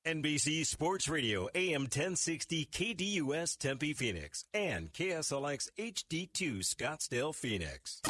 NBC Sports Radio AM 1060 KDUS Tempe Phoenix and KSLX HD2 Scottsdale Phoenix.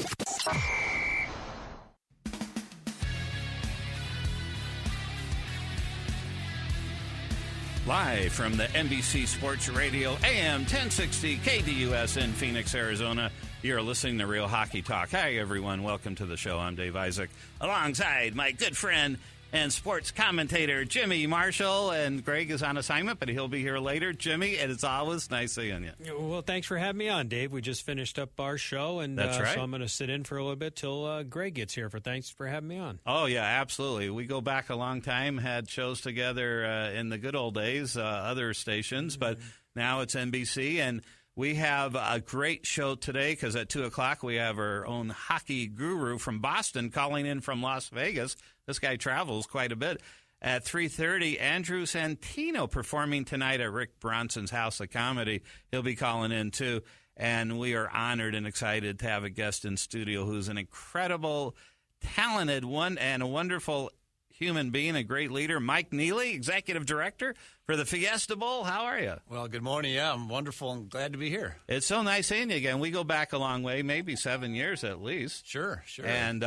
Live from the NBC Sports Radio AM 1060 KDUS in Phoenix, Arizona, you're listening to Real Hockey Talk. Hi, everyone. Welcome to the show. I'm Dave Isaac, alongside my good friend and sports commentator Jimmy Marshall. And Greg is on assignment, but he'll be here later. Jimmy, and it's always nice seeing you. Well, thanks for having me on, Dave. We just finished up our show, and That's right. So I'm going to sit in for a little bit till Greg gets here. Thanks for having me on. Oh, yeah, absolutely. We go back a long time, had shows together in the good old days, other stations, but now it's NBC, and we have a great show today because at 2 o'clock we have our own hockey guru from Boston calling in from Las Vegas. This guy travels quite a bit. At 3:30, Andrew Santino performing tonight at Rick Bronson's House of Comedy. He'll be calling in too. And we are honored and excited to have a guest in studio who's an incredible, talented one and a wonderful human being, a great leader. Mike Neely, Executive Director for the Fiesta Bowl. How are you? Well, good morning. Yeah, I'm wonderful and glad to be here. It's so nice seeing you again. We go back a long way, maybe 7 years at least. Sure. And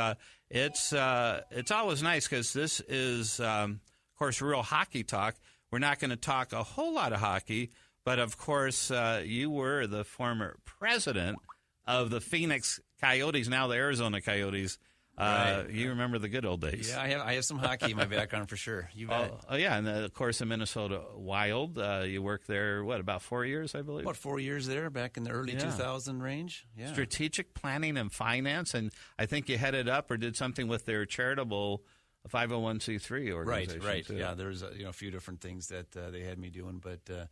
it's always nice because this is, of course, Real Hockey Talk. We're not going to talk a whole lot of hockey, but, of course, you were the former president of the Phoenix Coyotes, now the Arizona Coyotes. Right. You remember the good old days. Yeah, I have some hockey in my background for sure. You bet. Oh, yeah, and of course the Minnesota Wild. You worked there, about 4 years, I believe? About 4 years there, back in the early 2000 range. Yeah. Strategic planning and finance, and I think you headed up or did something with their charitable 501c3 organization. Right. Too. Yeah, there was a few different things that they had me doing, but that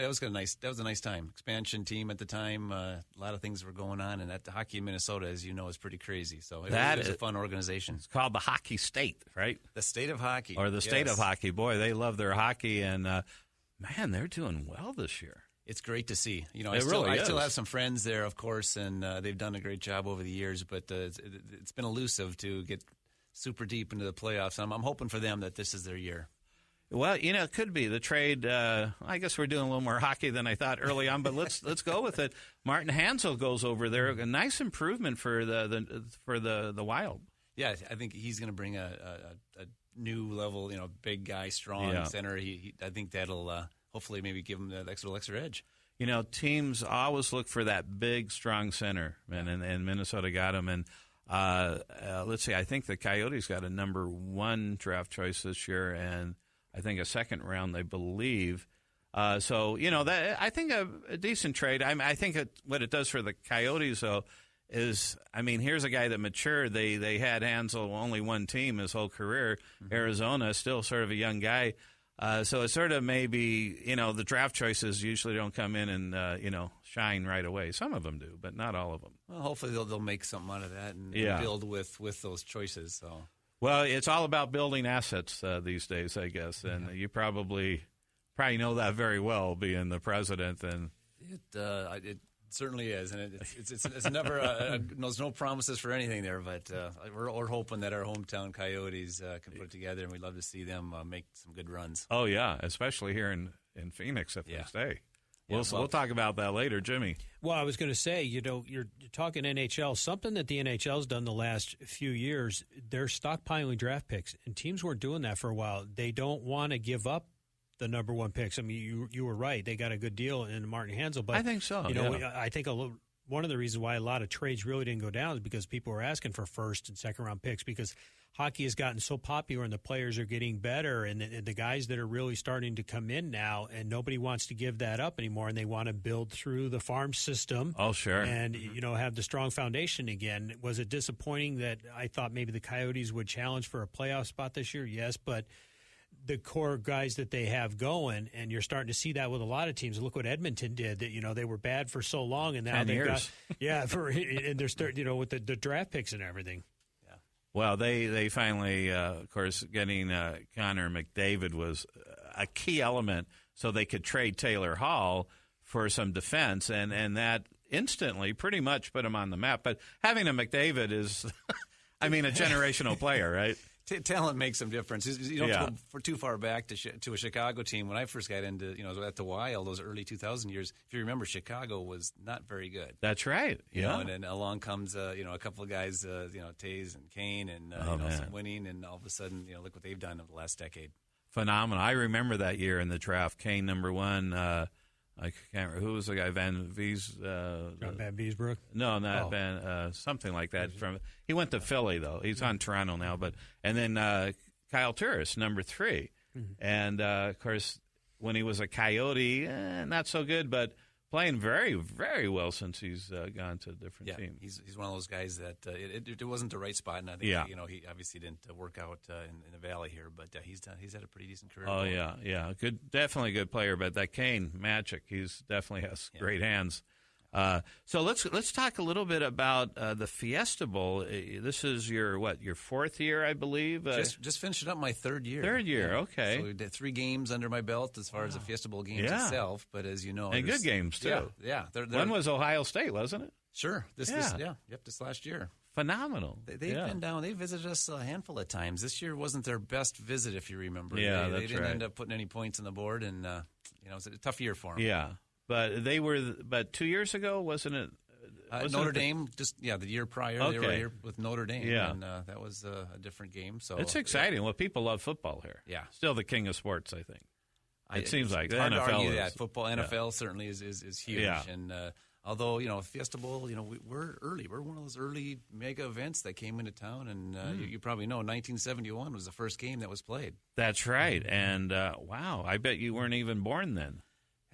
was a nice time. Expansion team at the time. A lot of things were going on, and the hockey in Minnesota, as you know, is pretty crazy. So it was a fun organization. It's called the Hockey State, right? The State of Hockey, or the State of Hockey. Boy, they love their hockey, and man, they're doing well this year. It's great to see. I still have some friends there, of course, and they've done a great job over the years. But it's been elusive to get super deep into the playoffs. I'm hoping for them that this is their year. Well, it could be the trade. I guess we're doing a little more hockey than I thought early on, but let's go with it. Martin Hansel goes over there. A nice improvement for the Wild. Yeah, I think he's going to bring a new level. Big guy, strong center. I think that'll hopefully maybe give him that extra edge. Teams always look for that big, strong center, and Minnesota got him. And let's see, I think the Coyotes got a number 1 draft choice this year, and I think a second round, they believe. That I think a decent trade. I think what it does for the Coyotes, though, is, here's a guy that matured. They had Hansel only one team his whole career. Mm-hmm. Arizona, still sort of a young guy. So it's sort of maybe, the draft choices usually don't come in and, shine right away. Some of them do, but not all of them. Well, hopefully they'll make something out of that and build with those choices. So. Well, it's all about building assets these days, I guess, and you probably know that very well, being the president. And it certainly is, and it's never there's no promises for anything there, but we're hoping that our hometown Coyotes can put it together, and we'd love to see them make some good runs. Oh yeah, especially here in Phoenix if they stay. We'll talk about that later, Jimmy. Well, I was going to say, you're talking NHL. Something that the NHL's done the last few years, they're stockpiling draft picks, and teams weren't doing that for a while. They don't want to give up the number 1 picks. You were right. They got a good deal in Martin Hansel. But I think so. I think one of the reasons why a lot of trades really didn't go down is because people were asking for first and second round picks, because hockey has gotten so popular and the players are getting better, and the guys that are really starting to come in now, and nobody wants to give that up anymore, and they want to build through the farm system. Oh, sure. And, have the strong foundation again. Was it disappointing that I thought maybe the Coyotes would challenge for a playoff spot this year? Yes, but the core guys that they have going, and you're starting to see that with a lot of teams. Look what Edmonton did. That they were bad for so long, and now they got and they're starting with the draft picks and everything. Yeah. Well, they finally, of course, getting Connor McDavid was a key element, so they could trade Taylor Hall for some defense, and that instantly pretty much put him on the map. But having a McDavid is, a generational player, right? Talent makes some difference. You don't have to go too far back to a Chicago team. When I first got into, at the Wild, those early 2000 years, if you remember, Chicago was not very good. That's right. And then along comes, a couple of guys, Taze and Kane and, some winning, and all of a sudden, look what they've done over the last decade. Phenomenal. I remember that year in the draft. Kane, number one. I can't remember. Who was the guy? Van Biesbroek? No, not Van. Something like that. He went to Philly, though. He's on Toronto now. And then Kyle Turris, number 3. Mm-hmm. And, of course, when he was a Coyote, not so good, but playing very, very well since he's gone to a different team. He's one of those guys that it wasn't the right spot, and I think he obviously didn't work out in the Valley here, but he's had a pretty decent career. Oh yeah, definitely a good player. But that Kane magic, he's definitely has great hands. So let's talk a little bit about the Fiesta Bowl. This is your 4th year, I believe. Just finishing up my 3rd year. Okay. So we did 3 games under my belt as far as the Fiesta Bowl games itself. But as you know, and good games too. Yeah. One was Ohio State, wasn't it? Sure. This last year. Phenomenal. They've been down. They visited us a handful of times. This year wasn't their best visit, if you remember. Yeah, they didn't end up putting any points on the board, and it was a tough year for them. Yeah. But they were. But 2 years ago, wasn't it? Notre Dame, the year prior, they were here with Notre Dame, and that was a different game. So it's exciting. Well, people love football here. Yeah, still the king of sports, I think. It seems like the NFL to argue is. That football, NFL certainly is huge. Yeah. And although Fiesta Bowl, we're early. We're one of those early mega events that came into town, and you probably know 1971 was the first game that was played. That's right. And wow, I bet you weren't even born then.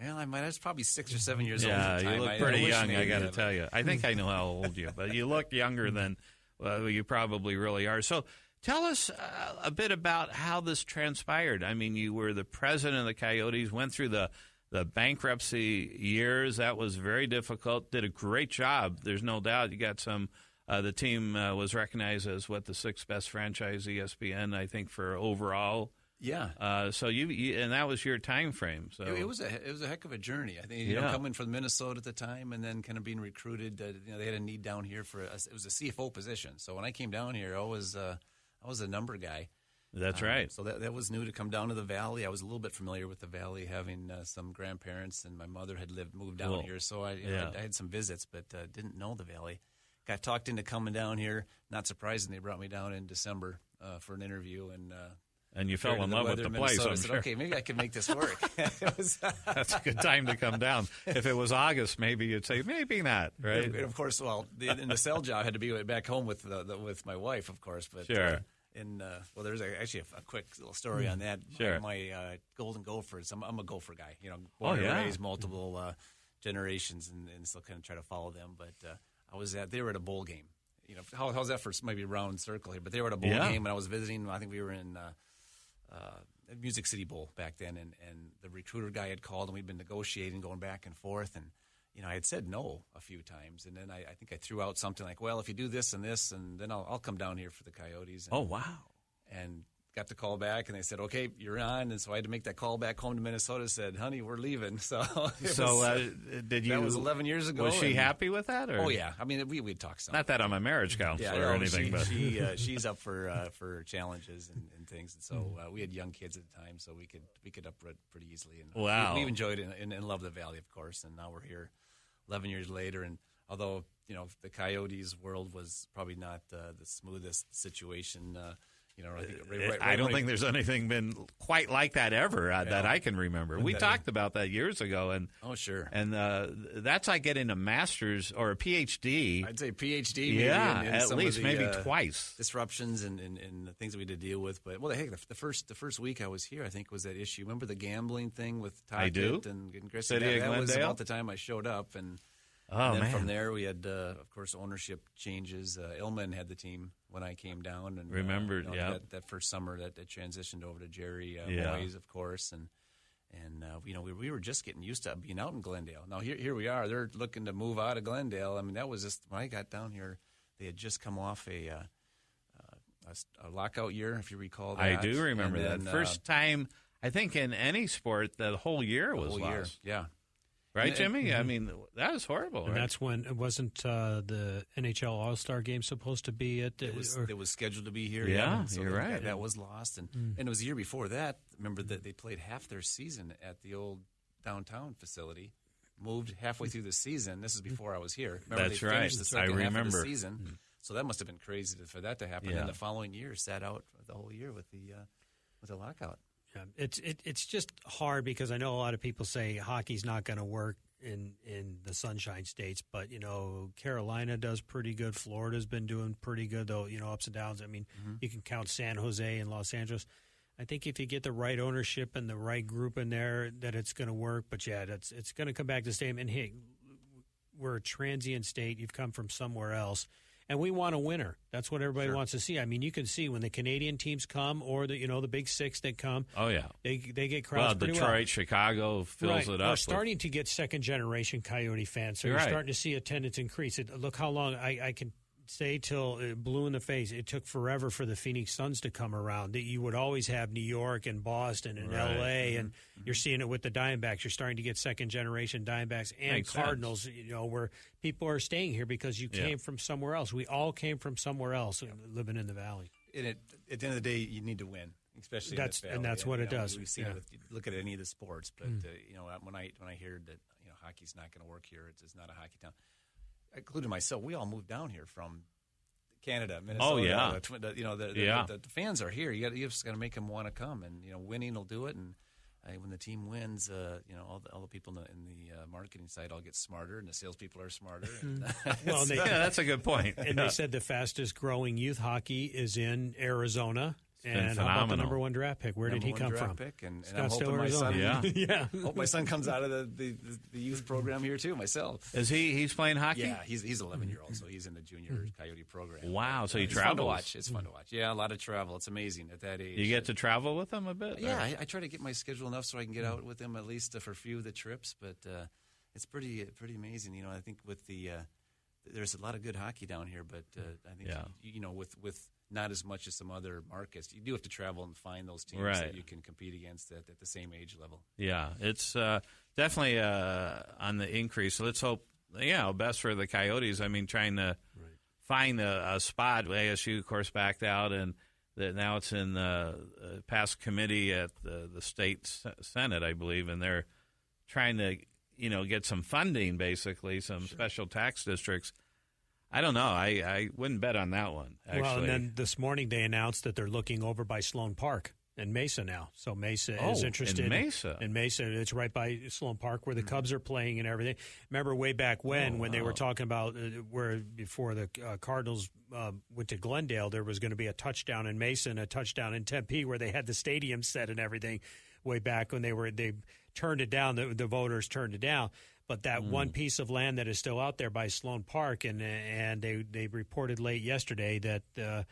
Well, I was probably 6 or 7 years old. Yeah, you look pretty young, I got to tell you. I think I know how old you are, but you look younger than you probably really are. So tell us a bit about how this transpired. I mean, you were the president of the Coyotes, went through the bankruptcy years. That was very difficult, did a great job. There's no doubt you got some the team was recognized as, the 6th best franchise, ESPN, I think, for overall. Yeah. So you and that was your time frame. So it was a heck of a journey. I think coming from Minnesota at the time, and then kind of being recruited. They had a need down here it was a CFO position. So when I came down here, I was a number guy. That's right. So that was new to come down to the Valley. I was a little bit familiar with the Valley, having some grandparents, and my mother had moved down here. So I had some visits, but didn't know the Valley. Got talked into coming down here. Not surprising, they brought me down in December for an interview, and you fell in love with the place, I'm said, sure. Okay, maybe I can make this work. That's a good time to come down. If it was August, maybe you'd say, maybe not, right? And of course, in the cell job, I had to be back home with my wife, of course. But, sure. There's actually a quick little story on that. Sure. My Golden Gophers, I'm a Gopher guy. Born and raised, multiple generations, and still kind of try to follow them. But they were at a bowl game. How's that for maybe round circle here? But they were at a bowl game, and I was visiting. I think we were in Music City Bowl back then, and the recruiter guy had called, and we'd been negotiating, going back and forth, and I had said no a few times, and then I think I threw out something like, well, if you do this and this, and then I'll come down here for the Coyotes. And, oh, wow. And got the call back, and they said, okay, you're on. And so I had to make that call back home to Minnesota, said, honey, we're leaving. So did you? That was 11 years ago. Was she happy with that? Or? Oh, yeah. I mean, we'd talk some. Not that I'm a marriage counselor or anything. But she's up for challenges and things. And so we had young kids at the time, so we could uproot pretty easily. And wow. we enjoyed it and loved the Valley, of course. And now we're here 11 years later. And although, the Coyotes world was probably not the smoothest situation, I don't think there's anything been quite like that ever that I can remember. We talked about that years ago, and oh sure, and that's like getting a master's or a PhD. I'd say PhD, maybe, at least maybe twice. Disruptions and the things that we had to deal with, but the first week I was here, I think was that issue. Remember the gambling thing with Tocchet and Grissom? That was about the time I showed up, and then from there we had, of course, ownership changes. Illman had the team when I came down, and remembered, that first summer that transitioned over to Jerry Moyes, of course, and we were just getting used to being out in Glendale. Now here we are; they're looking to move out of Glendale. I mean, that was just when I got down here. They had just come off a lockout year, if you recall that. I do remember that first time. I think in any sport, the whole year was lost. Yeah. Right, Jimmy? I mean, that was horrible. And right? that's when it wasn't the NHL All-Star game supposed to be at. It was scheduled to be here. Yeah, so you're right. That was lost, and it was the year before that. Remember that they played half their season at the old downtown facility. Moved halfway through the season. This is before I was here. Remember That's they right. finished the second half of the remember. season. So that must have been crazy for that to happen. Yeah. And the following year, sat out the whole year with the lockout. Yeah, it's just hard because I know a lot of people say hockey's not going to work in the Sunshine States, but Carolina does pretty good. Florida's been doing pretty good, though ups and downs. I mean, you can count San Jose and Los Angeles. I think if you get the right ownership and the right group in there, that it's going to work. But yeah, it's going to come back to the same. And hey, we're a transient state. You've come from somewhere else. And we want a winner. That's what everybody wants to see. I mean, you can see when the Canadian teams come, or the Big Six that come. Oh yeah, they get crowds. Well, Detroit, Chicago fills it up. We're starting to get second generation Coyote fans, so you're starting to see attendance increase. Look how long I can say till it blew in the face. It took forever for the Phoenix Suns to come around. You would always have New York and Boston and L.A. and you're seeing it with the Diamondbacks. You're starting to get second generation Diamondbacks and Makes Cardinals. sense. Where people are staying here because you came from somewhere else. We all came from somewhere else living in the Valley. And at the end of the day, you need to win, especially in this valley. And that's what it does. We've seen it look at any of the sports, but when I heard that hockey's not going to work here, it's not a hockey town. Including myself, we all moved down here from Canada, Minnesota. Oh yeah, the fans are here. You just got to make them want to come, and winning will do it. And when the team wins, all the people in the marketing side all get smarter, and the salespeople are smarter. And well, that's a good point. And they said the fastest growing youth hockey is in Arizona. And how about the number one draft pick? Where did he come from? Pick, and I'm hoping my son. Hope my son comes out of the youth program here too. Myself. Is he's playing hockey? Yeah, he's 11-year-old, so he's in the junior Coyote program. Wow, so he it's travels. Fun to watch. It's fun to watch. Yeah, a lot of travel. It's amazing at that age. You get to travel with him a bit. Yeah, I try to get my schedule enough so I can get out with him at least for a few of the trips. But it's pretty amazing. I think with there's a lot of good hockey down here, but I think with not as much as some other markets. You do have to travel and find those teams that you can compete against at the same age level. Yeah, it's definitely on the increase. Let's hope, best for the Coyotes. I mean, trying to find a spot. ASU, of course, backed out, and now it's in past committee at the state Senate, I believe, and they're trying to, get some funding, basically, some special tax districts. I don't know. I wouldn't bet on that one, actually. Well, and then this morning they announced that they're looking over by Sloan Park in Mesa now. So Mesa is interested. In Mesa? In Mesa. It's right by Sloan Park where the Cubs are playing and everything. Remember way back when they were talking about where before the Cardinals went to Glendale, there was going to be a touchdown in Mesa and a touchdown in Tempe where they had the stadium set and everything way back when they turned it down. The voters turned it down. But that one piece of land that is still out there by Sloan Park, and they reported late yesterday that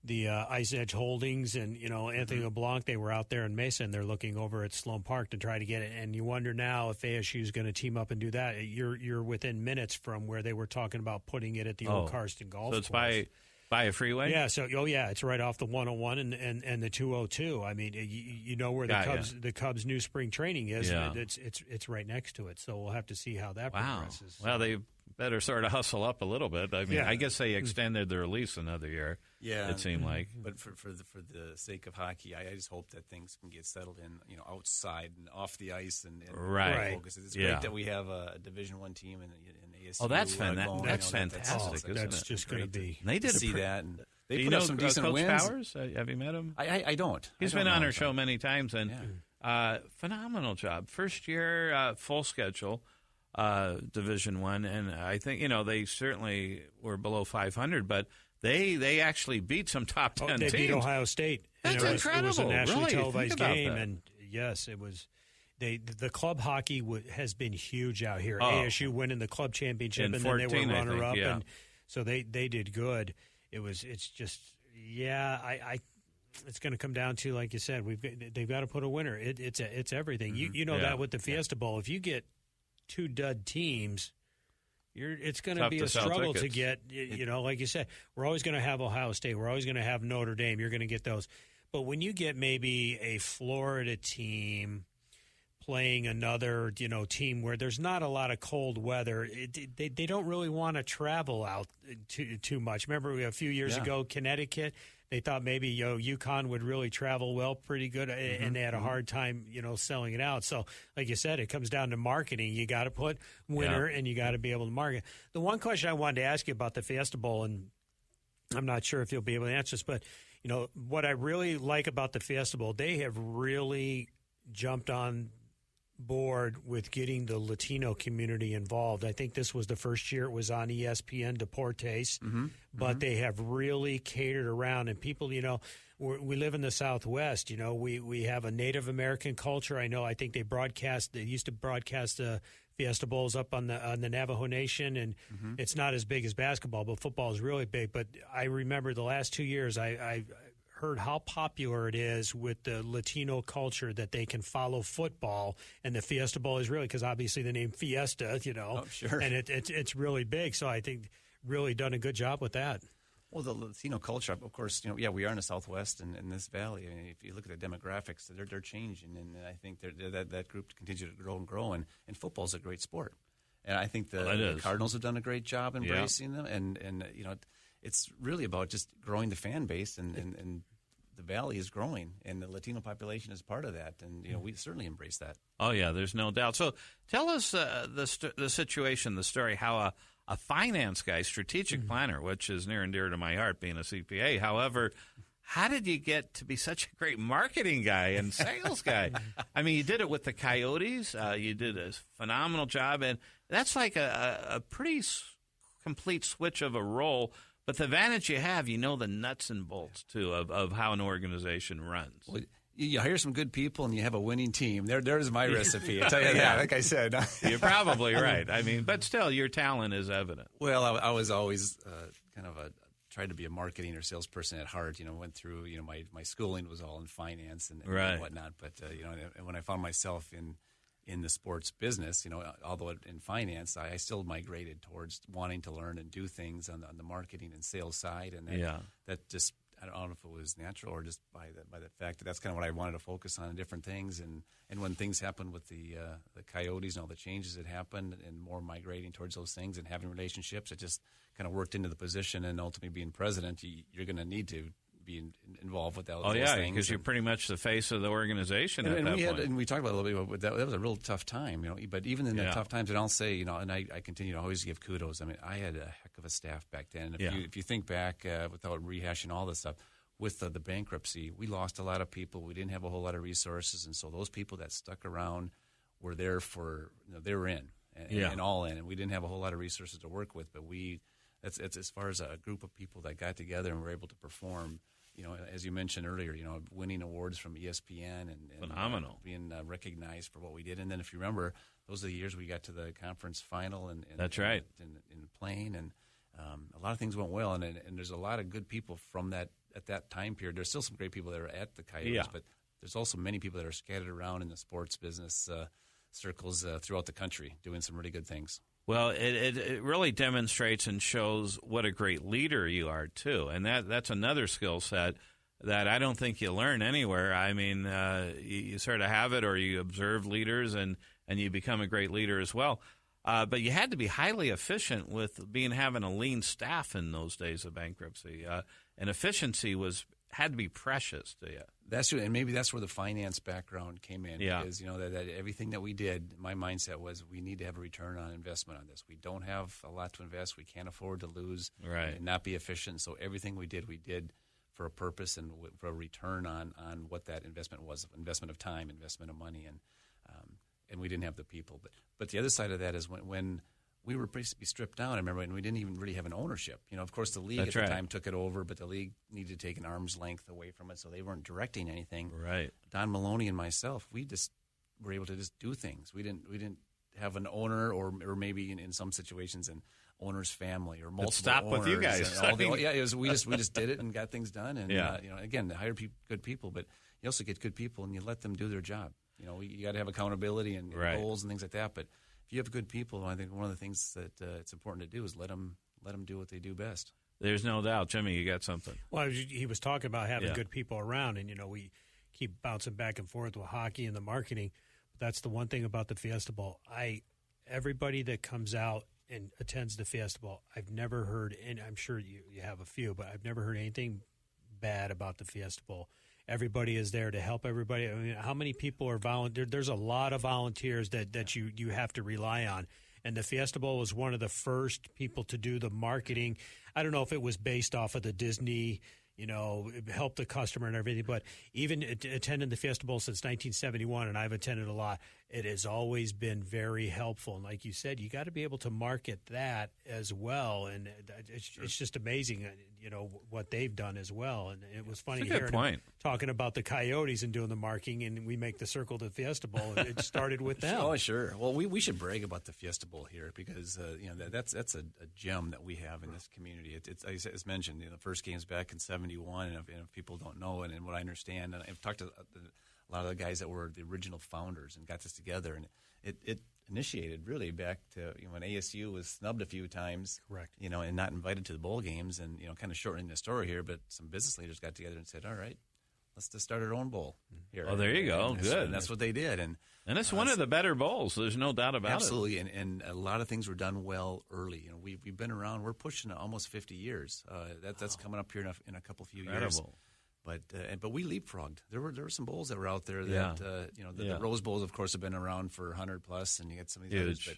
the Ice Edge Holdings and Anthony LeBlanc, they were out there in Mesa and they're looking over at Sloan Park to try to get it. And you wonder now if ASU is going to team up and do that. You're within minutes from where they were talking about putting it at the old Karsten Golf Course. So it's by a freeway? Yeah, it's right off the 101 and the 202. I mean, you know where the Cubs' new spring training is. Yeah. It's right next to it. So we'll have to see how that progresses. Well, they better sort of hustle up a little bit. I mean, I guess they extended their lease another year. Yeah, it seemed like. But for the sake of hockie, I just hope that things can get settled in, outside and off the ice and focus. It's great that we have a Division I team and ASU. Oh, that's fantastic! That's awesome. That's just going to be. They did see that, and they put up some decent Coach wins. Powers? Have you met him? I don't. He's been on our show many times, and phenomenal job. First year, full schedule. Division I, and I think they certainly were below 500, but they actually beat some top 10 teams. They beat Ohio State. That's incredible. It was a nationally really, televised game, and yes, it was. The club hockey has been huge out here. ASU winning the club championship, and then they were runner up, and so they did good. It's just it's going to come down to, like you said, they've got to put a winner. It's everything. You know that with the Fiesta Bowl, if you get two dud teams, it's going to be a struggle to get, like you said, we're always going to have Ohio State. We're always going to have Notre Dame. You're going to get those. But when you get maybe a Florida team playing another, team where there's not a lot of cold weather. They don't really want to travel out too much. Remember a few years ago, Connecticut, they thought maybe UConn would really travel well pretty good, and they had a hard time, selling it out. So, like you said, it comes down to marketing. You got to put winter, and you got to be able to market. The one question I wanted to ask you about the Fiesta Bowl, and I'm not sure if you'll be able to answer this, but what I really like about the Fiesta Bowl, they have really jumped on board with getting the Latino community involved. I think this was the first year it was on ESPN Deportes, but they have really catered around. And people, we live in the Southwest. We have a Native American culture. I think they used to broadcast the Fiesta Bowls up on the Navajo Nation, and it's not as big as basketball, but football is really big. But I remember the last 2 years, I heard how popular it is with the Latino culture that they can follow football, and the Fiesta Bowl is really, because obviously the name Fiesta, sure. And it's really big. So I think really done a good job with that. Well, the Latino culture, of course, we are in the Southwest and in this valley. I mean, if you look at the demographics, they're changing, and I think that group continues to grow and grow. And football is a great sport, and I think the Cardinals have done a great job embracing them. And it's really about just growing the fan base, and the valley is growing, and the Latino population is part of that. And we certainly embrace that. Oh yeah, there's no doubt. So tell us the situation, the story, how a finance guy, strategic planner, which is near and dear to my heart, being a CPA. However, how did you get to be such a great marketing guy and sales guy? I mean, you did it with the Coyotes. You did a phenomenal job, and that's like a pretty complete switch of a role. But the advantage you have, the nuts and bolts, too, of how an organization runs. Well, you hire some good people, and you have a winning team. There's my recipe. I tell you that, like I said. You're probably right. I mean, but still, your talent is evident. Well, I was always kind of tried to be a marketing or salesperson at heart. Went through, my schooling was all in finance and whatnot. But, and when I found myself in the sports business, although in finance, I still migrated towards wanting to learn and do things on the marketing and sales side. And that just, I don't know if it was natural or just by the fact that that's kind of what I wanted to focus on, different things. And when things happened with the Coyotes and all the changes that happened, and more migrating towards those things and having relationships, it just kind of worked into the position. And ultimately being president, you're going to need to be involved with those things. Oh, yeah, because you're pretty much the face of the organization at that point. And we talked about it a little bit, but that was a real tough time, But even in the tough times, and I'll say, and I continue to always give kudos. I mean, I had a heck of a staff back then. If you think back, without rehashing all this stuff, with the bankruptcy, we lost a lot of people. We didn't have a whole lot of resources, and so those people that stuck around were there for, they were in and all in, and we didn't have a whole lot of resources to work with. But it's as far as a group of people that got together and were able to perform. As you mentioned earlier, winning awards from ESPN and phenomenal, being recognized for what we did. And then, if you remember, those are the years we got to the conference final, and that's right, in playing, and a lot of things went well. And there's a lot of good people from that at that time period. There's still some great people that are at the Coyotes, but there's also many people that are scattered around in the sports business circles throughout the country, doing some really good things. Well, it really demonstrates and shows what a great leader you are, too. And that's another skill set that I don't think you learn anywhere. I mean, you sort of have it, or you observe leaders, and you become a great leader as well. But you had to be highly efficient with having a lean staff in those days of bankruptcy. And efficiency had to be precious to you. That's true, and maybe that's where the finance background came in. Yeah. Because, that everything that we did, my mindset was we need to have a return on investment on this. We don't have a lot to invest. We can't afford to lose and not be efficient. So everything we did for a purpose and for a return on what that investment was, investment of time, investment of money, and we didn't have the people. But the other side of that is when we were basically stripped down, I remember, and we didn't even really have an ownership. Of course, the league at the time took it over, but the league needed to take an arm's length away from it, so they weren't directing anything. Right. Don Maloney and myself, we just were able to just do things. We didn't have an owner, or maybe in some situations an owner's family or multiple. Stop owners with you guys. We just did it and got things done. And again, hire good people, but you also get good people and you let them do their job. You got to have accountability and goals and things like that, but if you have good people, I think one of the things that it's important to do is let them do what they do best. There's no doubt. Jimmy, you got something. Well, he was talking about having good people around, and, we keep bouncing back and forth with hockey and the marketing. That's the one thing about the Fiesta Bowl. Everybody that comes out and attends the Fiesta Bowl, I've never heard, and I'm sure you have a few, but I've never heard anything bad about the Fiesta Bowl. Everybody is there to help everybody. I mean, how many people are volunteer? There's a lot of volunteers that you have to rely on. And the Fiesta Bowl was one of the first people to do the marketing. I don't know if it was based off of the Disney, help the customer and everything, but even attending the Fiesta Bowl since 1971, and I've attended a lot, it has always been very helpful. And like you said, you got to be able to market that as well. And it's just amazing, what they've done as well. And it was funny hearing him talking about the Coyotes and doing the marketing, and we make the circle to the Fiesta Bowl. It started with them. Oh, sure. Well, we should brag about the Fiesta Bowl here because that's a gem that we have in this community. It's as mentioned, the first game's back in '71, and if people don't know it, and what I understand, and I've talked to a lot of the guys that were the original founders and got this together, and it initiated really back to when ASU was snubbed a few times, correct? And not invited to the bowl games, and kind of shortening the story here, but some business leaders got together and said, "All right, let's just start our own bowl here." Oh, there you go. Good. And that's what they did, and it's one of the better bowls. There's no doubt about absolutely. And a lot of things were done well early. We've been around. We're pushing almost 50 years. That's coming up here in a few years. But we leapfrogged. There were some bowls that were out there that the Rose Bowls, of course, have been around for 100 plus, and you get some of these others.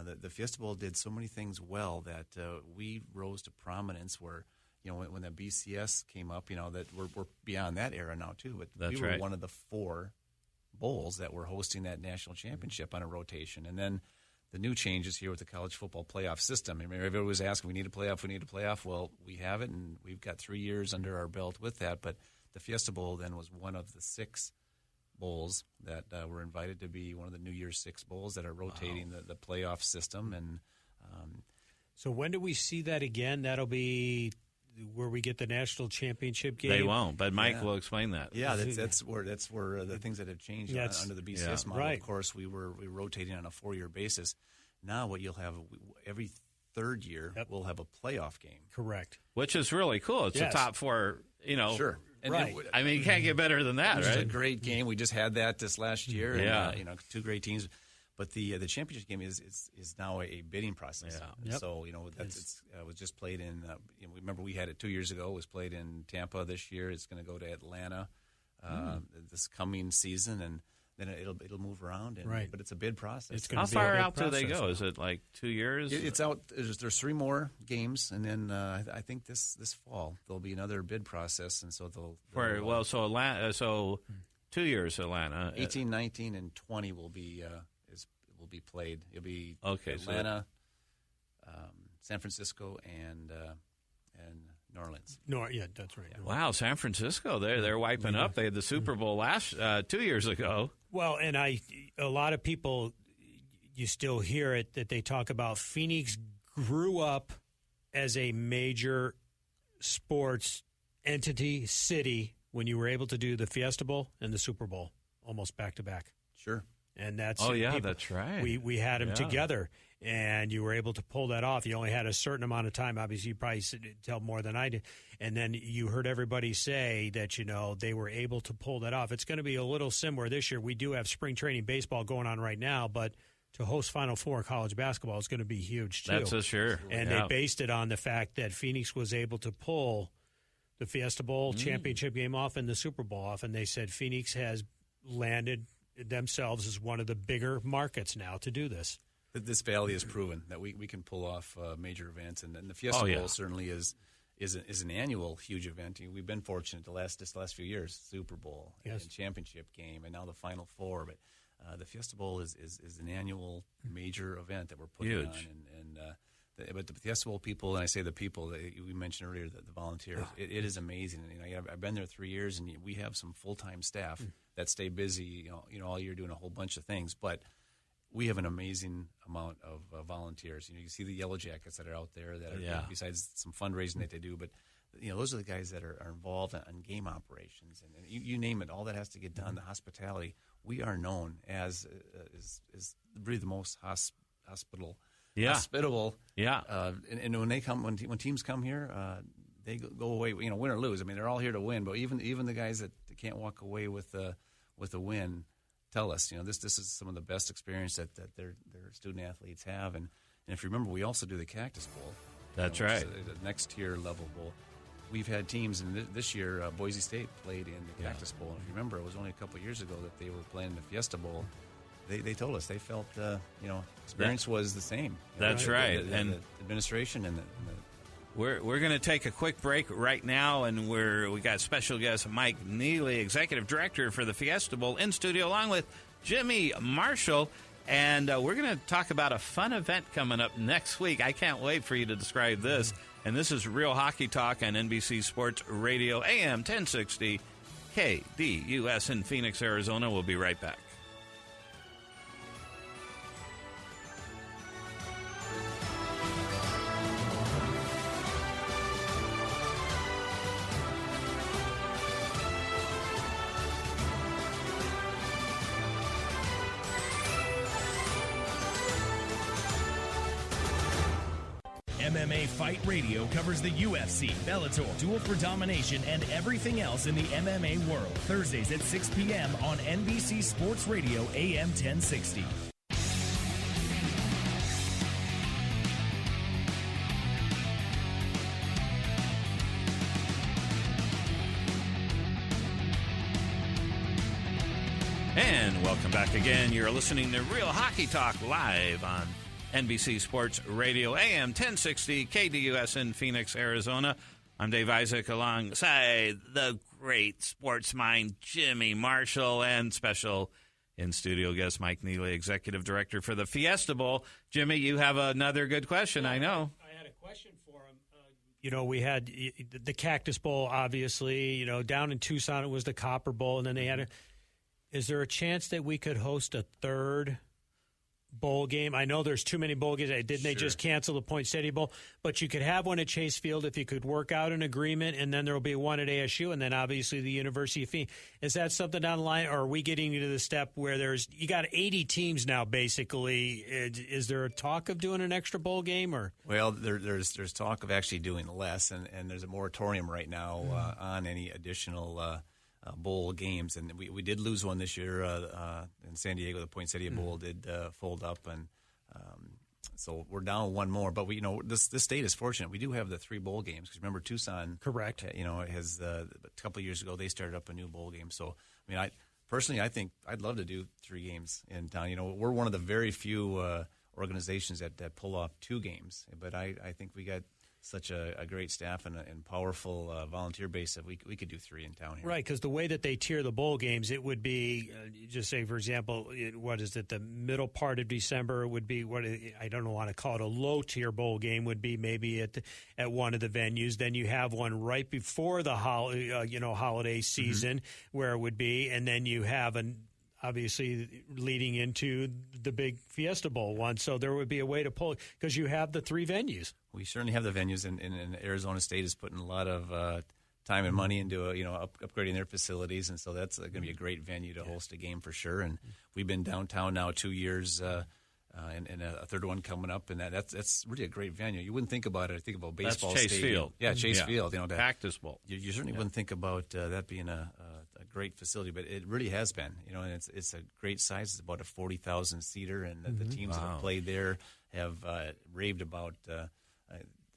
But the Fiesta Bowl did so many things well that we rose to prominence. Where when the BCS came up, that we're beyond that era now too. But we were one of the 4 bowls that were hosting that national championship on a rotation, and then the new changes here with the college football playoff system. I mean, everybody was asking, we need a playoff. Well, we have it, and we've got 3 years under our belt with that. But the Fiesta Bowl then was one of the 6 bowls that were invited to be one of the New Year's 6 bowls that are rotating the playoff system. And so when do we see that again? That'll be where we get the national championship game. They won't, but Mike will explain that. Yeah, that's where the things that have changed under the BCS model. Right. Of course, we were rotating on a 4-year basis. Now, what you'll have every third year, we'll have a playoff game. Correct. Which is really cool. It's a top 4. Sure. And right. I mean, you can't get better than that, right? It's a great game. We just had that this last year. And, 2 great teams. But the championship game is now a bidding process. Yeah. Yep. So it was just played in. Remember we had it 2 years ago. It was played in Tampa this year. It's going to go to Atlanta this coming season, and then it'll move around. But it's a bid process. How far out do they go? Is it like 2 years? It's out. There's 3 more games, and then I think this fall there'll be another bid process, and so they'll so Atlanta. So 2 years Atlanta. 18, 19, and 20 will be. Will be played. It'll be Atlanta, San Francisco, and New Orleans. Yeah, that's right. Wow, San Francisco, they're wiping up. They had the Super Bowl last 2 years ago. Well, and a lot of people, you still hear it that they talk about Phoenix grew up as a major sports entity city when you were able to do the Fiesta Bowl and the Super Bowl almost back to back. Sure. And that's that's right. We had them together, and you were able to pull that off. You only had a certain amount of time. Obviously, you probably tell more than I did. And then you heard everybody say that they were able to pull that off. It's going to be a little similar this year. We do have spring training baseball going on right now, but to host Final Four college basketball is going to be huge too. That's for sure. And they based it on the fact that Phoenix was able to pull the Fiesta Bowl championship game off and the Super Bowl off, and they said Phoenix has landed themselves as one of the bigger markets now to do this. This valley has proven that we can pull off major events, and the Fiesta Bowl certainly is an annual huge event. We've been fortunate the last few years, Super Bowl and championship game, and now the Final Four. But the Fiesta Bowl is an annual major event that we're putting on, but the Fiesta Bowl people, and I say the people that we mentioned earlier, the volunteers, it is amazing. And, I've been there 3 years, and we have some full-time staff that stay busy, all year doing a whole bunch of things. But we have an amazing amount of volunteers. You see the Yellow Jackets that are out there that are besides some fundraising that they do, but those are the guys that are involved in game operations, and you name it. All that has to get done. The hospitality. We are known as is really the most hospitable. And when they come, when teams come here, they go away. Win or lose. I mean, they're all here to win. But even the guys that can't walk away with a win, tell us, this is some of the best experience that their student athletes have. And if you remember, we also do the Cactus Bowl. That's right. The next tier level bowl. We've had teams, and this year Boise State played in the Cactus Bowl. And if you remember, it was only a couple of years ago that they were playing the Fiesta Bowl. They told us they felt experience was the same. That's right. And the administration and the We're going to take a quick break right now, and we got special guest Mike Neely, Executive Director for the Fiesta Bowl, in studio along with Jimmy Marshall, and we're going to talk about a fun event coming up next week. I can't wait for you to describe this. And this is Real Hockey Talk on NBC Sports Radio AM 1060 KDUS in Phoenix, Arizona. We'll be right back. MMA Fight Radio covers the UFC, Bellator, Duel for Domination, and everything else in the MMA world. Thursdays at 6 p.m. on NBC Sports Radio AM 1060. And welcome back again. You're listening to Real Hockey Talk live on NBC Sports Radio AM 1060 KDUS in Phoenix, Arizona. I'm Dave Isaac alongside the great sports mind Jimmy Marshall and special in-studio guest Mike Neely, Executive Director for the Fiesta Bowl. Jimmy, you have another good question, I know. I had a question for him. We had the Cactus Bowl, obviously. Down in Tucson it was the Copper Bowl, and then they had is there a chance that we could host a third bowl game? I know there's too many bowl games. Didn't they just cancel the Poinsettia Bowl? But you could have one at Chase Field if you could work out an agreement, and then there will be one at ASU, and then obviously the University of Phoenix. Is that something down the line, or are we getting to the step where you got 80 teams now, basically? Is there a talk of doing an extra bowl game? Or Well, there's talk of actually doing less, and there's a moratorium right now on any additional bowl games, and we did lose one this year in San Diego. The Poinsettia Bowl did fold up, and so we're down one more. But this state is fortunate. We do have the 3 bowl games, because remember Tucson, correct? Has a couple of years ago they started up a new bowl game. So I personally think I'd love to do 3 games in town. We're one of the very few organizations that pull off 2 games, but I think we got such a great staff and powerful volunteer base that we could do 3 in town here. Right, because the way that they tier the bowl games, it would be, just say, for example, the middle part of December would be, I don't want to call it a low-tier bowl game, would be maybe at one of the venues. Then you have one right before the holiday season where it would be, and then you have obviously leading into the big Fiesta Bowl one. So there would be a way to pull it, because you have the 3 venues. We certainly have the venues, and Arizona State is putting a lot of time and money into upgrading their facilities, and so that's going to be a great venue to host a game for sure. And we've been downtown now 2 years, and a third one coming up, and that's really a great venue. You wouldn't think about it. I think about baseball. That's Chase stadium. Field. Yeah, Chase Field. Cactus Bowl. You certainly wouldn't think about that being a great facility, but it really has been. And it's a great size. It's about a 40,000 seater, and the teams that have played there have raved about the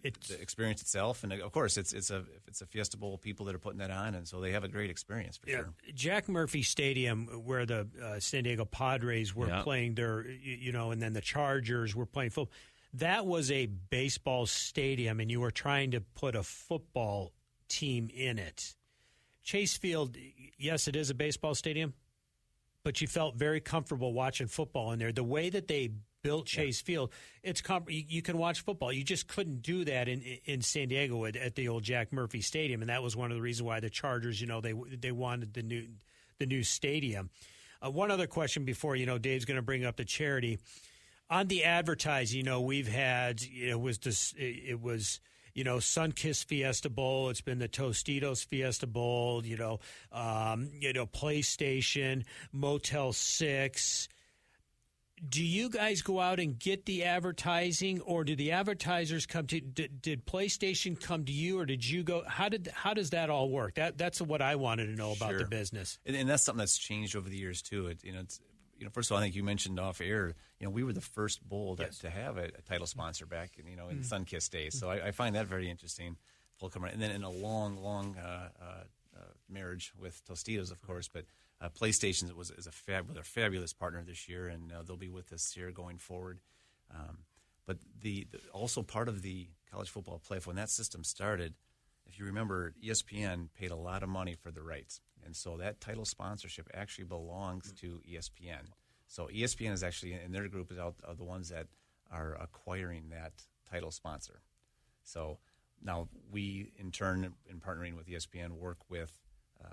experience itself, and of course it's a Fiesta Bowl, people that are putting that on, and so they have a great experience for sure. Jack Murphy Stadium, where the San Diego Padres were playing their, and then the Chargers were playing football. That was a baseball stadium, and you were trying to put a football team in it. Chase Field, yes, it is a baseball stadium, but you felt very comfortable watching football in there. The way that they built Chase Field, you can watch football. You just couldn't do that in San Diego at the old Jack Murphy Stadium, and that was one of the reasons why the Chargers, they wanted the new stadium. One other question before Dave's going to bring up the charity on the advertising. We've had it was Sunkist Fiesta Bowl. It's been the Tostitos Fiesta Bowl. PlayStation, Motel 6. Do you guys go out and get the advertising, or do the advertisers come to? Did PlayStation come to you, or did you go? How does that all work? That's what I wanted to know about the business. And that's something that's changed over the years too. First of all, I think you mentioned off air. We were the first bowl to have a title sponsor back in in Sunkist days. So I find that very interesting. And then in a long marriage with Tostitos, of course, but PlayStation is a fabulous partner this year, and they'll be with us here going forward. But the also part of the college football playoff, when that system started, if you remember, ESPN paid a lot of money for the rights, and so that title sponsorship actually belongs to ESPN. So ESPN is actually, in their group, is out of the ones that are acquiring that title sponsor. So now we, in turn, in partnering with ESPN, work with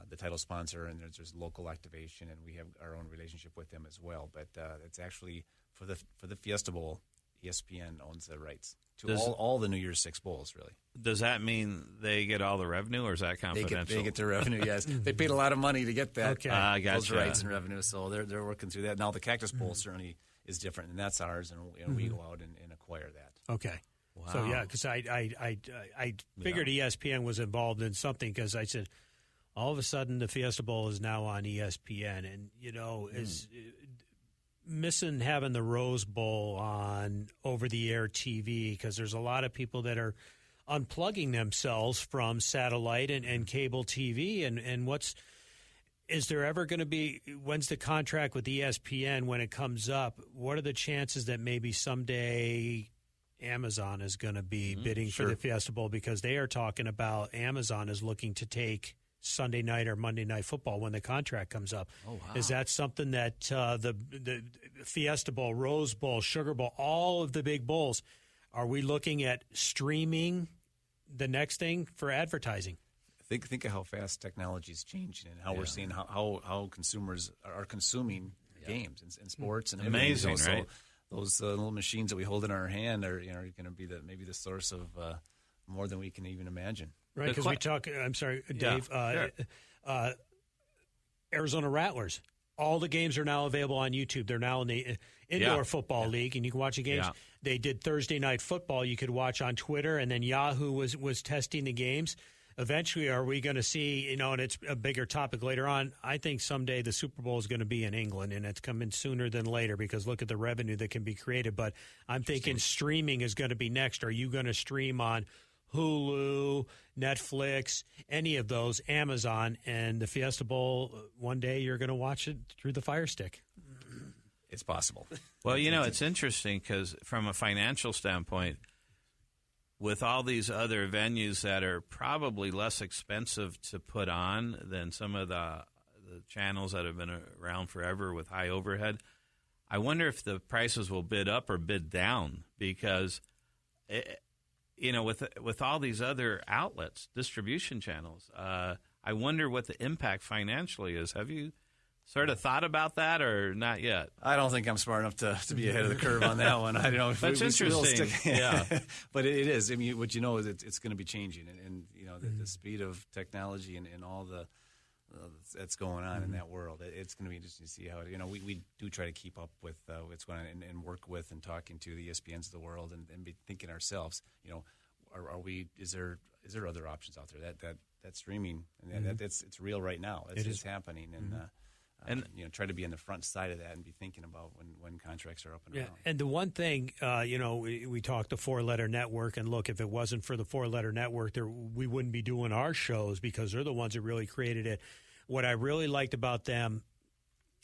the title sponsor, and there's local activation, and we have our own relationship with them as well. But it's actually for the Fiesta Bowl, ESPN owns the rights to all the New Year's Six bowls. Really, does that mean they get all the revenue, or is that confidential? They get the revenue. Yes, they paid a lot of money to get that those rights and revenue, so they're working through that. Now the Cactus Bowl certainly is different, and that's ours, and we go out and acquire that. Okay. Wow. So because I figured ESPN was involved in something, because I said, all of a sudden the Fiesta Bowl is now on ESPN, and is missing having the Rose Bowl on over-the-air TV, because there's a lot of people that are unplugging themselves from satellite and cable TV, and is there ever going to be, when's the contract with ESPN when it comes up? What are the chances that maybe someday Amazon is going to be bidding for the Fiesta Bowl, because they are talking about Amazon is looking to take Sunday night or Monday Night Football when the contract comes up. Oh, wow. Is that something that the Fiesta Bowl, Rose Bowl, Sugar Bowl, all of the big bowls, are we looking at streaming the next thing for advertising? Think of how fast technology is changing, and how we're seeing how consumers are consuming games and sports and amazing, right? Those little machines that we hold in our hand are going to be maybe the source of more than we can even imagine. Right, because we talk. I'm sorry, Dave. Arizona Rattlers. All the games are now available on YouTube. They're now in the Indoor Football League, and you can watch the games. Yeah. They did Thursday Night Football. You could watch on Twitter, and then Yahoo was testing the games. Eventually, are we going to see, and it's a bigger topic later on, I think someday the Super Bowl is going to be in England, and it's coming sooner than later, because look at the revenue that can be created. But I'm thinking streaming is going to be next. Are you going to stream on Hulu, Netflix, any of those, Amazon, and the Fiesta Bowl, one day you're going to watch it through the Fire Stick? It's possible. Well, it's interesting, because from a financial standpoint, with all these other venues that are probably less expensive to put on than some of the channels that have been around forever with high overhead, I wonder if the prices will bid up or bid down, because with all these other outlets, distribution channels, I wonder what the impact financially is. Have you sort of thought about that, or not yet? I don't think I'm smart enough to be ahead of the curve on that one. I don't know if that's interesting. But it is. I mean, what you know is it's going to be changing, and the speed of technology and all the that's going on in that world. It's going to be interesting to see how we do try to keep up with what's going on and work with and talking to the ESPNs of the world and be thinking ourselves. Are we? Is there other options out there that streaming and it's real right now. It's happening and try to be on the front side of that and be thinking about when contracts are up and around. And the one thing, we talked the four-letter network, and look, if it wasn't for the four-letter network, we wouldn't be doing our shows, because they're the ones that really created it. What I really liked about them,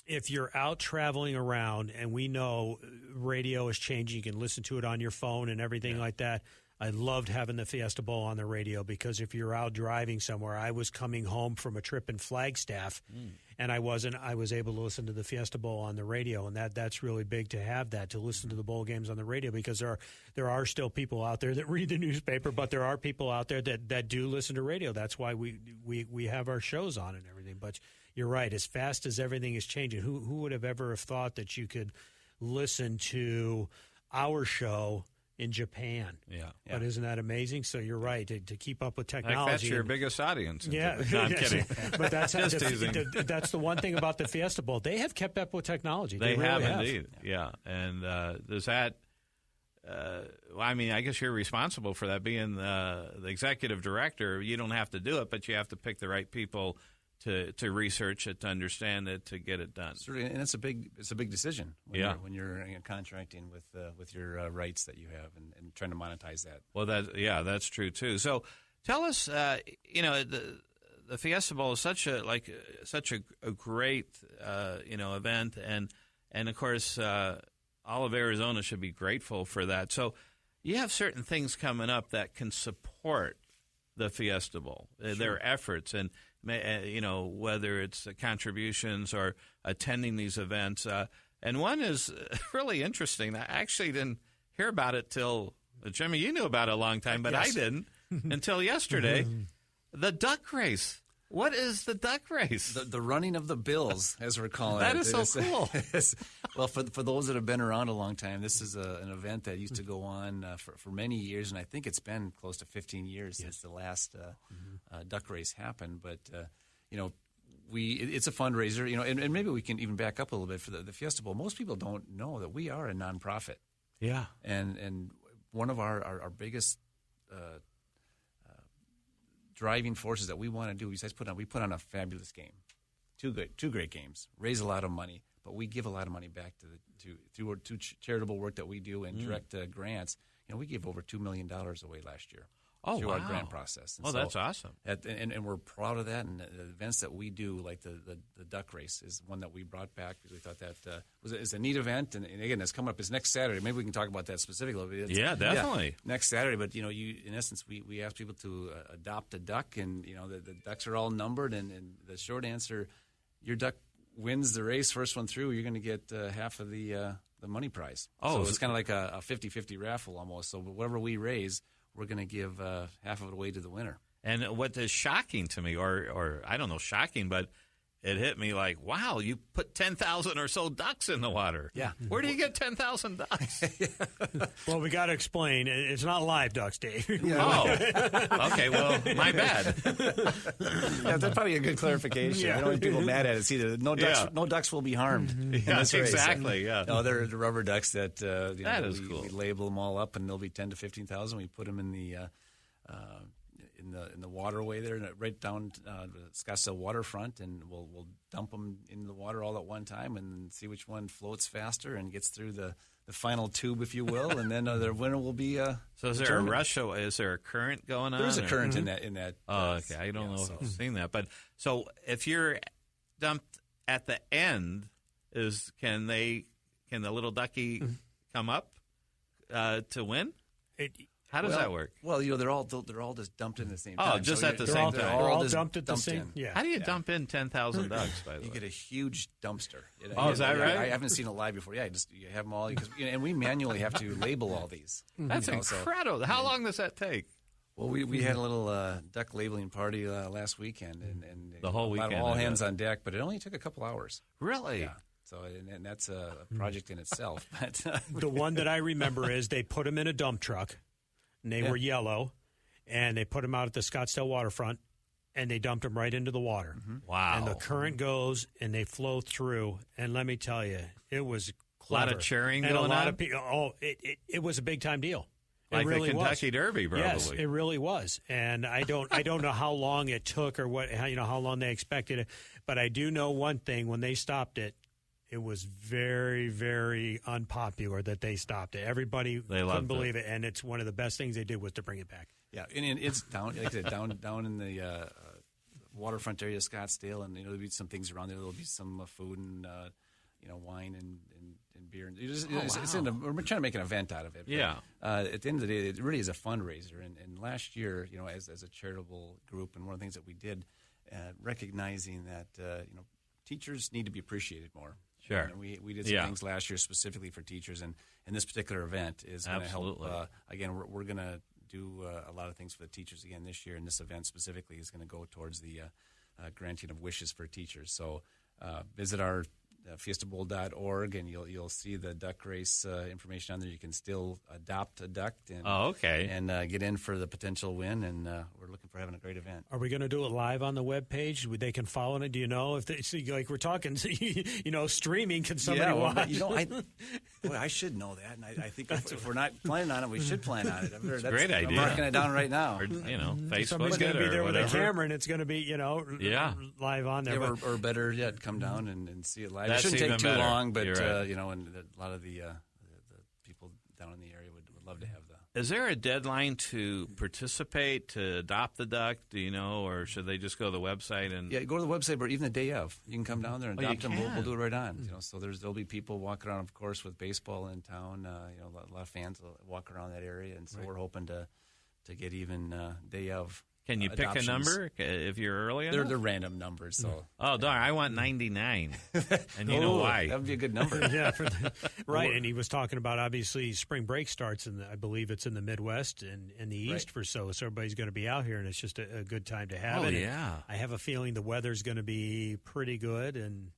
if you're out traveling around, and we know radio is changing, you can listen to it on your phone and everything like that. I loved having the Fiesta Bowl on the radio, because if you're out driving somewhere, I was coming home from a trip in Flagstaff, and I was able to listen to the Fiesta Bowl on the radio, and that's really big to have that, to listen to the bowl games on the radio, because there are still people out there that read the newspaper, but there are people out there that do listen to radio. That's why we have our shows on and everything. But you're right, as fast as everything is changing, who would have ever have thought that you could listen to our show in Japan. Yeah. But isn't that amazing? So you're right, to keep up with technology. That's your biggest audience. Yeah. No, I'm kidding. But that's Just teasing. That's the one thing about the Fiesta Bowl. They have kept up with technology. They really have indeed. Yeah. And does that I mean, I guess you're responsible for that. Being the executive director, you don't have to do it, but you have to pick the right people to research it, to understand it, to get it done. Certainly, and it's a big decision when you're contracting with your rights that you have and trying to monetize that. Well, that's true too. So, tell us, the Fiesta Bowl is such a great event, and of course, all of Arizona should be grateful for that. So, you have certain things coming up that can support the Fiesta Bowl, their efforts, and whether it's contributions or attending these events. And one is really interesting. I actually didn't hear about it till, Jimmy, you knew about it a long time, but yes. I didn't until yesterday. The duck race. What is the duck race? The running of the bills, as we're calling That it. is so cool. Well, for those that have been around a long time, this is an event that used to go on for many years, and I think it's been close to 15 years since the last duck race happened. But it's a fundraiser, and maybe we can even back up a little bit for the Fiesta Bowl. Most people don't know that we are a nonprofit. Yeah, and one of our biggest driving forces that we want to do besides we put on a fabulous game, two great games, raise a lot of money, but we give a lot of money back through charitable work that we do and direct grants. We gave over $2 million away last year. Through our grant process. And that's awesome. And we're proud of that. And the events that we do, like the duck race, is one that we brought back because we thought that is a neat event. And again, it's coming up. It's next Saturday. Maybe we can talk about that specifically. Yeah, definitely. Next Saturday. But, in essence, we ask people to adopt a duck. And, the ducks are all numbered. And the short answer, your duck wins the race, first one through, you're going to get half of the money prize. So it's kind of like a 50-50 raffle almost. So whatever we raise, we're going to give half of it away to the winner. And what is shocking to me, or I don't know, shocking, but it hit me like, wow, you put 10,000 or so ducks in the water. Yeah. Where do you get 10,000 ducks? Well, we got to explain. It's not live ducks, Dave. Oh, okay. Well, my bad. That's probably a good clarification. Yeah. I don't want people mad at us either. No ducks will be harmed. Yes, exactly. Yeah. No, they're the rubber ducks that that is cool. We label them all up, and they'll be 10 to 15,000. We put them in the waterway there, right down the Scottsdale waterfront, and we'll dump them in the water all at one time and see which one floats faster and gets through the final tube, if you will, and then the winner will be. So is there a rush? Is there a current going on? There's a current in that. Oh, okay. I don't know if I've seen that, but so if you're dumped at the end, can the little ducky come up to win? How does that work? Well, they're all just dumped in the same time. Oh, just at the same time. They're all dumped at the same. Yeah. How do you dump in 10,000 ducks? By the way, you get a huge dumpster. Is that right? I haven't seen it live before. Yeah, you have them all, and we manually have to label all these. That's incredible. How long does that take? Well, we had a little duck labeling party last weekend, and the whole weekend, all hands on deck. But it only took a couple hours. Really? Yeah. So, and that's a project in itself. But the one that I remember is they put them in a dump truck. And they were yellow, and they put them out at the Scottsdale waterfront, and they dumped them right into the water. Mm-hmm. Wow. And the current goes, and they flow through. And let me tell you, it was clever. A lot of cheering and going a lot on? Of people. Oh, it was a big-time deal. Like it really the Kentucky was. Derby, probably. Yes, it really was. And I don't know how long it took or how long they expected it, but I do know one thing: when they stopped it, it was very, very unpopular that they stopped it. Everybody couldn't believe it, and it's one of the best things they did was to bring it back. Yeah, and it's down, like I said, down in the waterfront area of Scottsdale, and there'll be some things around there. There'll be some food and wine and beer. We're trying to make an event out of it. But, at the end of the day, it really is a fundraiser. And last year, as a charitable group, and one of the things that we did, recognizing that teachers need to be appreciated more. Sure. And we did some things last year specifically for teachers, and this particular event is going to help. Again, we're going to do a lot of things for the teachers again this year, and this event specifically is going to go towards the granting of wishes for teachers. So visit our fiestabowl.org, and you'll see the duck race information on there. You can still adopt a duck and and get in for the potential win, and we're looking for having a great event. Are we going to do it live on the webpage? They can follow it. Do you know if they see, like we're talking, streaming? Can somebody watch? I should know that, and I think if we're not planning on it, we should plan on it. That's a great idea. I'm marking it down right now. Or, Facebook. Somebody's going to be there with a camera, and it's going to be live on there. Or better yet, come down and see it live. That's it shouldn't take too long, but right. and a lot of the people down in the area would love to have that. Is there a deadline to participate, to adopt the duck? Do you know, or should they just go to the website and? Yeah, go to the website, but even the day of, you can come down there and adopt them. We'll do it right on. So there'll be people walking around, of course, with baseball in town. A lot of fans will walk around that area, and so we're hoping to get even day of. Can you pick a number if you're early enough? They're random numbers. So. Oh, darn, I want 99. And you know why. That would be a good number. Right, and he was talking about, obviously, spring break starts, I believe it's in the Midwest and the East so everybody's going to be out here, and it's just a good time to have it. Oh, yeah. I have a feeling the weather's going to be pretty good, and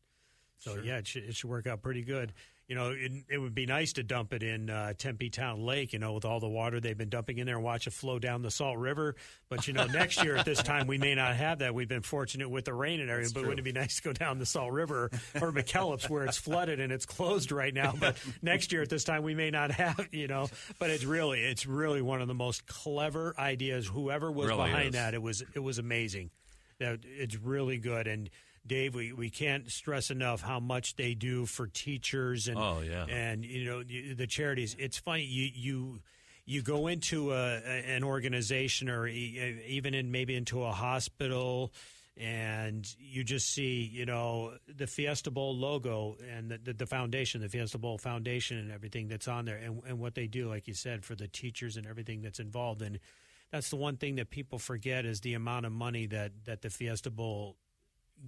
so, it should work out pretty good. It would be nice to dump it in Tempe Town Lake, with all the water they've been dumping in there and watch it flow down the Salt River. But, next year at this time, we may not have that. We've been fortunate with the rain and everything, but wouldn't it be nice to go down the Salt River or McKellips where it's flooded and it's closed right now? But next year at this time, we may not have, But it's really one of the most clever ideas. Whoever was behind that, it was amazing. It's really good. And Dave, we can't stress enough how much they do for teachers and the charities. It's funny you go into an organization or even into a hospital, and you just see the Fiesta Bowl logo and the foundation, the Fiesta Bowl Foundation, and everything that's on there, and what they do, like you said, for the teachers and everything that's involved. And that's the one thing that people forget is the amount of money that the Fiesta Bowl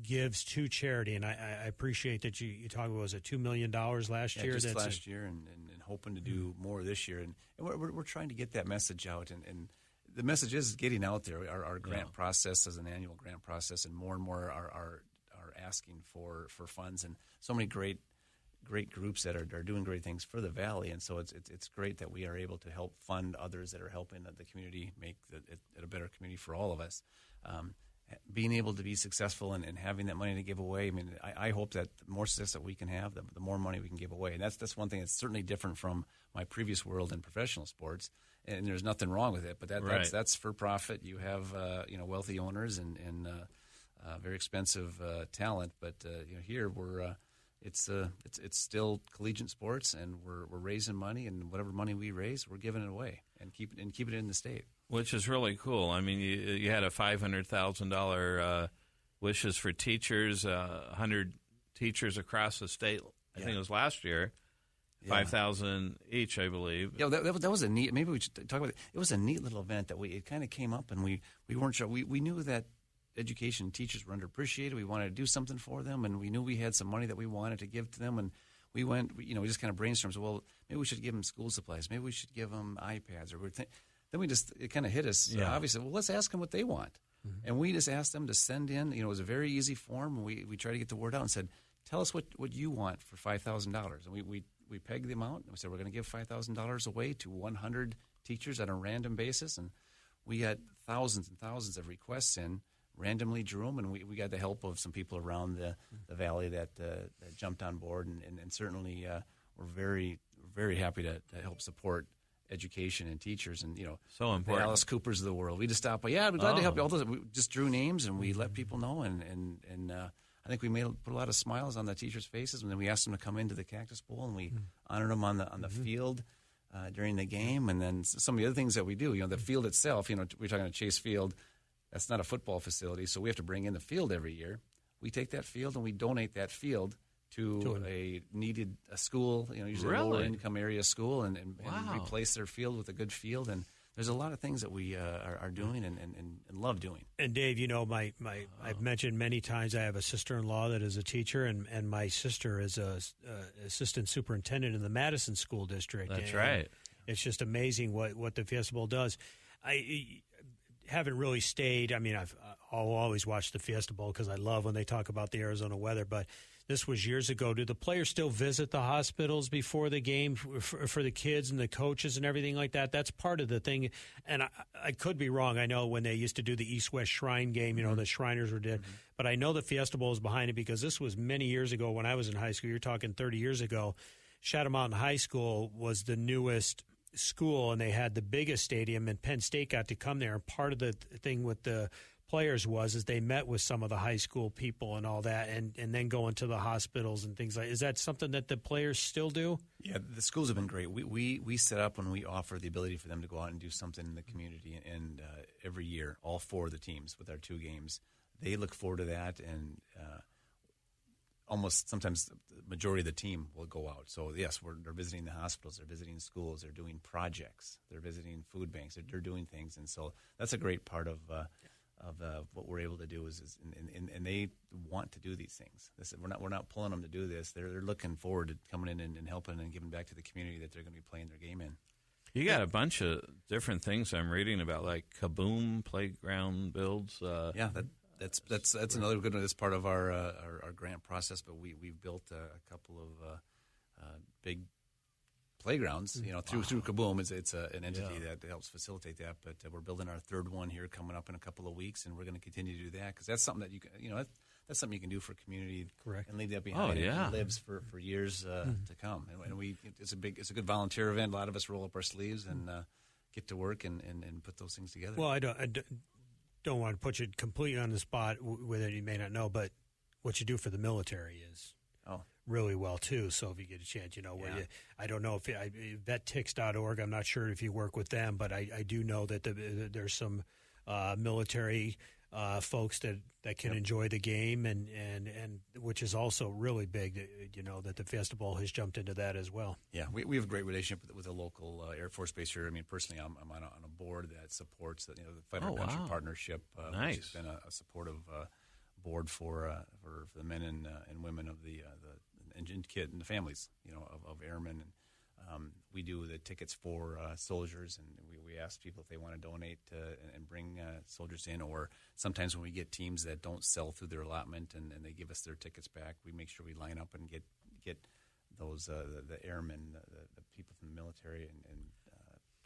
gives to charity, and I appreciate that you talked about, was it $2 million last year? Just last year, and hoping to do more this year, and we're trying to get that message out, and the message is getting out there. Our grant process is an annual grant process, and more are asking for funds, and so many great groups that are doing great things for the Valley, and so it's great that we are able to help fund others that are helping the community make it a better community for all of us. Being able to be successful and having that money to give away, I mean, I hope that the more success that we can have, the more money we can give away. And that's one thing that's certainly different from my previous world in professional sports. And there's nothing wrong with it, but that's for profit. You have wealthy owners and very expensive talent, but here we're it's still collegiate sports, and we're raising money, and whatever money we raise, we're giving it away and keep it in the state. Which is really cool. I mean, you had a $500,000 wishes for teachers, 100 teachers across the state. I think it was last year, 5,000 each, I believe. Yeah, that was a neat. Maybe we should talk about it. It was a neat little event that it kind of came up, and we weren't sure. We knew that education teachers were underappreciated. We wanted to do something for them, and we knew we had some money that we wanted to give to them, and we went. We just kind of brainstormed. So, well, maybe we should give them school supplies. Maybe we should give them iPads, then it kind of hit us. Obviously, well, let's ask them what they want. Mm-hmm. And we just asked them to send in, it was a very easy form. We tried to get the word out and said, tell us what you want for $5,000. And we pegged the amount, and we said we're going to give $5,000 away to 100 teachers on a random basis. And we got thousands and thousands of requests in, randomly drew them, and we got the help of some people around the Valley that jumped on board. And certainly we're very, very happy to help support education and teachers, and so important. The Alice Coopers of the world. We just stopped by. Yeah, we're glad to help you. All those, we just drew names and we let people know, and I think we put a lot of smiles on the teachers' faces, and then we asked them to come into the Cactus Bowl, and we honored them on the field during the game, and then some of the other things that we do. The field itself. We're talking about Chase Field. That's not a football facility, so we have to bring in the field every year. We take that field and we donate that field to a school, usually a lower income area school, and replace their field with a good field. And there's a lot of things that we are doing and love doing. And Dave, I've mentioned many times I have a sister-in-law that is a teacher, and my sister is a assistant superintendent in the Madison School District. That's right. It's just amazing what the Fiesta Bowl does. I haven't really stayed. I mean, I'll always watch the Fiesta Bowl because I love when they talk about the Arizona weather, but this was years ago. Do the players still visit the hospitals before the game for the kids and the coaches and everything like that? That's part of the thing. And I could be wrong. I know when they used to do the East-West Shrine game, the Shriners were dead. Mm-hmm. But I know the Fiesta Bowl is behind it because this was many years ago when I was in high school. You're talking 30 years ago. Shadow Mountain High School was the newest school, and they had the biggest stadium, and Penn State got to come there. And part of the thing with the players is they met with some of the high school people and all that, and then go into the hospitals and things like that. Is that something that the players still do? Yeah, the schools have been great. We set up when we offer the ability for them to go out and do something in the community, and every year, all 4 of the teams with our 2 games, they look forward to that, and almost sometimes the majority of the team will go out. So, yes, they're visiting the hospitals, they're visiting schools, they're doing projects, they're visiting food banks, they're doing things. And so that's a great part of what we're able to do and they want to do these things. We're not pulling them to do this. They're looking forward to coming in and helping and giving back to the community that they're going to be playing their game in. You got a bunch of different things I'm reading about, like Kaboom playground builds. That's another good one. That's part of our grant process. But we've built a couple of big playgrounds. Through Kaboom. It's an entity that helps facilitate that. But we're building our 3rd one here coming up in a couple of weeks, and we're going to continue to do that because that's something that that's something you can do for community. Correct. And leave that behind. Oh, yeah. It lives for years to come. And it's a good volunteer event. A lot of us roll up our sleeves and get to work and put those things together. Well, I don't want to put you completely on the spot with it. You may not know, but what you do for the military is really well too. So if you get a chance, I don't know if vettix.org. I'm not sure if you work with them, but I do know that there's some military folks that can enjoy the game, and which is also really big. That the Fiesta Bowl has jumped into that as well. Yeah, we have a great relationship with a local Air Force base here. I mean, personally, I'm on a board that supports the Fighter Country Partnership, which has been a supportive board for the men and women of the engine kit and the families, of airmen. And we do the tickets for soldiers, and we ask people if they want to donate and bring soldiers in, or sometimes when we get teams that don't sell through their allotment and they give us their tickets back, we make sure we line up and get those the airmen, the people from the military and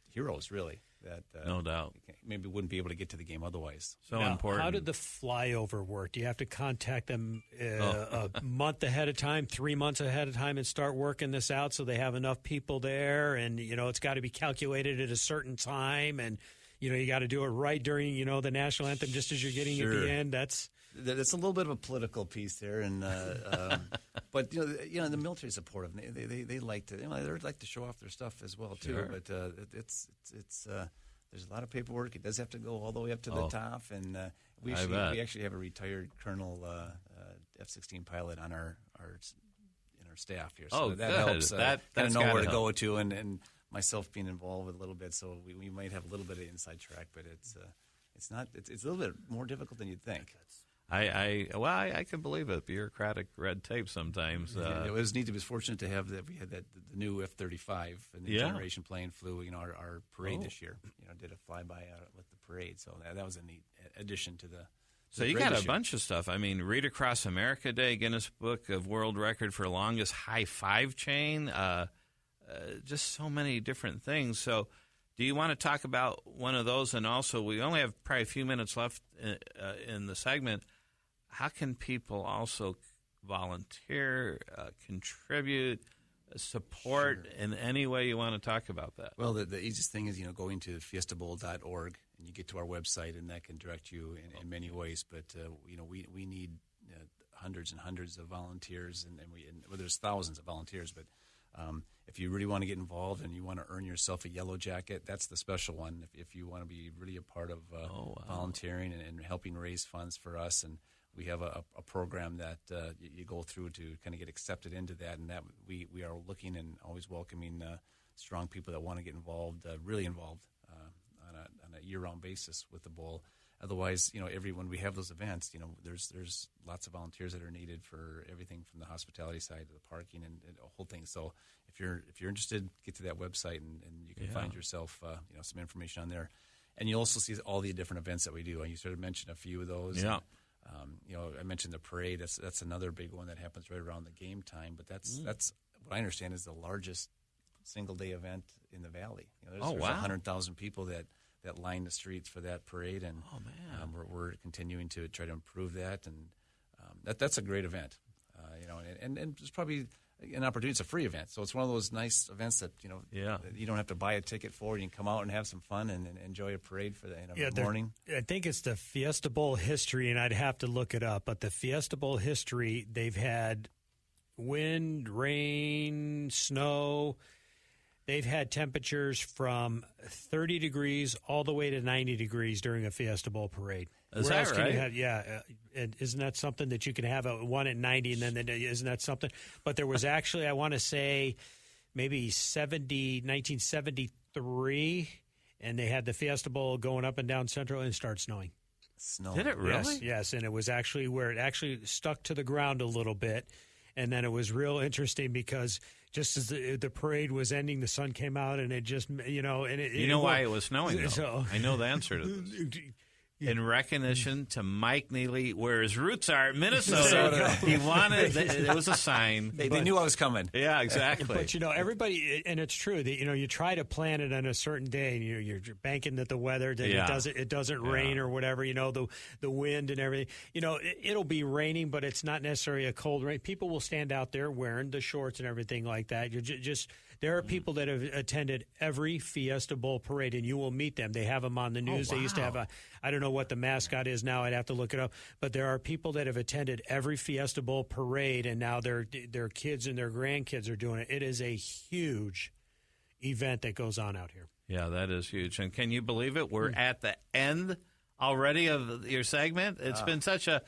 heroes, really, that no doubt maybe wouldn't be able to get to the game otherwise. So important. How did the flyover work? Do you have to contact them a month ahead of time, 3 months ahead of time, and start working this out so they have enough people there? And it's got to be calculated at a certain time, and you got to do it right during the national anthem, just as you're getting at the end. That's a little bit of a political piece there, and but the military is supportive. They like to they like to show off their stuff as well too. Sure. But it's there's a lot of paperwork. It does have to go all the way up to the top, and we actually have a retired Colonel F-16 pilot on our staff here. So that helps. That kind of know where to go to, and myself being involved with a little bit, so we might have a little bit of inside track, but it's a little bit more difficult than you'd think. I can believe it. Bureaucratic red tape sometimes. It was neat. It was fortunate to have that. We had the new F-35 and the generation plane flew. Our parade this year. Did a flyby out with the parade. So that was a neat addition to the. So you got a bunch of stuff. I mean, Read Across America Day, Guinness Book of World Record for longest high five chain. Just so many different things. So, do you want to talk about one of those? And also, we only have probably a few minutes left in the segment. How can people also volunteer, contribute, support in any way you want to talk about that? Well, the easiest thing is, going to fiestabowl.org, and you get to our website, and that can direct you in many ways. But, we need hundreds and hundreds of volunteers, and there's thousands of volunteers. But if you really want to get involved and you want to earn yourself a yellow jacket, that's the special one. If you want to be really a part of volunteering and helping raise funds for us, and we have a program that you go through to kind of get accepted into that, and that we are looking and always welcoming strong people that want to get involved, really involved on a year-round basis with the bowl. Otherwise, when we have those events, there's lots of volunteers that are needed for everything from the hospitality side to the parking and the whole thing. So if you're interested, get to that website and you can find yourself some information on there. And you'll also see all the different events that we do. And you sort of mentioned a few of those. Yeah. I mentioned the parade. That's another big one that happens right around the game time. But that's what I understand is the largest single-day event in the Valley. There's 100,000 people that line the streets for that parade, and we're continuing to try to improve that. And that's a great event. And it's probably an opportunity. It's a free event, so it's one of those nice events that that you don't have to buy a ticket for. You can come out and have some fun and enjoy a parade for the morning. I think it's the Fiesta Bowl history, and I'd have to look it up. But the Fiesta Bowl history, they've had wind, rain, snow. They've had temperatures from 30 degrees all the way to 90 degrees during a Fiesta Bowl parade. Is that right? And isn't that something that you can have one at 90 and then isn't that something? But there was actually, I want to say, maybe 1973, and they had the Fiesta Bowl going up and down Central, and it started snowing. Did it really? Yes, and it was actually where it actually stuck to the ground a little bit, and then it was real interesting because just as the parade was ending, the sun came out, and it just, and it why it was snowing, though? So, I know the answer to this. In recognition to Mike Neely, where his roots are, Minnesota. He wanted, it was a sign. They knew I was coming. Yeah, exactly. But, everybody, and it's true, that, you try to plan it on a certain day, and you're banking that the weather, that it doesn't rain or whatever, the wind and everything. It'll be raining, but it's not necessarily a cold rain. People will stand out there wearing the shorts and everything like that. You're just there are people that have attended every Fiesta Bowl parade, and you will meet them. They have them on the news. They used to have I don't know what the mascot is now. I'd have to look it up. But there are people that have attended every Fiesta Bowl parade, and now their kids and their grandkids are doing it. It is a huge event that goes on out here. Yeah, that is huge. And can you believe it? We're at the end already of your segment. It's been such a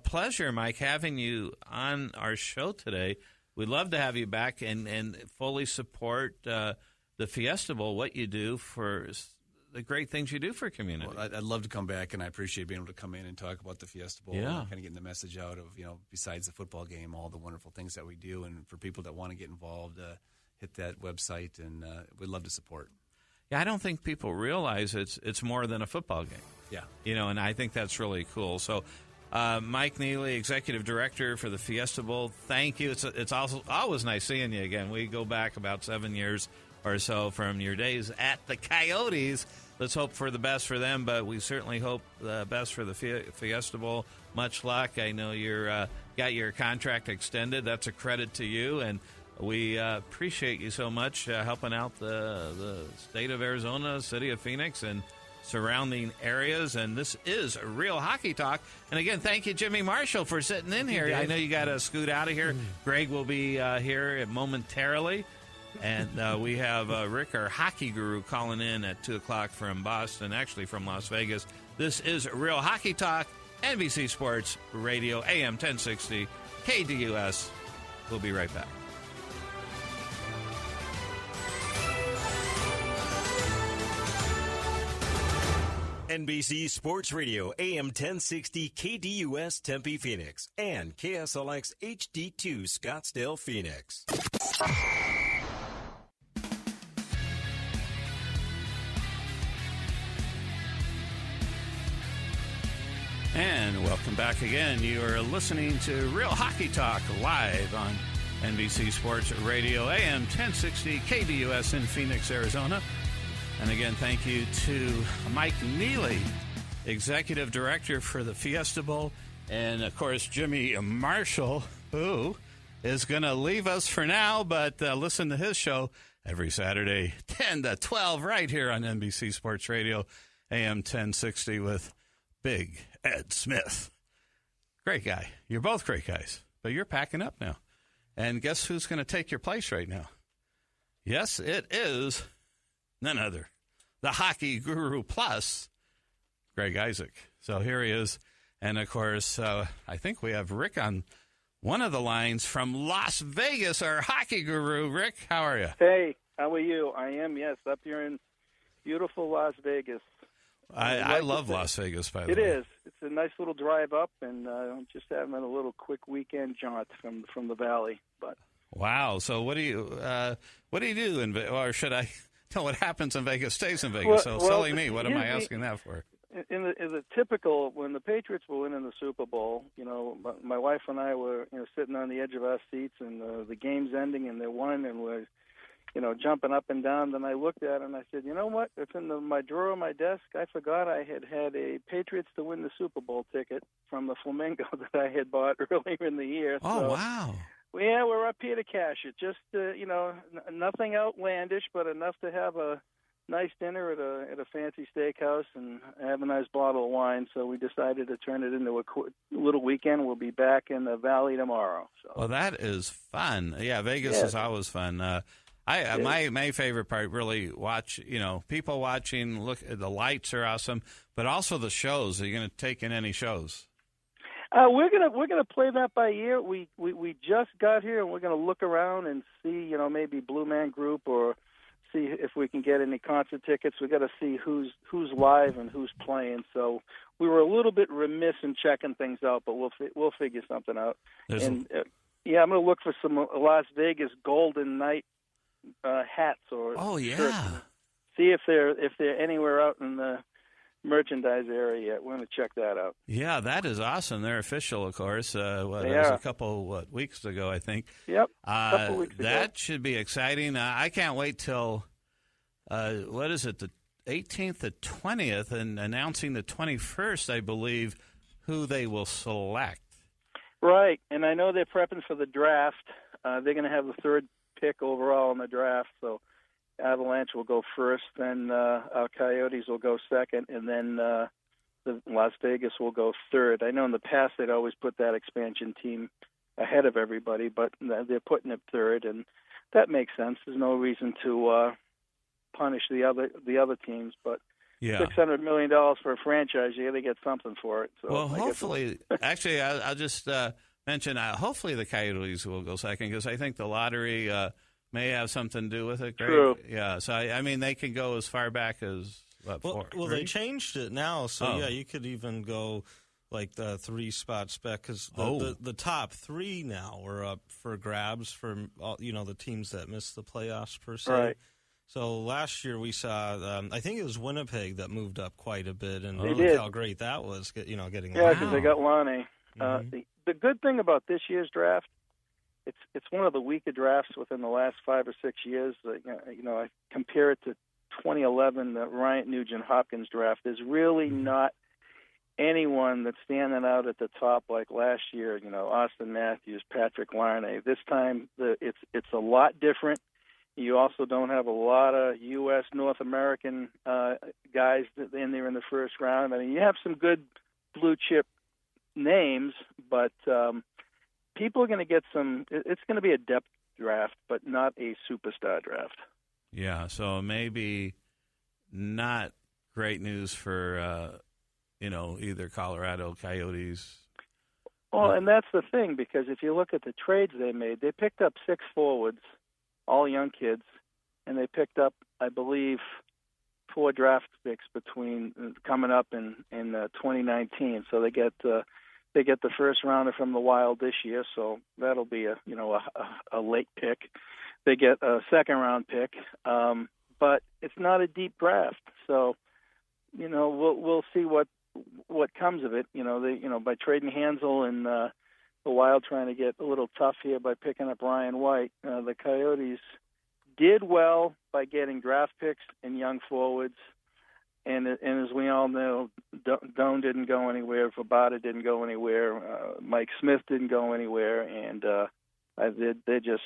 pleasure, Mike, having you on our show today. We'd love to have you back and fully support the Fiesta Bowl, what you do for the great things you do for community. Well, I'd love to come back, and I appreciate being able to come in and talk about the Fiesta Bowl and kind of getting the message out of, besides the football game, all the wonderful things that we do. And for people that want to get involved, hit that website, and we'd love to support. Yeah, I don't think people realize it's more than a football game. Yeah. And I think that's really cool. So, Mike Neely, Executive Director for the Fiesta Bowl, thank you. It's also always nice seeing you again. We go back about 7 years or so from your days at the Coyotes. Let's hope for the best for them, but we certainly hope the best for the Fiesta Bowl. Much luck. I know you're got your contract extended. That's a credit to you, and we appreciate you so much helping out the state of Arizona, city of Phoenix, and surrounding areas. And this is a Real Hockey Talk. And again, thank you, Jimmy Marshall, for sitting in here. I know you got to scoot out of here. Greg will be here momentarily. And we have Rick, our hockey guru, calling in at 2 o'clock from Boston, actually from Las Vegas. This is Real Hockey Talk, NBC Sports Radio, AM 1060, KDUS. We'll be right back. NBC Sports Radio, AM 1060, KDUS Tempe, Phoenix, and KSLX HD2 Scottsdale, Phoenix. And welcome back again. You are listening to Real Hockey Talk live on NBC Sports Radio, AM 1060, KDUS in Phoenix, Arizona. And again, thank you to Mike Neely, Executive Director for the Fiesta Bowl, and, of course, Jimmy Marshall, who is going to leave us for now, but listen to his show every Saturday, 10 to 12, right here on NBC Sports Radio, AM 1060 with Big Ed Smith. Great guy. You're both great guys, but you're packing up now. And guess who's going to take your place right now? Yes, it is none other, the Hockey Guru Plus, Greg Isaac. So here he is. And, of course, I think we have Rick on one of the lines from Las Vegas, our Hockey Guru. Rick, how are you? Hey, how are you? I am, yes, up here in beautiful Las Vegas. I love Las Vegas, by the way. It is. It's a nice little drive up, and I'm just having a little quick weekend jaunt from the valley. But wow. So what do you do or should I know what happens in Vegas stays in Vegas? Well, silly me. What am I asking that for? in the typical, when the Patriots were winning the Super Bowl, my wife and I were sitting on the edge of our seats, and the game's ending, and they won, and we're jumping up and down. Then I looked at it and I said, you know what? It's in my drawer of my desk. I forgot I had a Patriots to win the Super Bowl ticket from the Flamingo that I had bought earlier in the year. Oh, so, wow. Yeah, we're up here to cash it. Just nothing outlandish, but enough to have a nice dinner at a fancy steakhouse and have a nice bottle of wine. So we decided to turn it into a little weekend. We'll be back in the Valley tomorrow. So. Well, that is fun. Yeah, Vegas is always fun. My favorite part, really, people watching. Look, the lights are awesome, but also the shows. Are you going to take in any shows? We're gonna play that by ear. We just got here, and we're gonna look around and see, maybe Blue Man Group, or see if we can get any concert tickets. We got to see who's live and who's playing. So we were a little bit remiss in checking things out, but we'll figure something out. I'm gonna look for some Las Vegas Golden Night hats or shirts. See if they're anywhere out in the merchandise area yet. We're going to check that out. Yeah, that is awesome. They're official, of course. That was a couple weeks ago, I think. Yep, a couple weeks ago. That should be exciting. I can't wait till, what is it, the 18th to 20th, and announcing the 21st, I believe, who they will select. Right, and I know they're prepping for the draft. They're going to have the third pick overall in the draft, so Avalanche will go first, then our Coyotes will go second, and then the Las Vegas will go third. I know in the past they'd always put that expansion team ahead of everybody, but they're putting it third, and that makes sense. There's no reason to punish the other teams, but $600 million for a franchise, you got to get something for it. So well, hopefully, actually, I'll just mention, hopefully the Coyotes will go second, because I think the lottery may have something to do with it. Great. True. Yeah, so I mean, they can go as far back as they changed it now, so you could even go like the 3-spot spec, because the top 3 now are up for grabs for the teams that missed the playoffs per se. Right. So last year we saw, I think it was Winnipeg that moved up quite a bit, and look how great that was. Getting because they got Lonnie. Mm-hmm. The good thing about this year's draft, it's one of the weaker drafts within the last 5 or 6 years. I compare it to 2011, the Ryan Nugent-Hopkins draft. There's really not anyone that's standing out at the top like last year. Austin Matthews, Patrick Laine. This time, it's a lot different. You also don't have a lot of U.S. North American guys in there in the first round. I mean, you have some good blue chip names, but people are going to get some. It's going to be a depth draft, but not a superstar draft. Yeah, so maybe not great news for either Colorado Coyotes. Well, and that's the thing, because if you look at the trades they made, they picked up 6 forwards, all young kids, and they picked up, I believe, 4 draft picks coming up in 2019. So they get the first rounder from the Wild this year, so that'll be a late pick. They get a second round pick, but it's not a deep draft. So we'll see what comes of it. By trading Hansel and the Wild trying to get a little tough here by picking up Ryan White, the Coyotes did well by getting draft picks and young forwards. And as we all know, Doan didn't go anywhere, Vrbata didn't go anywhere, Mike Smith didn't go anywhere, and they're just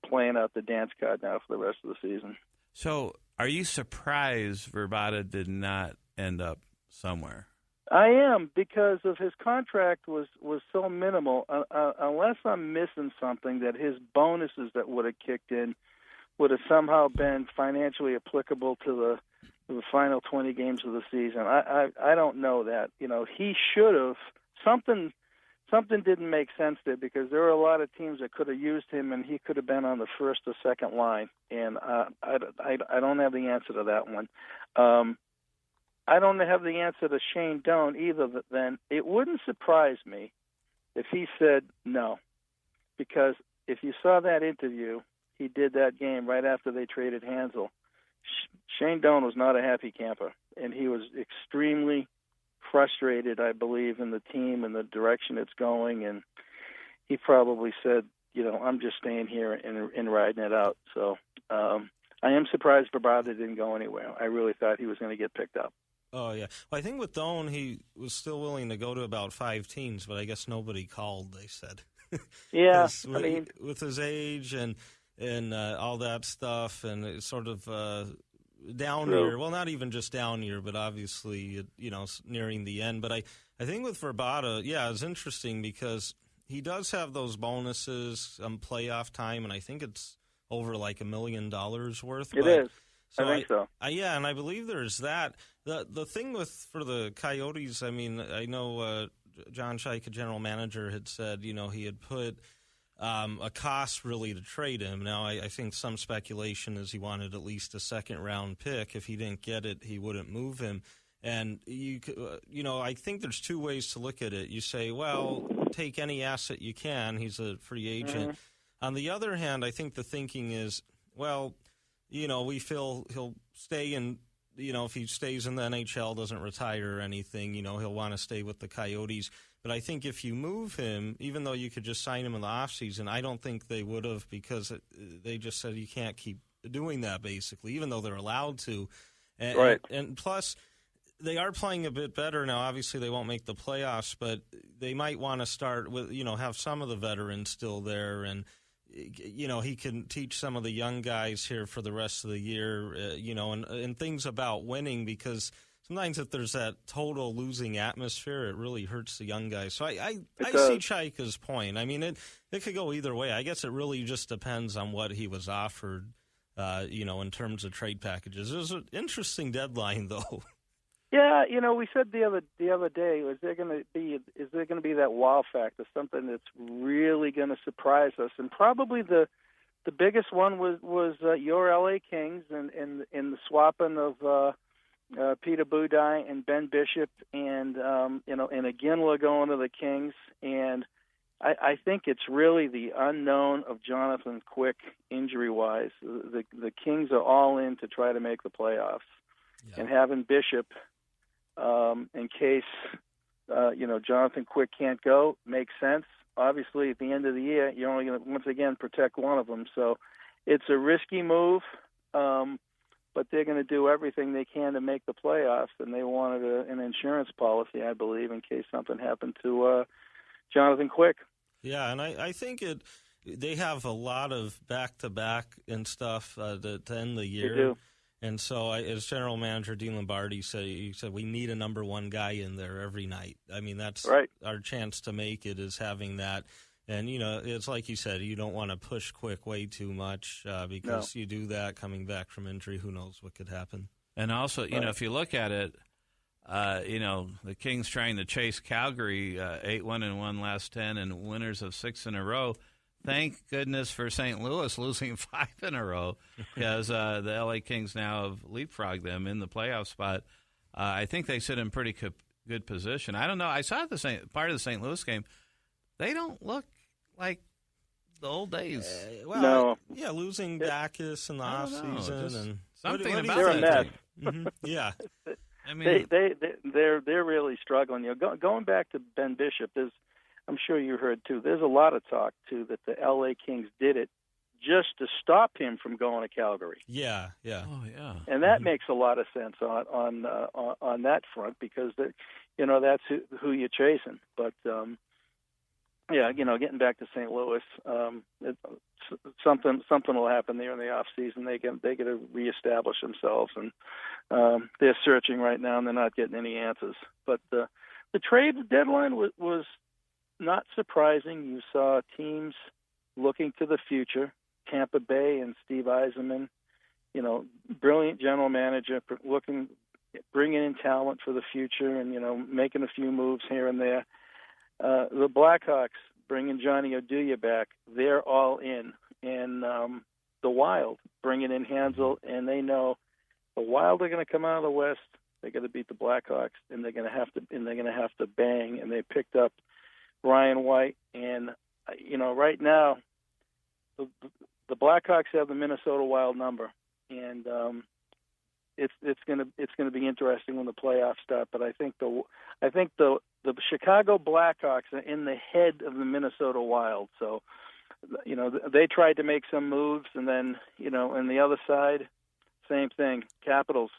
playing out the dance card now for the rest of the season. So are you surprised Vrbata did not end up somewhere? I am, because of his contract was so minimal. Unless I'm missing something, that his bonuses that would have kicked in would have somehow been financially applicable to the final 20 games of the season. I don't know that. He should have. Something didn't make sense there, because there were a lot of teams that could have used him, and he could have been on the first or second line. And I don't have the answer to that one. I don't have the answer to Shane Doan either. Then it wouldn't surprise me if he said no, because if you saw that interview he did that game right after they traded Hansel, Shane Doan was not a happy camper, and he was extremely frustrated, I believe, in the team and the direction it's going, and he probably said, I'm just staying here and riding it out. So I am surprised Bravada didn't go anywhere. I really thought he was going to get picked up. Oh, yeah. Well, I think with Doan, he was still willing to go to about 5 teams, but I guess nobody called, they said. Yeah, with his age and all that stuff, and it's sort of down year. Well, not even just down year, but obviously, nearing the end. But I think with Bravada, it's interesting because he does have those bonuses, playoff time, and I think it's over like $1 million worth. It is. So I think so. And I believe there's that. The thing for the Coyotes, I mean, I know John Scheike, general manager, had said, he had put a cost really to trade him. Now, I think some speculation is he wanted at least a second-round pick. If he didn't get it, he wouldn't move him. And, I think there's 2 ways to look at it. You say, well, take any asset you can. He's a free agent. Mm-hmm. On the other hand, I think the thinking is, well, we feel he'll stay in, if he stays in the NHL, doesn't retire or anything, he'll want to stay with the Coyotes. But I think if you move him, even though you could just sign him in the offseason, I don't think they would have, because they just said you can't keep doing that, basically, even though they're allowed to. Right. And plus, they are playing a bit better now. Obviously, they won't make the playoffs, but they might want to start with, have some of the veterans still there. And, he can teach some of the young guys here for the rest of the year, and things about winning, because sometimes if there's that total losing atmosphere, it really hurts the young guys. So I see Scheike's point. I mean, it could go either way. I guess it really just depends on what he was offered, in terms of trade packages. It was an interesting deadline, though. Yeah, we said the other day, is there going to be that wow factor, something that's really going to surprise us? And probably the biggest one was your LA Kings and the swapping of Peter Budaj and Ben Bishop, and and Iginla going to the Kings. And I think it's really the unknown of Jonathan Quick injury-wise. The Kings are all in to try to make the playoffs, and having Bishop in case Jonathan Quick can't go makes sense. Obviously, at the end of the year, you're only going to once again protect one of them. So it's a risky move, but they're going to do everything they can to make the playoffs, and they wanted an insurance policy, I believe, in case something happened to Jonathan Quick. Yeah, and I think they have a lot of back-to-back and stuff to end the year. They do. And so, as general manager Dean Lombardi said, he said we need a number one guy in there every night. I mean, that's right. Our chance to make it is having that. And, it's like you said, you don't want to push Quick way too much because you do that coming back from injury, who knows what could happen. And also, if you look at it, the Kings trying to chase Calgary 8-1-1 last 10 and winners of 6 in a row. Thank goodness for St. Louis losing 5 in a row, because the LA Kings now have leapfrogged them in the playoff spot. I think they sit in pretty good position. I don't know. I saw part of the St. Louis game. They don't look like the old days. No. Yeah, losing Bacchus in the offseason and something about they're a mess. Mm-hmm. Yeah. I mean, they're really struggling. Going back to Ben Bishop, I'm sure you heard too. There's a lot of talk too that the LA Kings did it just to stop him from going to Calgary. Yeah. Oh, yeah. And that makes a lot of sense on that front, because that's who you're chasing. But getting back to St. Louis, something will happen there in the off season. They get to reestablish themselves, and they're searching right now, and they're not getting any answers. But the trade deadline was not surprising. You saw teams looking to the future. Tampa Bay and Steve Yzerman, brilliant general manager, bringing in talent for the future, and making a few moves here and there. The Blackhawks bringing Johnny Oduya back. They're all in, and the Wild bringing in Hansel, and they know the Wild are going to come out of the West. They're going to beat the Blackhawks, and they're going to have to bang. And they picked up Ryan White, and right now the Blackhawks have the Minnesota Wild number, and it's going to be interesting when the playoffs start. But I think the Chicago Blackhawks are in the head of the Minnesota Wild. So, they tried to make some moves, and then, on the other side, same thing. Capitals.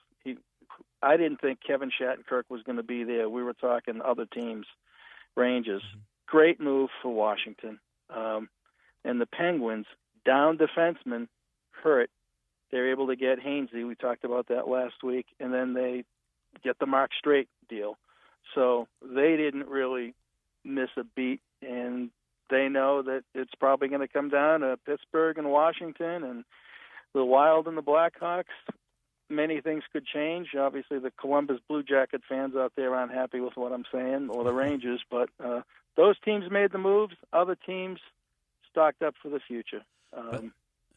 I didn't think Kevin Shattenkirk was going to be there. We were talking other teams, Rangers. Great move for Washington. And the Penguins, down defenseman, hurt. They're able to get Hainsey. We talked about that last week. And then they get the Mark Streit deal. So they didn't really miss a beat. And they know that it's probably going to come down to Pittsburgh and Washington and the Wild and the Blackhawks. Many things could change. Obviously, the Columbus Blue Jacket fans out there aren't happy with what I'm saying, or the Rangers. But those teams made the moves. Other teams stocked up for the future.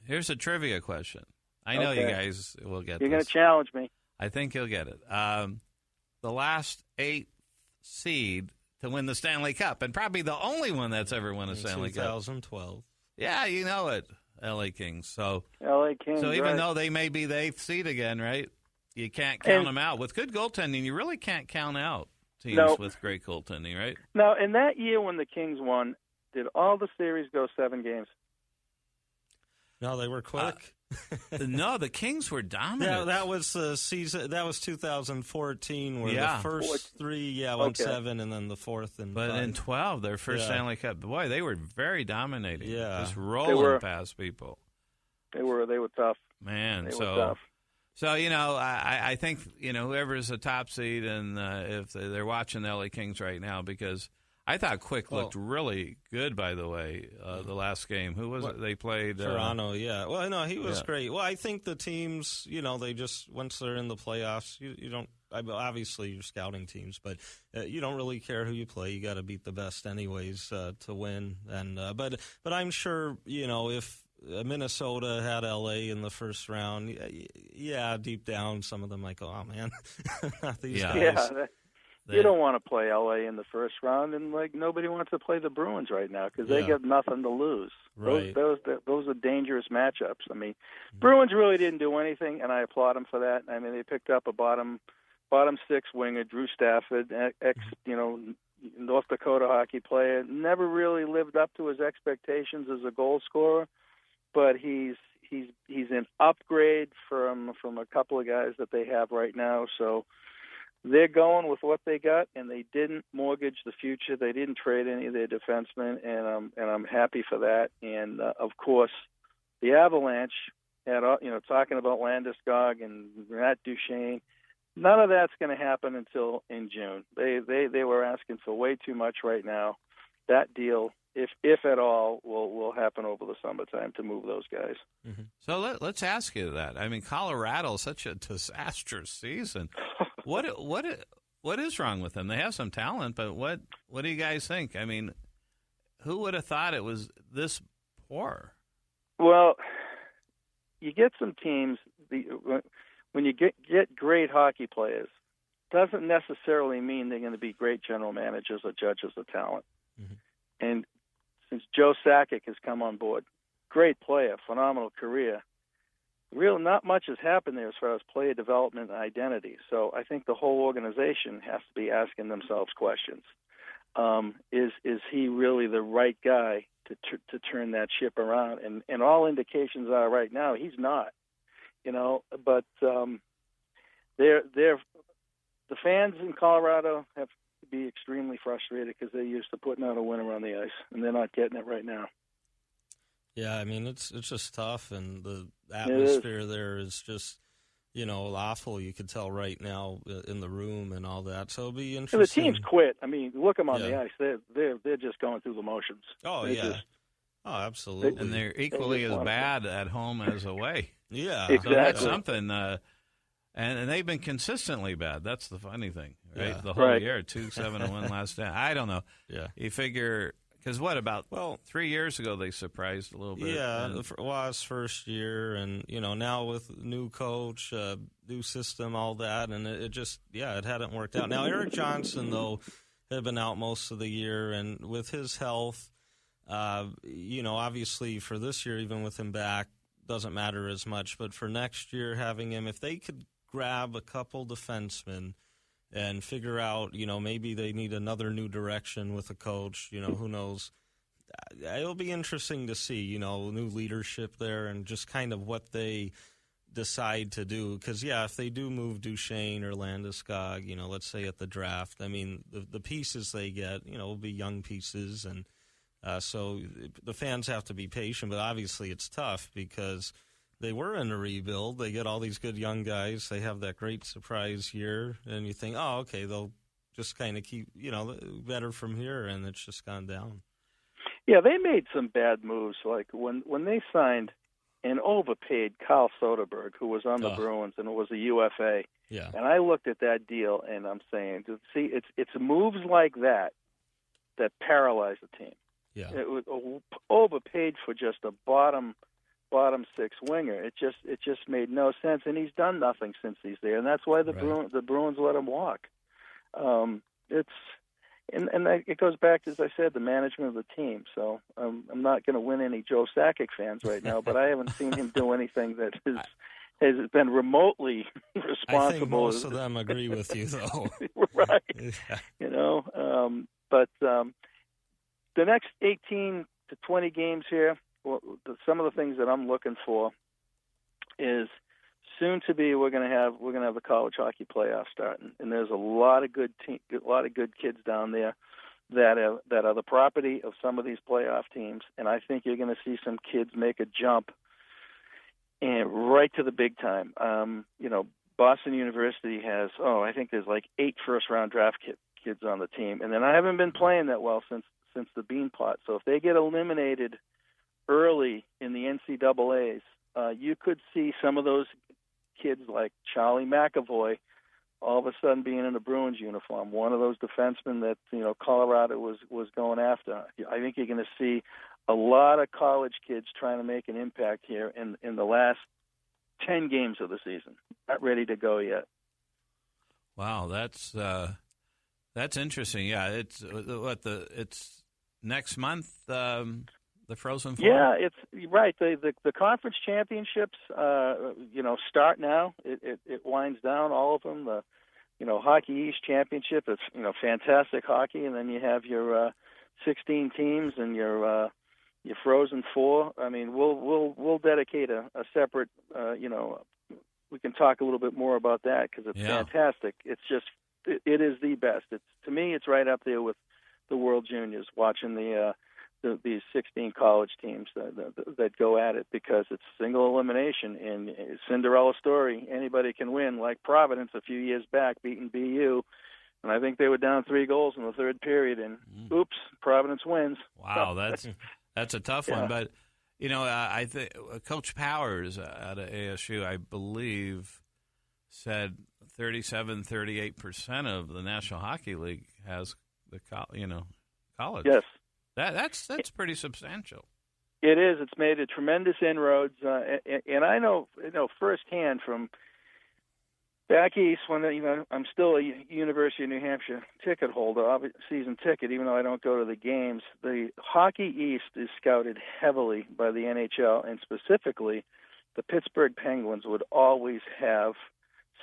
Here's a trivia question. I know you guys will get You're this. going to challenge me. I think you'll get it. The last 8th seed to win the Stanley Cup, and probably the only one that's ever won a Stanley Cup. 2012. Yeah, you know it. L.A. Kings. So L.A. Kings. So even right. though they may be the 8th seed again, right? You can't count them out. With good goaltending, you really can't count out teams with great goaltending, right? Now, in that year when the Kings won, did all the series go 7 games? No, they were quick. No, the Kings were dominant. Yeah, that was the season. That was 200014, where the first 3 went 7, and then the fourth and But 5. in 12, their first Stanley Cup, boy, they were very dominating. Yeah, just rolling past people. They were tough. Man, they were tough. So I think whoever is the top seed, and if they're watching the LA Kings right now, because I thought Quick looked really good, by the way, the last game. Who was it they played? Toronto, yeah. Well, no, he was great. Well, I think the teams, they just, once they're in the playoffs, you don't, obviously you're scouting teams, but you don't really care who you play. You got to beat the best anyways to win. And but I'm sure, if Minnesota had L.A. in the first round, deep down, some of them might go, oh, man, not these guys. Yeah, you don't want to play L.A. in the first round, and nobody wants to play the Bruins right now because they got nothing to lose. Right. Those are dangerous matchups. I mean, Bruins really didn't do anything, and I applaud them for that. I mean, they picked up a bottom 6 winger, Drew Stafford, North Dakota hockey player. Never really lived up to his expectations as a goal scorer, but he's an upgrade from a couple of guys that they have right now. So they're going with what they got, and they didn't mortgage the future. They didn't trade any of their defensemen, and I'm happy for that. And of course, the Avalanche had talking about Landeskog and Matt Duchene. None of that's going to happen until in June. They were asking for way too much right now. That deal, if at all, will happen over the summertime to move those guys. Mm-hmm. So let's ask you that. I mean, Colorado, such a disastrous season. What is wrong with them? They have some talent, but what do you guys think? I mean, who would have thought it was this poor? Well, you get some teams. When you get great hockey players, doesn't necessarily mean they're going to be great general managers or judges of talent. Mm-hmm. And since Joe Sakic has come on board, great player, phenomenal career. Not much has happened there as far as player development and identity. So I think the whole organization has to be asking themselves questions. Is he really the right guy to turn that ship around? And all indications are right now he's not. But the fans in Colorado have to be extremely frustrated because they're used to putting out a winner on the ice, and they're not getting it right now. Yeah, I mean, it's just tough, and the atmosphere there is just, awful. You could tell right now in the room and all that. So it'll be interesting. And the team's quit. I mean, look them on the ice. They're just going through the motions. Oh, they're absolutely. And they're equally as bad at home as away. Yeah, exactly. So that's something. And they've been consistently bad. That's the funny thing, right? Yeah. The whole year, 2-7-1 last time. I don't know. Yeah, you figure. Because about 3 years ago they surprised a little bit. Yeah, it was first year, and now with new coach, new system, all that, and it hadn't worked out. Now Eric Johnson though had been out most of the year, and with his health, obviously for this year, even with him back, doesn't matter as much. But for next year, having him, if they could grab a couple defensemen and figure out, maybe they need another new direction with a coach. Who knows? It'll be interesting to see, new leadership there and just kind of what they decide to do. Because, if they do move Duchesne or Landeskog, let's say at the draft, I mean, the pieces they get, will be young pieces. And so the fans have to be patient. But obviously it's tough because they were in a rebuild. They get all these good young guys. They have that great surprise year. And you think, oh, okay, they'll just kind of keep, better from here. And it's just gone down. Yeah, they made some bad moves. Like when they signed and overpaid Carl Soderberg, who was on the Bruins and was a UFA. Yeah. And I looked at that deal, and I'm saying, see, it's moves like that paralyze the team. Yeah. It was overpaid for just a bottom six winger. It just made no sense, and he's done nothing since he's there, and that's why the Bruins let him walk. It goes back to, as I said, the management of the team. So I'm not going to win any Joe Sakic fans right now, but I haven't seen him do anything that has been remotely responsible. I think most of them agree with you, though. Right. Yeah. But the next 18 to 20 games here, some of the things that I'm looking for is soon to be we're going to have the college hockey playoffs starting, and there's a lot of good kids down there that are the property of some of these playoff teams, and I think you're going to see some kids make a jump and right to the big time. Boston University has I think there's like 8 first-round draft kids on the team, and then I haven't been playing that well since the Beanpot. So if they get eliminated early in the NCAAs, you could see some of those kids like Charlie McAvoy all of a sudden being in a Bruins uniform, one of those defensemen that Colorado was going after. I think you're going to see a lot of college kids trying to make an impact here in the last 10 games of the season. Not ready to go yet. Wow, that's interesting. Yeah, it's next month. The Frozen Four? Yeah, it's right. The conference championships, start now. It winds down all of them. The Hockey East Championship. It's fantastic hockey, and then you have your 16 teams and your Frozen Four. I mean, we'll dedicate a separate. We can talk a little bit more about that because it's fantastic. It's just it is the best. To me, it's right up there with the World Juniors. Watching these 16 college teams that go at it because it's single elimination and Cinderella story. Anybody can win, like Providence a few years back beating BU, and I think they were down 3 goals in the third period, and oops, Providence wins. Wow, that's a tough one. But I think Coach Powers out of ASU, I believe, said 38% of the National Hockey League has the college. Yes. That's pretty substantial. It is. It's made a tremendous inroads, and I know firsthand from back east when I'm still a University of New Hampshire ticket holder, season ticket, even though I don't go to the games. The Hockey East is scouted heavily by the NHL, and specifically, the Pittsburgh Penguins would always have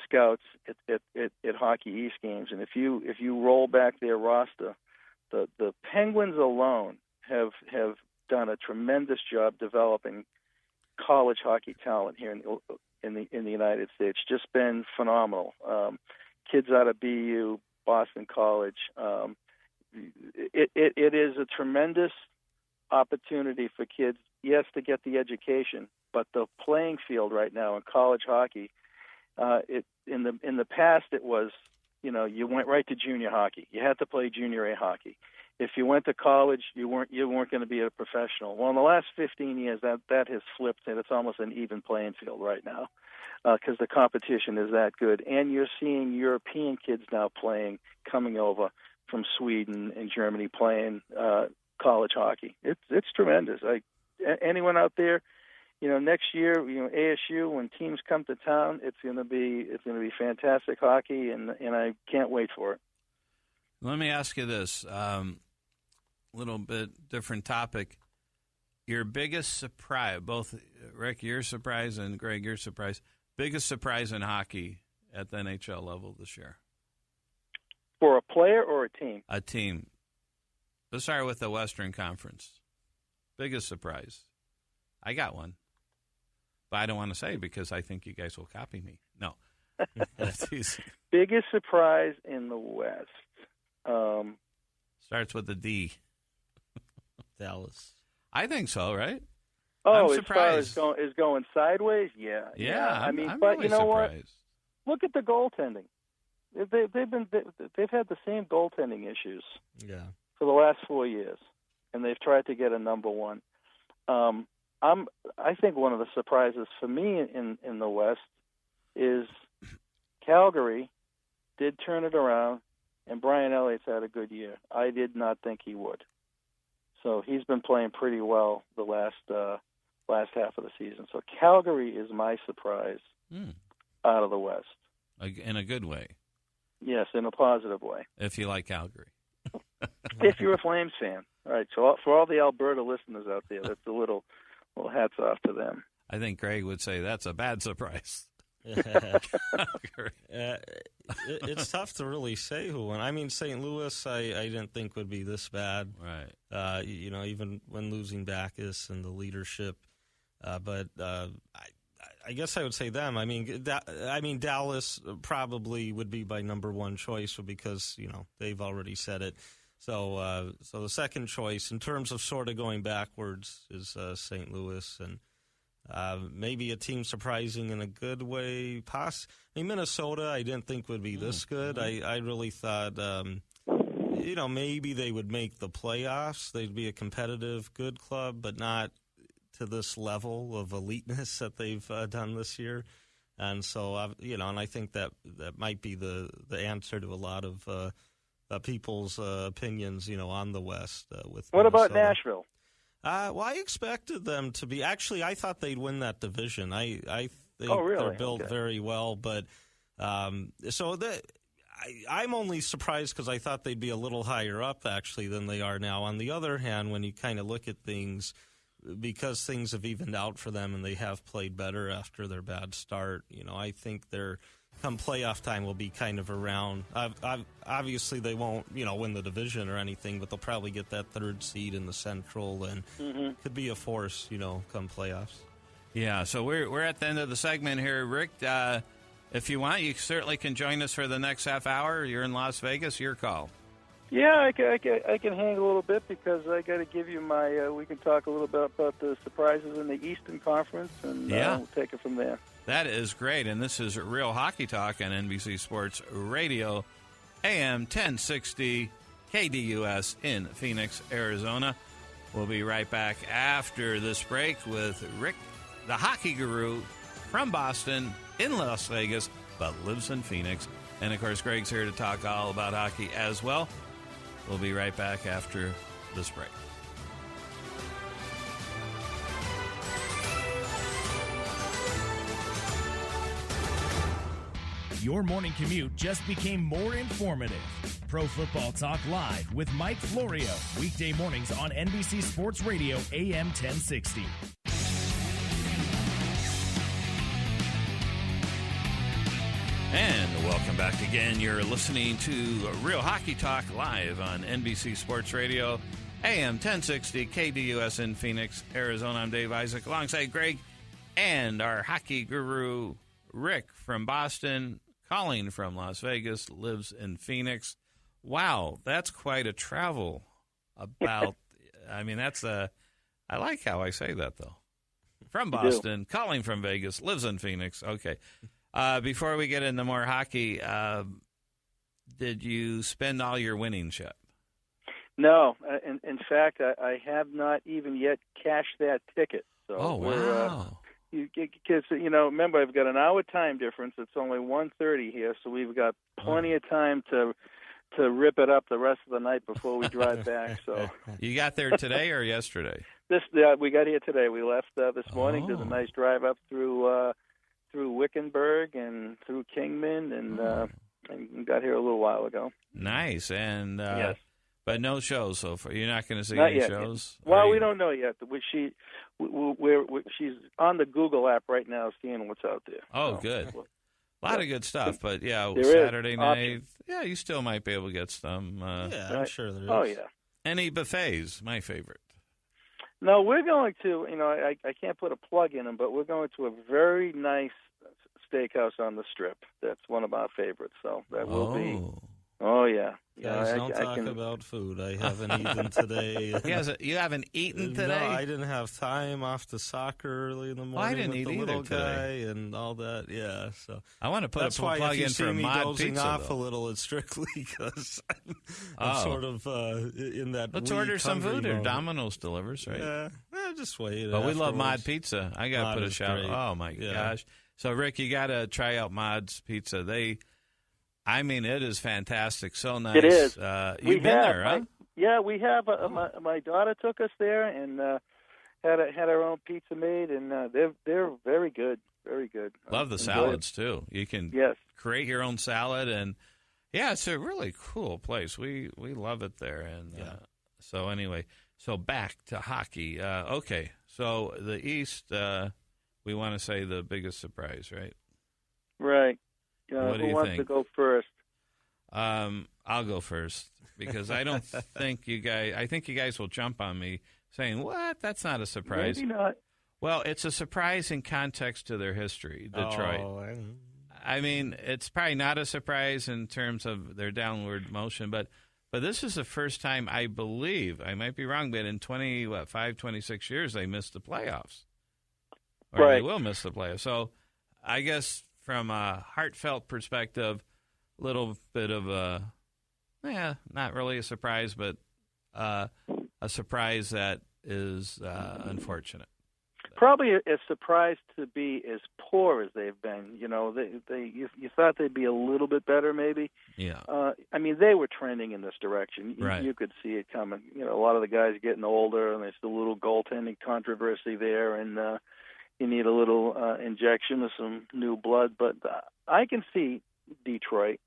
scouts at Hockey East games, and if you roll back their roster. The Penguins alone have done a tremendous job developing college hockey talent here in the United States. Just been phenomenal. Kids out of BU, Boston College. It is a tremendous opportunity for kids, yes, to get the education, but the playing field right now in college hockey. In the past, it was. You went right to junior hockey. You had to play junior A hockey. If you went to college, you weren't going to be a professional. Well, in the last 15 years, that has flipped, and it's almost an even playing field right now because the competition is that good. And you're seeing European kids now coming over from Sweden and Germany playing college hockey. It's tremendous. Anyone out there? Next year, ASU, when teams come to town, it's going to be fantastic hockey, and I can't wait for it. Let me ask you this, little bit different topic. Your biggest surprise, both Rick, your surprise, and Greg, your surprise, biggest surprise in hockey at the NHL level this year? For a player or a team? A team. Let's start with the Western Conference. Biggest surprise. I got one. But I don't want to say because I think you guys will copy me. No. That's easy. Biggest surprise in the West. Starts with a D. Dallas. I think so, right? Oh, I'm surprised. as far as going sideways, yeah. I mean, but really you know surprised. what? Look at the goaltending. They've had the same goaltending issues for the last 4 years, and they've tried to get a number one. I think one of the surprises for me in the West is Calgary did turn it around, and Brian Elliott's had a good year. I did not think he would. So he's been playing pretty well the last half of the season. So Calgary is my surprise out of the West. In a good way. Yes, in a positive way. If you like Calgary. If you're a Flames fan. All right, so for all the Alberta listeners out there, that's a little hats off to them. I think Greg would say that's a bad surprise. It's tough to really say who won. I mean, St. Louis, I didn't think would be this bad. Right. Even when losing Backus and the leadership. But I guess I would say them. I mean, Dallas probably would be my number one choice because they've already said it. So the second choice in terms of sort of going backwards is St. Louis and. Maybe a team surprising in a good way. Minnesota, I didn't think would be this good. I really thought, maybe they would make the playoffs. They'd be a competitive, good club, but not to this level of eliteness that they've done this year. And so, and I think that might be the answer to a lot of people's opinions, on the West. With what Minnesota. About Nashville? I expected them to be. Actually, I thought they'd win that division. I think really? They're built very well, but I'm only surprised because I thought they'd be a little higher up actually than they are now. On the other hand, when you kind of look at things, because things have evened out for them and they have played better after their bad start, I think they're. Come playoff time will be kind of around. Obviously, they won't, win the division or anything, but they'll probably get that third seed in the Central and could be a force, come playoffs. Yeah, so we're at the end of the segment here, Rick. If you want, you certainly can join us for the next half hour. You're in Las Vegas. Your call. Yeah, I can hang a little bit because I got to give you my. We can talk a little bit about the surprises in the Eastern Conference, and we'll take it from there. That is great, and this is Real Hockey Talk on NBC Sports Radio, AM 1060, KDUS in Phoenix, Arizona. We'll be right back after this break with Rick, the hockey guru from Boston, in Las Vegas, but lives in Phoenix. And, of course, Greg's here to talk all about hockey as well. We'll be right back after this break. Your morning commute just became more informative. Pro Football Talk Live with Mike Florio. Weekday mornings on NBC Sports Radio AM 1060. And welcome back again. You're listening to Real Hockey Talk Live on NBC Sports Radio AM 1060 KDUS in Phoenix, Arizona. I'm Dave Isaac alongside Greg and our hockey guru, Rick from Boston, calling from Las Vegas, lives in Phoenix. Wow, that's quite a travel about, I like how I say that, though. From Boston, calling from Vegas, lives in Phoenix. Okay. Before we get into more hockey, did you spend all your winnings yet? No. In fact, I have not even yet cashed that ticket. So wow. Because, remember, I've got an hour time difference. It's only 1:30 here, so we've got plenty of time to rip it up the rest of the night before we drive back. So you got there today or yesterday? We got here today. We left this morning, did a nice drive up through Wickenburg and through Kingman, and got here a little while ago. Nice. And yes. But no shows so far. You're not going to see not any yet. shows? Well, we don't know yet. She's on the Google app right now seeing what's out there. Oh, good. A lot of good stuff, but there Saturday night, options. yeah, you still might be able to get some. Yeah, I'm sure there is. Oh, yeah. Any buffets, my favorite. No, we're going to, I can't put a plug in them, but we're going to a very nice steakhouse on the Strip. That's one of our favorites, so that will be. Oh, yeah. Guys, don't talk about food. I haven't eaten today. You haven't eaten today? No, I didn't have time off the soccer early in the morning. I didn't with eat the either little today. guy and all that. Yeah, so I want to put that's a why plug if you in see for me Mod dozing Pizza. off though. a little, it's strictly because I'm sort of in that. Let's weak, order some hungry food, or mode. Domino's delivers, right? Yeah, just wait. But we love Mod afterwards. Pizza. I got Mod to put a is shout. great. Oh my Yeah. gosh! So Rick, you got to try out Mod's Pizza. I mean, it is fantastic. So nice. It is. You've been there, huh? Yeah, we have. My daughter took us there and had our own pizza made, and they're very good, very good. Love the salads too. You can create your own salad, and yeah, it's a really cool place. We love it there, and so anyway, so back to hockey. Okay, so the East, we want to say the biggest surprise, right? Right. What do who you wants think? to go first? I'll go first because I don't think you guys. I think you guys will jump on me saying, "What? That's not a surprise." Maybe not. Well, it's a surprise in context to their history, Detroit. Oh, I mean, it's probably not a surprise in terms of their downward motion, but this is the first time I believe, I might be wrong, but in 26 years they missed the playoffs. Or Right. they will miss the playoffs. So I guess from a heartfelt perspective, a little bit of not really a surprise, but a surprise that is unfortunate. Probably a surprise to be as poor as they've been. You thought they'd be a little bit better, maybe. Yeah. I mean, they were trending in this direction. Right. You could see it coming. A lot of the guys getting older, and there's a little goaltending controversy there, and you need a little injection of some new blood. But I can see Detroit.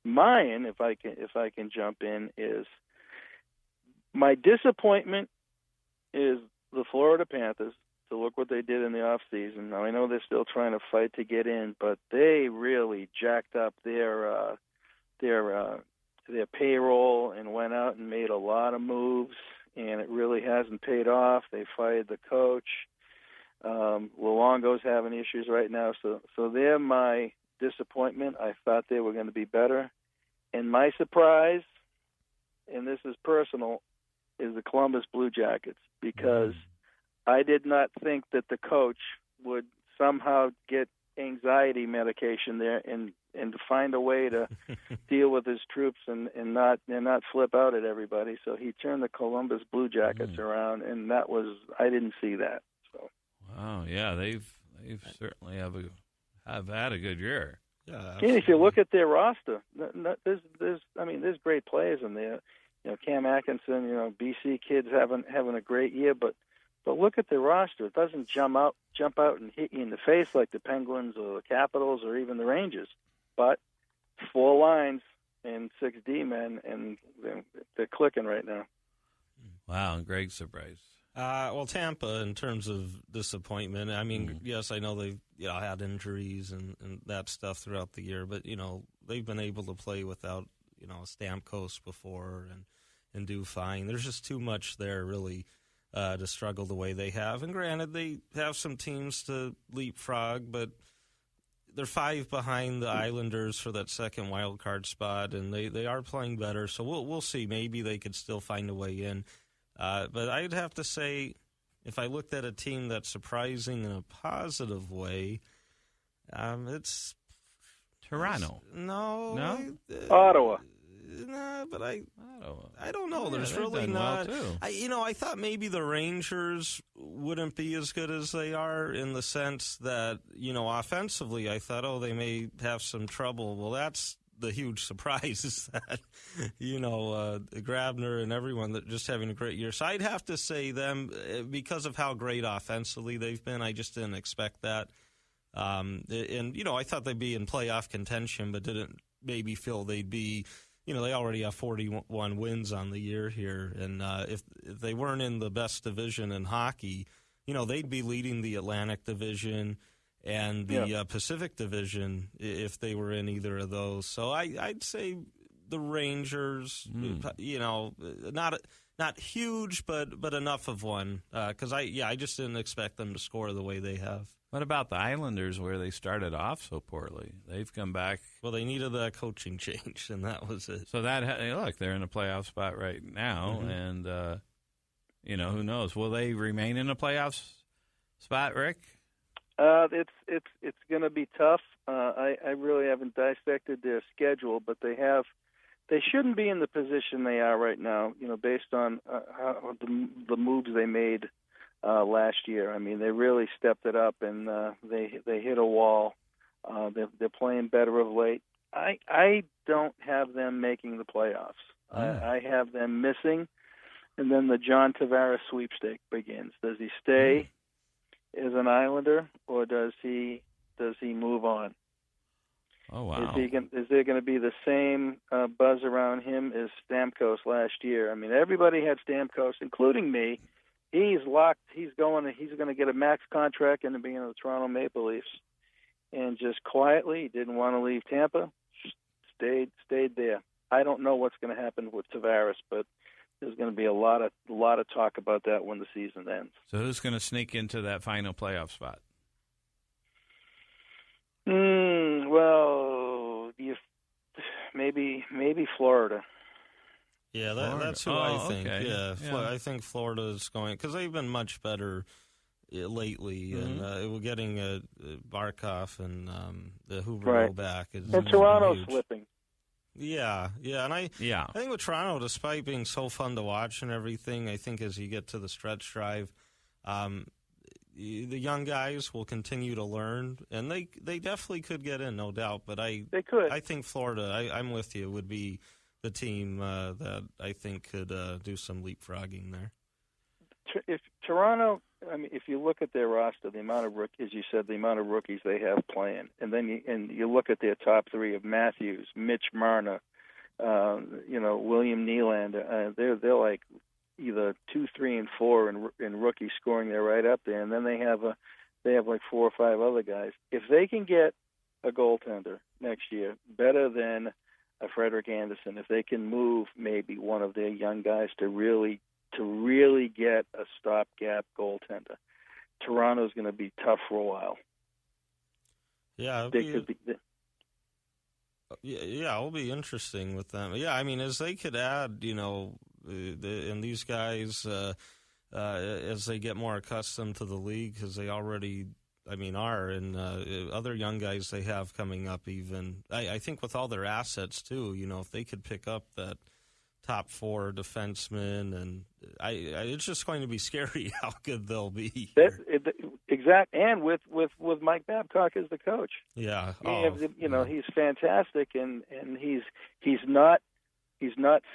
Mine, if I can jump in, is my disappointment is the Florida Panthers. To look what they did in the off season. Now I know they're still trying to fight to get in, but they really jacked up their payroll and went out and made a lot of moves, and it really hasn't paid off. They fired the coach. Luongo's having issues right now, so they're my disappointment. I thought they were going to be better, and my surprise, and this is personal, is the Columbus Blue Jackets, because I did not think that the coach would somehow get anxiety medication there and to find a way to deal with his troops and not flip out at everybody. So he turned the Columbus Blue Jackets around, and I didn't see that. So. Wow, yeah, they've certainly have had a good year. Yeah, and if you look at their roster, there's great players in there. Cam Atkinson, BC kids having a great year, but look at the roster. It doesn't jump out and hit you in the face like the Penguins or the Capitals or even the Rangers. But 4 lines and 6 D-men, and they're clicking right now. Wow, great surprise. Well, Tampa, in terms of disappointment, I mean, yes, I know they've had injuries and that stuff throughout the year, but, they've been able to play without, Stamkos before and do fine. There's just too much there, really, to struggle the way they have. And granted, they have some teams to leapfrog, but they're 5 behind the Islanders for that second wild card spot, and they are playing better. So we'll see. Maybe they could still find a way in. But I'd have to say, if I looked at a team that's surprising in a positive way, it's Toronto. No? Ottawa. Nah, but I don't know. There's really done not. well, too. I thought maybe the Rangers wouldn't be as good as they are in the sense that, offensively, I thought, they may have some trouble. Well, that's the huge surprise is that, Grabner and everyone that just having a great year. So I'd have to say them, because of how great offensively they've been, I just didn't expect that. And I thought they'd be in playoff contention, but didn't maybe feel they'd be, they already have 41 wins on the year here. And if they weren't in the best division in hockey, they'd be leading the Atlantic Division. and the Pacific Division if they were in either of those. So I'd say the Rangers, not huge, but enough of one. Because I just didn't expect them to score the way they have. What about the Islanders, where they started off so poorly? They've come back. Well, they needed that coaching change, and that was it. So look, they're in a playoff spot right now, and who knows? Will they remain in a playoff spot, Rick? It's going to be tough. I really haven't dissected their schedule, but they shouldn't be in the position they are right now. Based on how the moves they made last year. I mean, they really stepped it up, and they hit a wall. They're playing better of late. I don't have them making the playoffs. I have them missing, and then the John Tavares sweepstake begins. Does he stay as an Islander, or does he move on? Oh, wow. Is there going to be the same buzz around him as Stamkos last year? I mean, everybody had Stamkos, including me. He's locked. He's going to get a max contract in the beginning of the Toronto Maple Leafs, and just quietly, he didn't want to leave Tampa. Stayed there. I don't know what's going to happen with Tavares, but there's going to be a lot of talk about that when the season ends. So who's going to sneak into that final playoff spot? Well, maybe Florida. Yeah, that's who I think. Okay. Yeah, I think Florida is going, because they've been much better lately, and we're getting Barkov and the Huberdeau back. And Toronto's slipping. Yeah, and I think with Toronto, despite being so fun to watch and everything, I think as you get to the stretch drive, the young guys will continue to learn, and they definitely could get in, no doubt. But I think Florida, I'm with you, would be the team that I think could do some leapfrogging there. If Toronto, I mean, if you look at their roster, the amount of rookies, as you said, the amount of rookies they have playing, and then you look at their top three of Matthews, Mitch Marner, William Nylander, they're like either 2, 3, and 4 in rookie scoring. They're right up there, and then they have like 4 or 5 other guys. If they can get a goaltender next year, better than a Frederick Anderson, if they can move maybe one of their young guys to really get a stopgap goaltender, Toronto's going to be tough for a while. Yeah, it'll be interesting with them. Yeah, I mean, as they could add, and these guys, as they get more accustomed to the league, because they already, are, and other young guys they have coming up even. I think with all their assets, too, if they could pick up that top 4 defensemen, and it's just going to be scary how good they'll be. Exactly, and with Mike Babcock as the coach. Yeah, he's fantastic, and he's not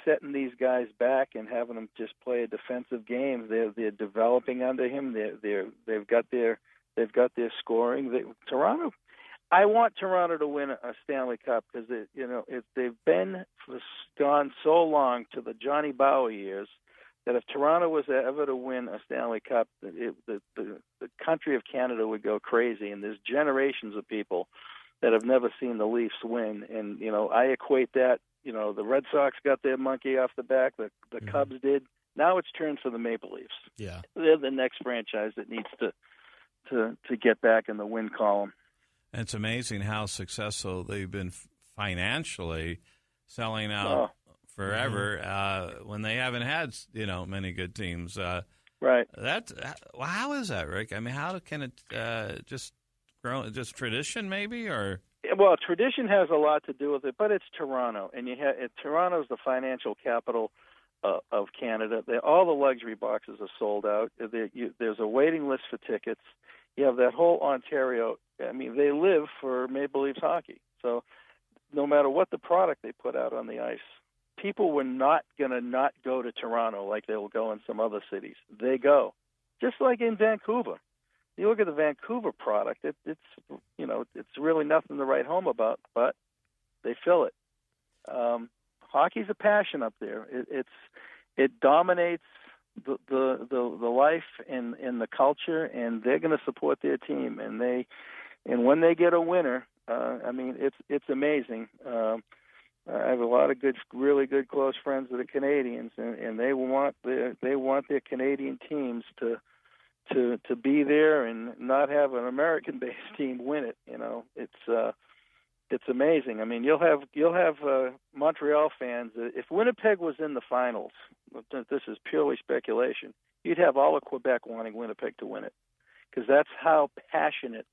setting these guys back and having them just play a defensive game. They're developing under him. They've got their scoring. Toronto. I want Toronto to win a Stanley Cup because they've gone so long to the Johnny Bower years that if Toronto was ever to win a Stanley Cup, the country of Canada would go crazy. And there's generations of people that have never seen the Leafs win. And I equate that. The Red Sox got their monkey off the back. The Cubs did. Now it's turned for the Maple Leafs. Yeah, they're the next franchise that needs to get back in the win column. It's amazing how successful they've been financially, selling out forever when they haven't had many good teams. Right. How is that, Rick? I mean, how can it just grow? Just tradition, maybe, or? Well, tradition has a lot to do with it, but it's Toronto, and Toronto's the financial capital of Canada. All the luxury boxes are sold out. There's a waiting list for tickets. You have that whole Ontario. I mean, they live for Maple Leafs hockey. So no matter what the product they put out on the ice, people were not going to not go to Toronto like they will go in some other cities. They go. Just like in Vancouver. You look at the Vancouver product, it's really nothing to write home about, but they fill it. Hockey's a passion up there. It dominates the life and the culture, and they're going to support their team. And And when they get a winner, it's amazing. I have a lot of really good close friends that are Canadians, and they want their Canadian teams to be there and not have an American-based team win it. It's amazing. I mean, you'll have Montreal fans. If Winnipeg was in the finals, this is purely speculation, you'd have all of Quebec wanting Winnipeg to win it, because that's how passionate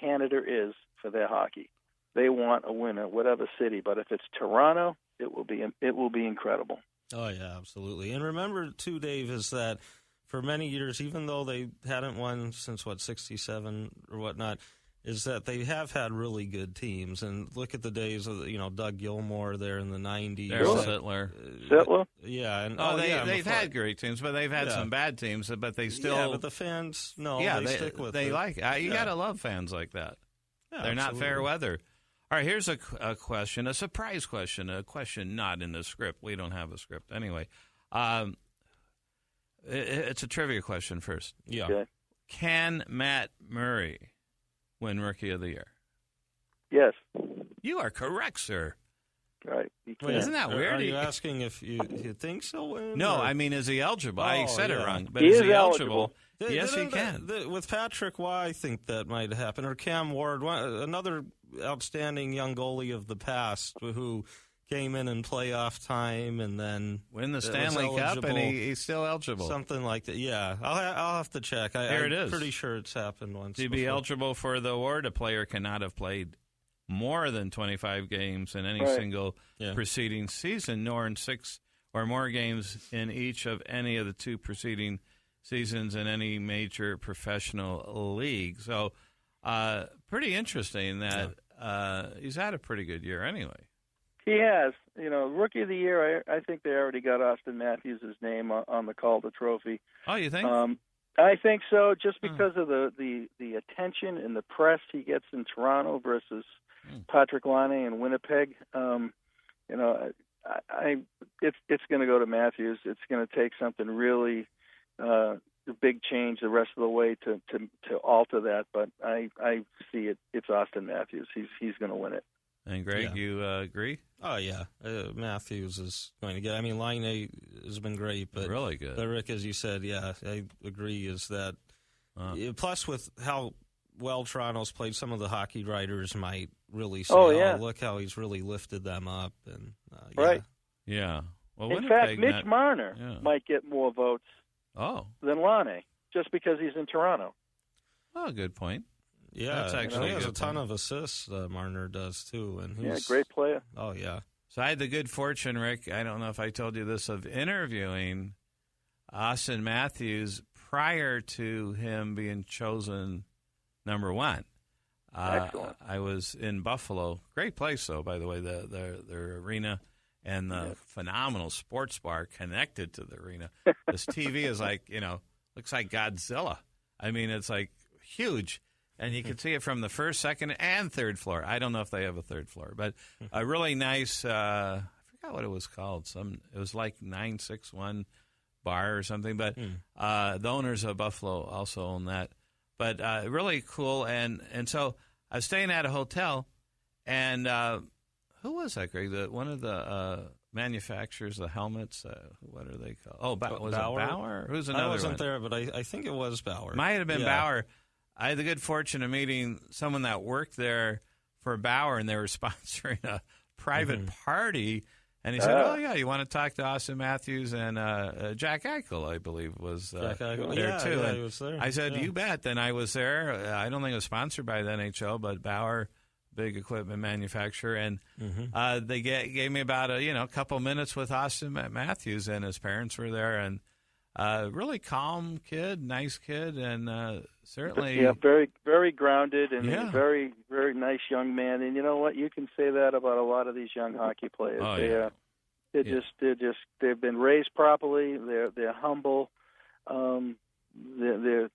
Canada is for their hockey. They want a winner, whatever city. But if it's Toronto, it will be incredible. Oh yeah, absolutely. And remember too, Dave, is that for many years, even though they hadn't won since '67 or whatnot, is that they have had really good teams. And look at the days of Doug Gilmour there in the '90s. There's Sittler. Sittler? Yeah. And, they've had great teams, but they've had some bad teams. But they still. Yeah, but the fans, they stick with it. They like it. You got to love fans like that. Yeah, they're absolutely. not fair weather. All right, here's a question, a surprise question, a question not in the script. We don't have a script anyway. It's a trivia question first. Yeah. Okay. Can Matt Murray win Rookie of the Year? Yes. You are correct, sir. Right. Wait, isn't that weird? Are you asking if you think so? No, I mean, is he eligible? I said it wrong, but he is is he eligible? Yes, he can. can. With Patrick Waugh, I think that might happen. Or Cam Ward, another outstanding young goalie of the past who came in playoff time and then win the Stanley Cup, and he's still eligible. Something like that. Yeah, I'll have to check. I'm pretty sure it's happened once. To be eligible for the award, a player cannot have played more than 25 games in any single preceding season, nor in 6 or more games in each of any of the 2 preceding seasons in any major professional league. So pretty interesting that he's had a pretty good year anyway. He has. Rookie of the Year, I think they already got Austin Matthews' name on the Calder Trophy. Oh, you think? I think so, just because of the attention and the press he gets in Toronto versus Patrick Laine in Winnipeg. It's going to go to Matthews. It's going to take something really a big change the rest of the way to alter that. But I see it. It's Austin Matthews. He's going to win it. And Greg, you agree? Oh yeah, Matthews is going to get. I mean, Laine has been great, but really good. But Rick, as you said, yeah, I agree. Is that plus with how well Toronto's played, some of the hockey writers might really say, "Oh, look how he's really lifted them up." And right, yeah. Well, in fact, Mitch Marner might get more votes than Laine just because he's in Toronto. Oh, good point. Yeah, that's actually he has a ton of assists. Marner does too, and he's great player. Oh yeah. So I had the good fortune, Rick. I don't know if I told you this, of interviewing Austin Matthews prior to him being chosen number 1. Excellent. I was in Buffalo. Great place, though, by the way. Their arena and the phenomenal sports bar connected to the arena. This TV is like looks like Godzilla. I mean, it's like huge. And you can see it from the first, second, and third floor. I don't know if they have a third floor, but a really nice. I forgot what it was called. It was like 961 bar or something. But the owners of Buffalo also own that. But really cool. And so I was staying at a hotel, and who was that, Greg? One of the manufacturers, the helmets. What are they called? Oh, was Bauer? It Bauer? Who's another one? I wasn't there, but I think it was Bauer. Might have been Bauer. I had the good fortune of meeting someone that worked there for Bauer, and they were sponsoring a private party. And he said, "Oh yeah, you want to talk to Austin Matthews and Jack Eichel, I believe, was there too." Yeah, he was there. I said, "You bet." Then I was there. I don't think it was sponsored by the NHL, but Bauer, big equipment manufacturer, and they gave me about a couple minutes with Austin Matthews, and his parents were there, and really calm kid, nice kid, and certainly very, very grounded and very, very nice young man. And you know what? You can say that about a lot of these young hockey players. They've been raised properly. They're humble. They're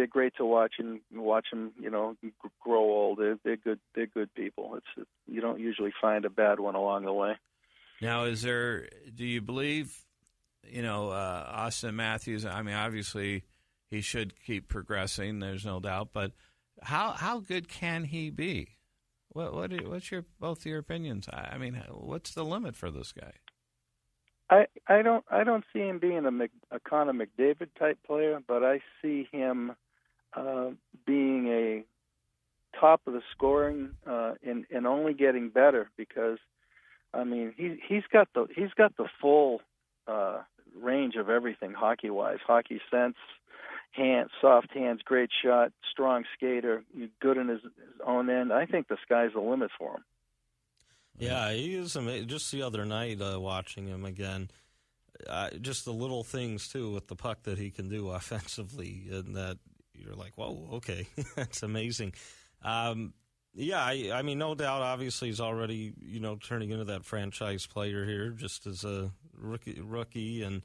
great to watch and watch them, grow old. They're good. They're good people. You don't usually find a bad one along the way. Now, do you believe? Austin Matthews, I mean, obviously he should keep progressing, there's no doubt. But How good can he be? What's both your opinions? I mean, what's the limit for this guy? I don't see him being a Connor McDavid type player, but I see him being a top of the scoring and only getting better, because I mean he's got the full range of everything hockey wise, hockey sense, soft hands, great shot, strong skater, good in his own end. I think the sky's the limit for him. Yeah, he is amazing. Just the other night, watching him again, just the little things, too, with the puck that he can do offensively, and that you're like, whoa, okay, that's amazing. I mean, no doubt, obviously, he's already, turning into that franchise player here, just as a rookie, and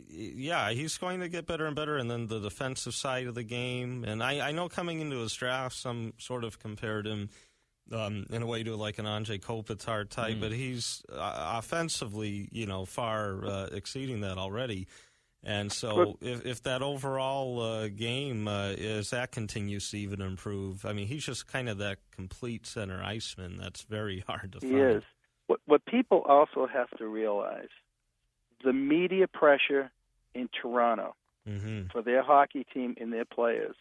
yeah, he's going to get better and better. And then the defensive side of the game, and I know coming into his draft, some sort of compared him in a way to like an Andrei Kopitar type, but he's offensively, far exceeding that already. And so if that overall game, as that continues to even improve, I mean, he's just kind of that complete center iceman that's very hard to find. He is. What people also have to realize, the media pressure in Toronto for their hockey team and their players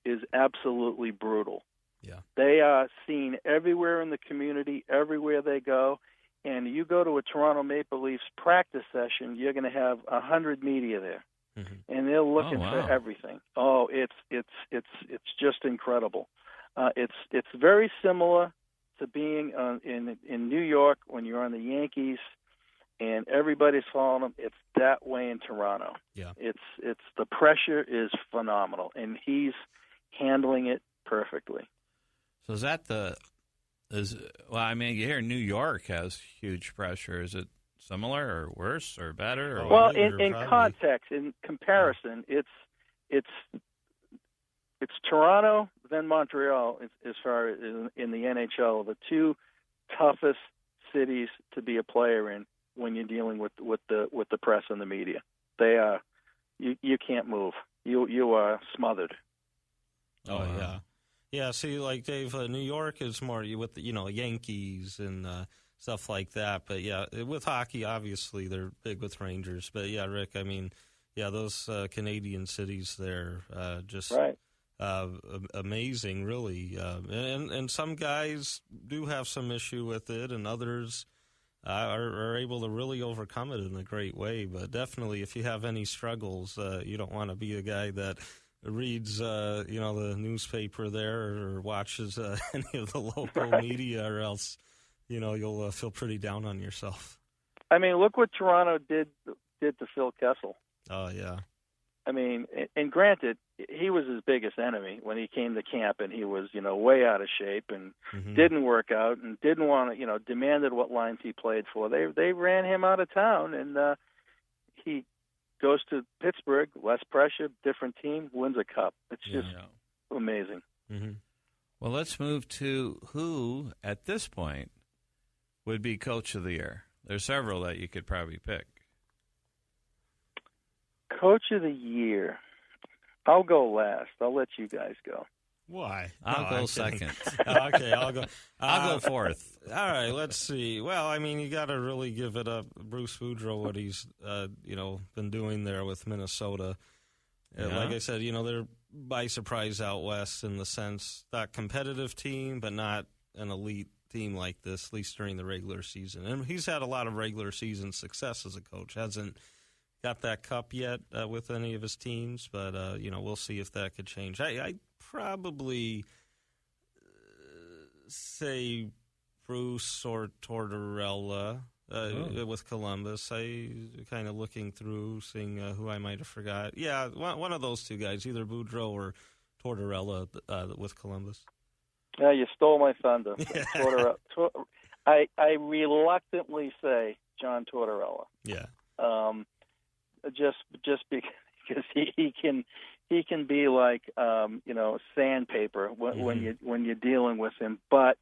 is absolutely brutal. Yeah. They are seen everywhere in the community, everywhere they go. And you go to a Toronto Maple Leafs practice session, you're going to have 100 media there, and they're looking for everything. Oh, it's just incredible. It's very similar to being in New York when you're on the Yankees, and everybody's following them. It's that way in Toronto. Yeah. It's the pressure is phenomenal, and he's handling it perfectly. So I mean, you hear New York has huge pressure. Is it similar or worse or better? Or well, in context, in comparison, it's Toronto, then Montreal, as far as in the NHL, the two toughest cities to be a player in when you're dealing with the press and the media. They are you can't move. You are smothered. Oh yeah. Yeah, see, like Dave, New York is more with the, Yankees and stuff like that. But yeah, with hockey, obviously they're big with Rangers. But yeah, Rick, I mean, yeah, those Canadian cities there, just right. Amazing, really. And some guys do have some issue with it, and others are able to really overcome it in a great way. But definitely, if you have any struggles, you don't want to be a guy that reads, the newspaper there or watches any of the local media, or else, you'll feel pretty down on yourself. I mean, look what Toronto did to Phil Kessel. Oh, yeah. I mean, and granted, he was his biggest enemy when he came to camp, and he was, way out of shape and didn't work out and didn't want to, demanded what lines he played for. They ran him out of town, and he goes to Pittsburgh, less pressure, different team, wins a cup. It's just amazing. Well, let's move to who, at this point, would be Coach of the Year. There's several that you could probably pick. Coach of the Year. I'll go last. I'll let you guys go. Why? I'll go second. Okay, I'll go. I'll go fourth. All right, let's see. Well, I mean, you got to really give it up, Bruce Boudreau, what he's been doing there with Minnesota. Like I said, they're by surprise out west in the sense that competitive team, but not an elite team like this, at least during the regular season. And he's had a lot of regular season success as a coach. Hasn't got that cup yet with any of his teams, but we'll see if that could change. I probably say Bruce or Tortorella with Columbus. I kind of looking through, seeing who I might have forgot. Yeah, one of those two guys, either Boudreau or Tortorella with Columbus. Yeah, you stole my thunder. I reluctantly say John Tortorella. Yeah. Just because he can be like sandpaper when you're dealing with him, but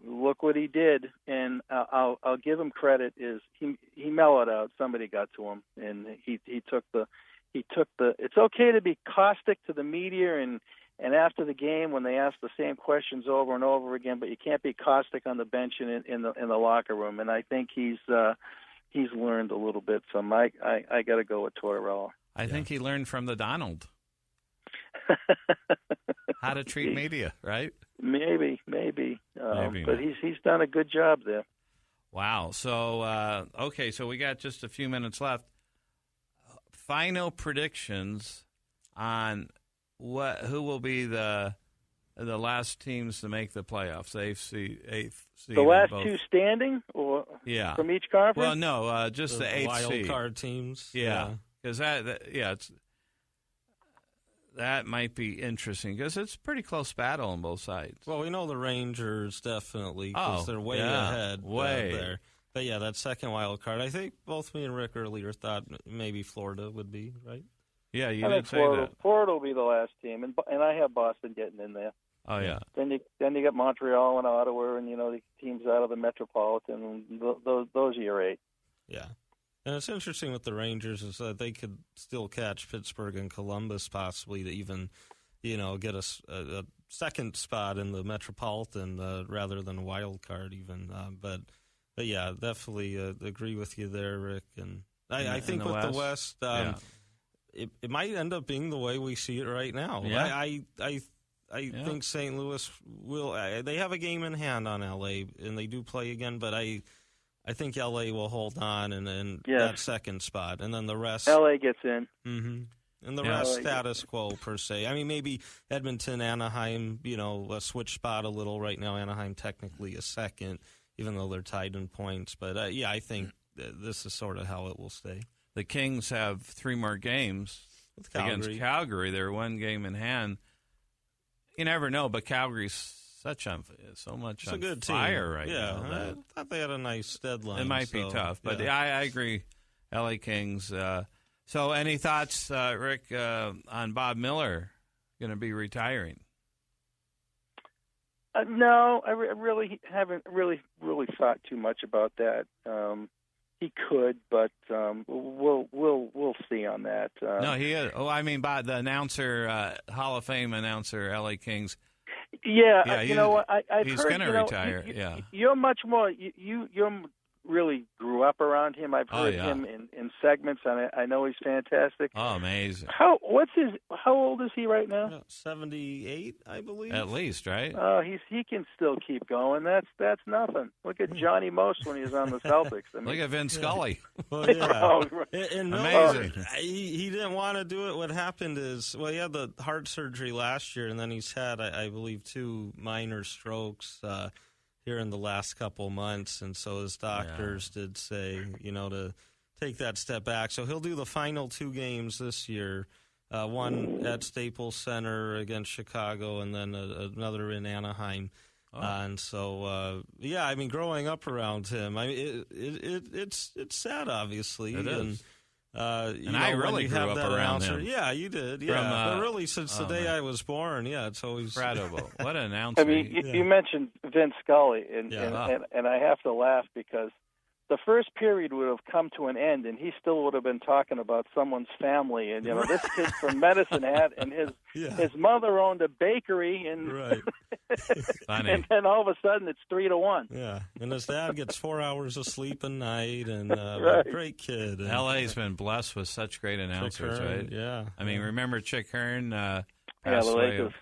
look what he did, and I'll give him credit. Is he mellowed out? Somebody got to him, and he took the. It's okay to be caustic to the media and And after the game, when they ask the same questions over and over again, but you can't be caustic on the bench and in the locker room. And I think he's learned a little bit from. I got to go with Tortorella. I think he learned from the Donald how to treat media, right? Maybe. But he's done a good job there. Wow. So okay, so we got just a few minutes left. Final predictions on who will be the last teams to make the playoffs, the eighth seed. The last two standing, or from each conference? Well, no, just the eighth wild seed. Card teams. Yeah, because that might be interesting because it's a pretty close battle on both sides. Well, we know the Rangers definitely because they're way ahead there. But yeah, that second wild card. I think both me and Rick earlier thought maybe Florida would be, right? Yeah, you I did think say Florida, that. Florida will be the last team, and I have Boston getting in there. Oh yeah. Then you got Montreal and Ottawa, and the teams out of the Metropolitan. And those are your 8. Yeah, and it's interesting with the Rangers is that they could still catch Pittsburgh and Columbus possibly to even, get a second spot in the Metropolitan rather than a wild card even. But yeah, definitely agree with you there, Rick. And I think with the West, it might end up being the way we see it right now. Yeah. I think St. Louis will. They have a game in hand on LA, and they do play again. But I think LA will hold on and that second spot, and then the rest. LA gets in. Mm-hmm. And the rest status quo per se. I mean, maybe Edmonton, Anaheim, a switch spot a little right now. Anaheim technically a second, even though they're tied in points. But I think this is sort of how it will stay. The Kings have 3 more games against Calgary. They're 1 game in hand. You never know, but Calgary's so much on good fire team right now. now. I thought they had a nice deadline. It might be tough, but I agree. LA Kings. So any thoughts, Rick, on Bob Miller going to be retiring? No, I really haven't really thought too much about that. He could, but we'll see on that. No, he is. Oh, I mean, by the announcer, Hall of Fame announcer, LA Kings. Yeah, you know what? I've he's heard. He's going to retire. You're much more. You really grew up around him. I've heard him in segments, and I know he's fantastic. Oh, amazing! How old is he right now? 78, I believe. At least, right? He can still keep going. That's nothing. Look at Johnny Most when he was on the Celtics. I mean, look at Vin Scully. Well, and amazing. He didn't want to do it. What happened is, he had the heart surgery last year, and then he's had, I believe, 2 minor strokes here in the last couple months, and so his doctors did say, to take that step back. So he'll do the final 2 games this year, one at Staples Center against Chicago, and then another in Anaheim. And so, I mean, growing up around him, I mean, it's sad, obviously. It is. And I really grew up around him. Yeah, you did. Yeah, but really, since the day I was born, it's always incredible. What an announcer! I mean, you mentioned Vince Scully, and I have to laugh because the first period would have come to an end, and he still would have been talking about someone's family, and this kid's from Medicine Hat, and his mother owned a bakery, and Funny. And then all of a sudden it's 3-1. Yeah, and his dad gets 4 hours of sleep a night, and great kid. And LA's been blessed with such great announcers, right? Yeah, I mean, remember Chick Hearn passed away, Lakers.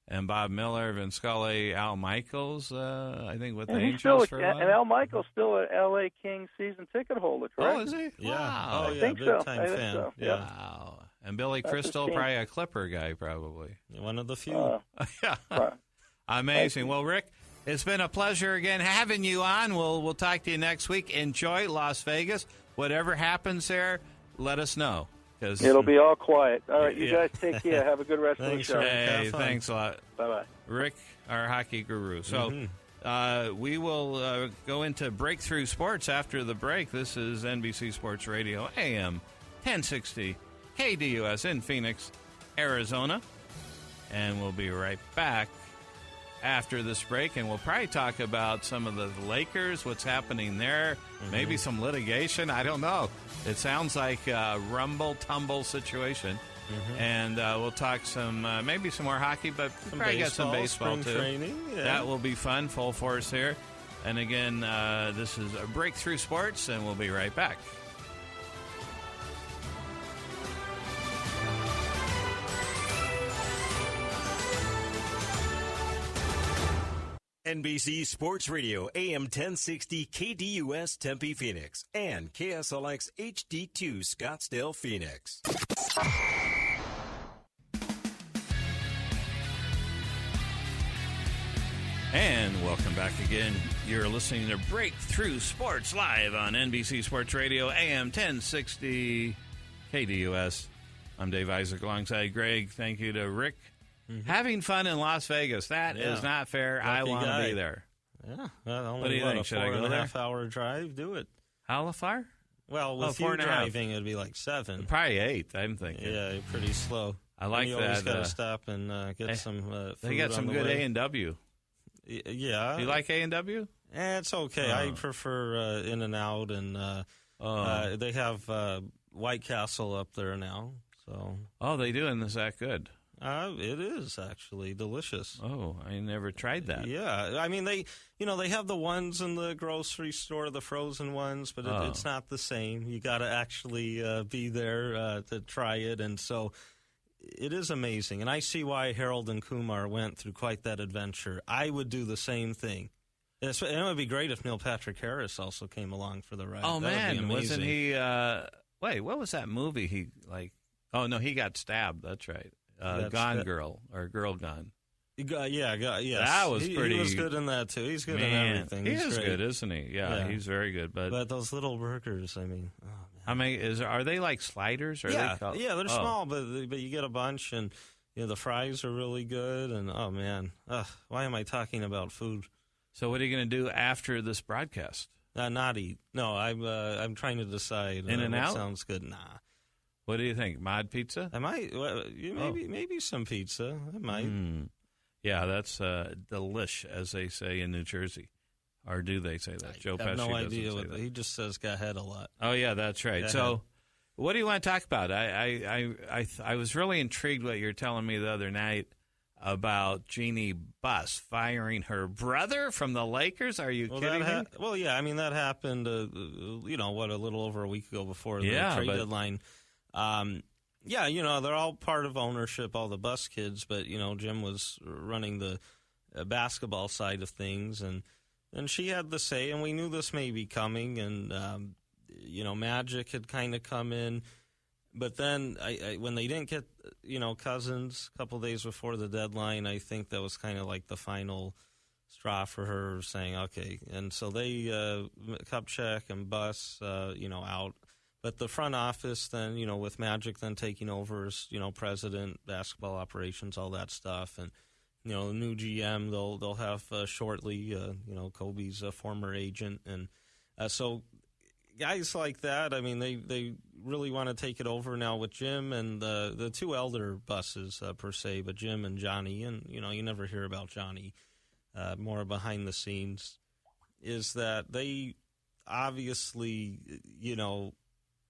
And Bob Miller, Vince Scully, Al Michaels, I think with the And Angels for a while. And Al Michaels still an L.A. Kings season ticket holder, correct? Oh, is he? Yeah. Wow. I think big so. time I think fan. so. Yeah. Wow. And Billy That's Crystal, his team. probably a Clipper guy, probably. One of the few. Yeah. Amazing. Well, Rick, it's been a pleasure again having you on. We'll talk to you next week. Enjoy Las Vegas. Whatever happens there, let us know. It'll be all quiet. All right, you guys take care. Have a good rest of the show. Hey, thanks a lot. Bye-bye. Rick, our hockey guru. So we will go into Breakthrough Sports after the break. This is NBC Sports Radio AM 1060 KDUS in Phoenix, Arizona. And we'll be right back after this break, and we'll probably talk about some of the Lakers, what's happening there, maybe some litigation. I don't know. It sounds like a rumble-tumble situation. And we'll talk some, maybe some more hockey, but Some probably got some baseball, baseball, spring too. training, yeah. That will be fun, full force here. And again, this is Breakthrough Sports, and we'll be right back. NBC Sports Radio AM 1060 KDUS Tempe Phoenix and KSLX HD2 Scottsdale Phoenix. And welcome back again. You're listening to Breakthrough Sports live on NBC Sports Radio AM 1060 KDUS. I'm Dave Isaac alongside Greg. Thank you to Rick. Having fun in Las Vegas. That is not fair. Lucky I want to guy. be there. Yeah. Only, What do you think? A Should I go 4.5 there? hour drive? Do it. How far? Well, with 4.5. you driving, it'd be like 7. Probably 8, I'm thinking. Yeah, you're pretty slow. I like and you always that, got to stop and get some food They got some on the good way. A&W. Yeah. Do you like A&W? It's okay. I prefer In-N-Out, and they have White Castle up there now. So. Oh, they do, and is that good? It is actually delicious. Oh, I never tried that. Yeah, I mean they have the ones in the grocery store, the frozen ones, but it's not the same. You got to actually be there to try it, and so it is amazing. And I see why Harold and Kumar went through quite that adventure. I would do the same thing. And it would be great if Neil Patrick Harris also came along for the ride. Oh, That would be man, wasn't amazing. he? Wait, what was that movie? He Oh no, he got stabbed. That's right. Gone Girl or Girl Gone. Yeah. That was pretty. He was good in that too. He's good in Man, everything. He He's is great. good, isn't he? Yeah, he's very good. But those little burgers, I mean, oh, man. I mean, are they like sliders? Or Yeah, they called? they're small, but you get a bunch, and the fries are really good. And oh man, why am I talking about food? So what are you going to do after this broadcast? Not eat. No, I'm trying to decide. In-N-Out? What sounds good. Nah. What do you think? Mod pizza? I might. Maybe some pizza. I might. Yeah, that's delish, as they say in New Jersey. Or do they say that? Joe I have Pesci no idea. doesn't say that. He just says "go ahead" a lot. Oh yeah, that's right. Go So, ahead. what do you want to talk about? I was really intrigued what you were telling me the other night about Jeannie Buss firing her brother from the Lakers. Are you kidding me? Well, yeah. I mean, that happened. A little over a week ago before the trade deadline. Yeah, they're all part of ownership, all the Buss kids. But Jim was running the basketball side of things, and she had the say, and we knew this may be coming, and Magic had kind of come in, but then when they didn't get Cousins a couple days before the deadline, I think that was kind of like the final straw for her, saying okay, and so they Kupchak and Buss out, but the front office then with Magic then taking over as president, basketball operations, all that stuff, and the new GM they'll have shortly. Kobe's a former agent, and so guys like that. I mean, they really want to take it over now with Jim and the two elder Busses per se, but Jim and Johnny, and you never hear about Johnny. More behind the scenes is that they obviously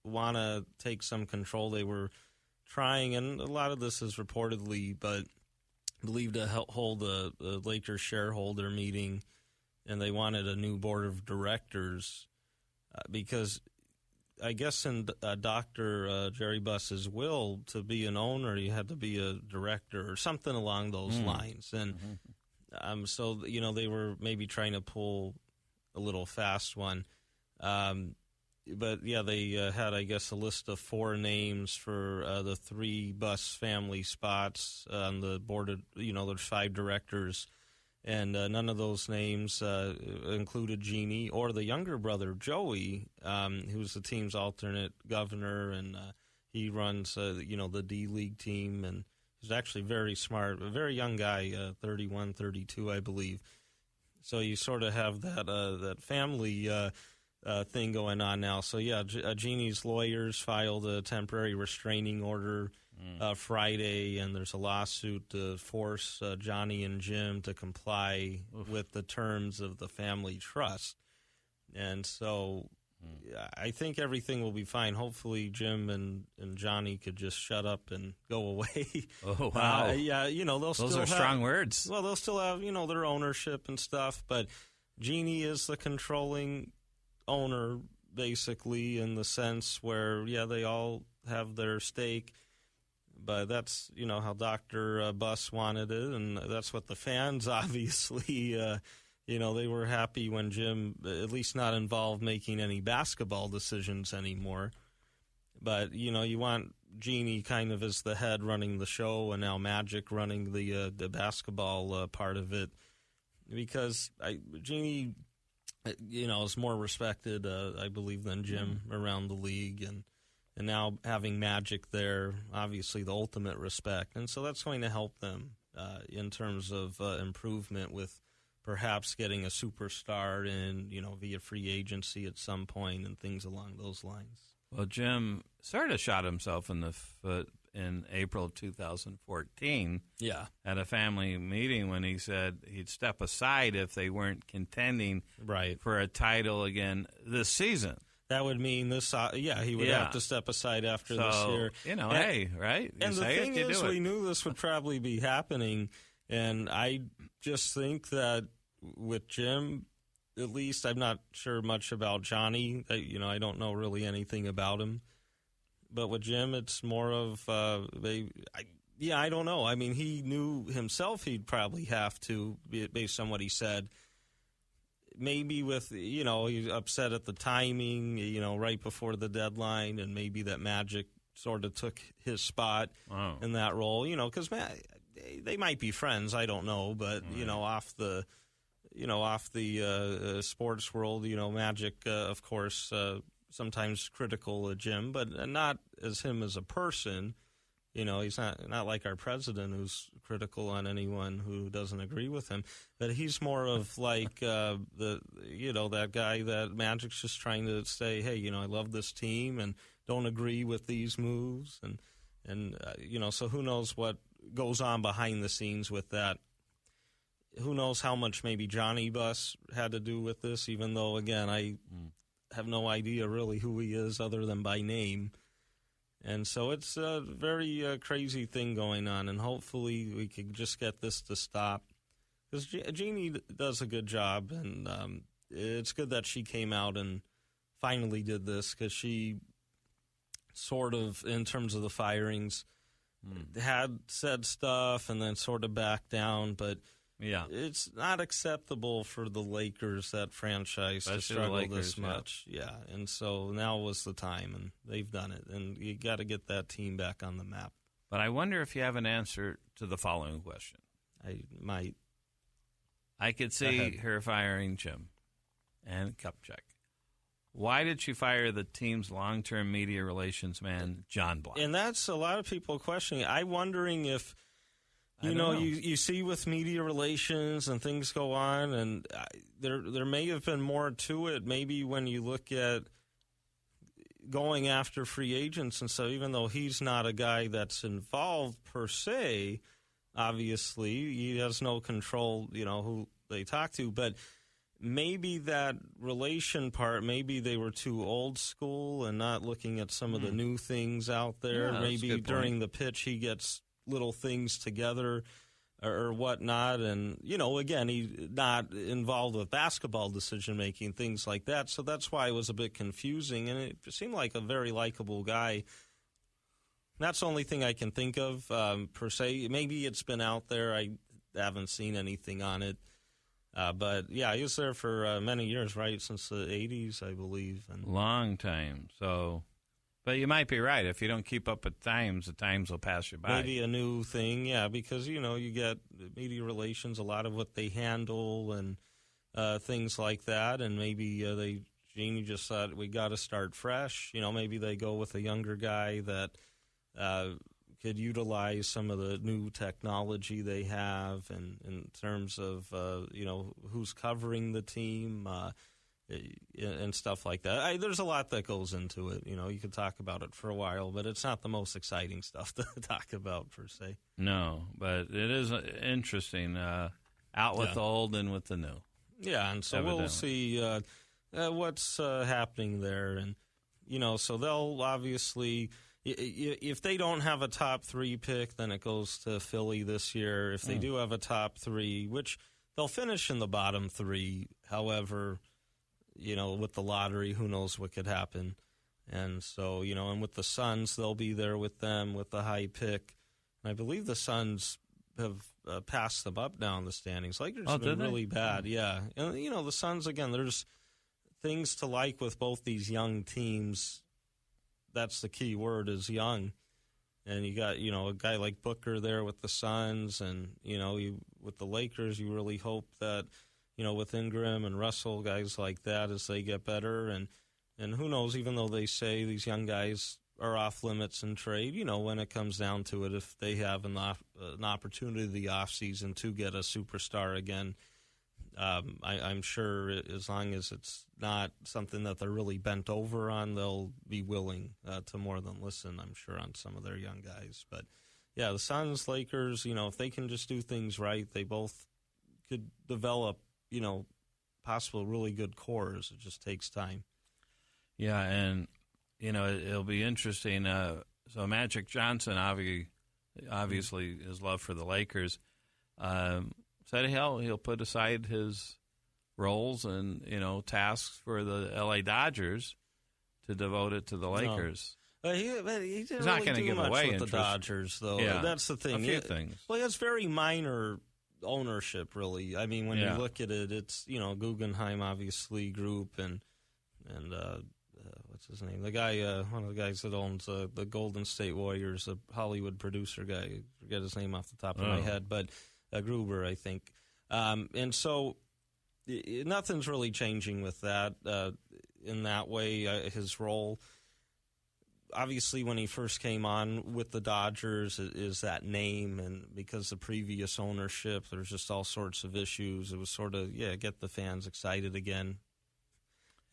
want to take some control. They were trying, and a lot of this is reportedly, but believed to hold a Lakers shareholder meeting, and they wanted a new board of directors because I guess in Dr. Jerry Buss's will, to be an owner, you had to be a director or something along those lines. And so, they were maybe trying to pull a little fast one. But, yeah, they had, I guess, a list of 4 names for the 3 Buss family spots on the board of, there's 5 directors. And none of those names included Jeannie or the younger brother, Joey, who's the team's alternate governor. And he runs, the D-League team. And he's actually very smart, a very young guy, 31, 32, I believe. So you sort of have that family thing going on now. So, yeah, Jeannie's lawyers filed a temporary restraining order Friday, and there's a lawsuit to force Johnny and Jim to comply with the terms of the family trust. And so I think everything will be fine. Hopefully Jim and Johnny could just shut up and go away. Oh, wow. Yeah, they'll Those still are strong words. Well, they'll still have, their ownership and stuff, but Jeannie is the controlling owner, basically, in the sense where, they all have their stake, but that's, how Dr. Buss wanted it, and that's what the fans obviously, they were happy when Jim, at least not involved making any basketball decisions anymore. But, you want Jeannie kind of as the head running the show, and now Magic running the basketball part of it, because Jeannie, is more respected, I believe, than Jim around the league, and now having Magic there, obviously the ultimate respect, and so that's going to help them in terms of improvement with perhaps getting a superstar in, via free agency at some point and things along those lines. Well, Jim sort of shot himself in the foot in April of 2014 at a family meeting when he said he'd step aside if they weren't contending for a title again this season. That would mean this, he would have to step aside after this year. Hey, right? You and the say thing it, you is, do it. we knew this would probably be happening, and I just think that with Jim, at least, I'm not sure much about Johnny. I don't know really anything about him. But with Jim, it's more of, I don't know. I mean, he knew himself he'd probably have to, based on what he said. Maybe with, he's upset at the timing, right before the deadline, and maybe that Magic sort of took his spot in that role, because they might be friends, I don't know, but, off the sports world, Magic, of course, sometimes critical of Jim, but not as him as a person. He's not like our president who's critical on anyone who doesn't agree with him. But he's more of like that guy that Magic's just trying to say, hey, I love this team and don't agree with these moves, and so who knows what goes on behind the scenes with that. Who knows how much maybe Johnny Buss had to do with this, even though, again, I have no idea really who he is other than by name. And so it's a very crazy thing going on, and hopefully we could just get this to stop. Because Jeannie does a good job, and it's good that she came out and finally did this, because she sort of, in terms of the firings, had said stuff and then sort of backed down, but it's not acceptable for the Lakers, that franchise, to struggle this much. Yeah, and so now was the time, and they've done it, and you got to get that team back on the map. But I wonder if you have an answer to the following question. I might. I could see her firing Jim and Kupchak. Why did she fire the team's long-term media relations man, John Blanc? And that's a lot of people questioning. I'm wondering if, you see with media relations and things go on, and there may have been more to it. Maybe when you look at going after free agents, and so even though he's not a guy that's involved per se, obviously he has no control, who they talk to, but maybe that relation part, maybe they were too old school and not looking at some of the new things out there. Yeah, maybe during the pitch he gets little things together or whatnot. And, again, he's not involved with basketball decision-making, things like that. So that's why it was a bit confusing. And it seemed like a very likable guy. That's the only thing I can think of, per se. Maybe it's been out there. I haven't seen anything on it. But, yeah, he was there for many years, right, since the 80s, I believe. And long time. So, but you might be right. If you don't keep up with times, the times will pass you by. Maybe a new thing, yeah, because, you get media relations, a lot of what they handle and things like that. And maybe Jeannie just thought, we got to start fresh. Maybe they go with a younger guy that could utilize some of the new technology they have, and in terms of who's covering the team and stuff like that. There's a lot that goes into it. You could talk about it for a while, but it's not the most exciting stuff to talk about per se. No, but it is interesting. Out with the old and with the new. Yeah, and so we'll see. what's happening there. And, so they'll obviously, if they don't have a top 3 pick, then it goes to Philly this year. If they do have a top 3, which they'll finish in the bottom 3, however, with the lottery, who knows what could happen. And so, and with the Suns, they'll be there with them with the high pick. And I believe the Suns have passed them up now in the standings. Lakers have been really bad, yeah. And, the Suns, again, there's things to like with both these young teams. That's the key word, is young. And you got, a guy like Booker there with the Suns, and, with the Lakers, you really hope that, with Ingram and Russell, guys like that, as they get better. And who knows, even though they say these young guys are off limits in trade, when it comes down to it, if they have an opportunity the offseason to get a superstar again, I'm sure as long as it's not something that they're really bent over on, they'll be willing to more than listen, I'm sure, on some of their young guys. But, yeah, the Suns, Lakers, if they can just do things right, they both could develop, possible really good cores. It just takes time. Yeah, and, it'll be interesting. So Magic Johnson, obviously, his love for the Lakers, said he'll put aside his roles and, tasks for the L.A. Dodgers to devote it to the Lakers. No. He didn't He's really not going to do give much away with interest. the Dodgers, though. Yeah, that's the thing. A few things. Well, it's very minor ownership, really. I mean, when you look at it, it's, Guggenheim, obviously, group, and what's his name? The guy, one of the guys that owns the Golden State Warriors, a Hollywood producer guy. I forget his name off the top of my head, but Gruber, I think. And so nothing's really changing with that in that way. His role, obviously, when he first came on with the Dodgers, is that name, and because the previous ownership, there's just all sorts of issues. It was sort of, get the fans excited again.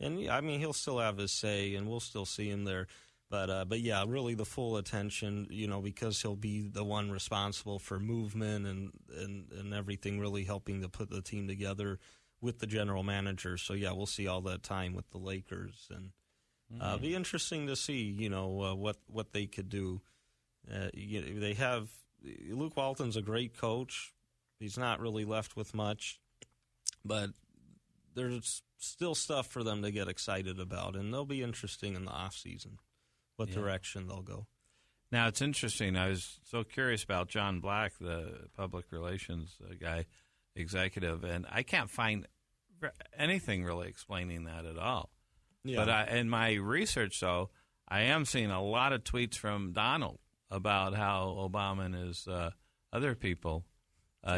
And, I mean, he'll still have his say, and we'll still see him there. But yeah, really the full attention, because he'll be the one responsible for movement and everything, really helping to put the team together with the general manager. So, yeah, we'll see all that time with the Lakers. And it'll be interesting to see, what they could do. They have – Luke Walton's a great coach. He's not really left with much. But there's still stuff for them to get excited about, and they'll be interesting in the offseason. What direction they'll go. Now, it's interesting. I was so curious about John Black, the public relations guy, executive, and I can't find anything really explaining that at all. Yeah. But in my research, though, I am seeing a lot of tweets from Donald about how Obama and his other people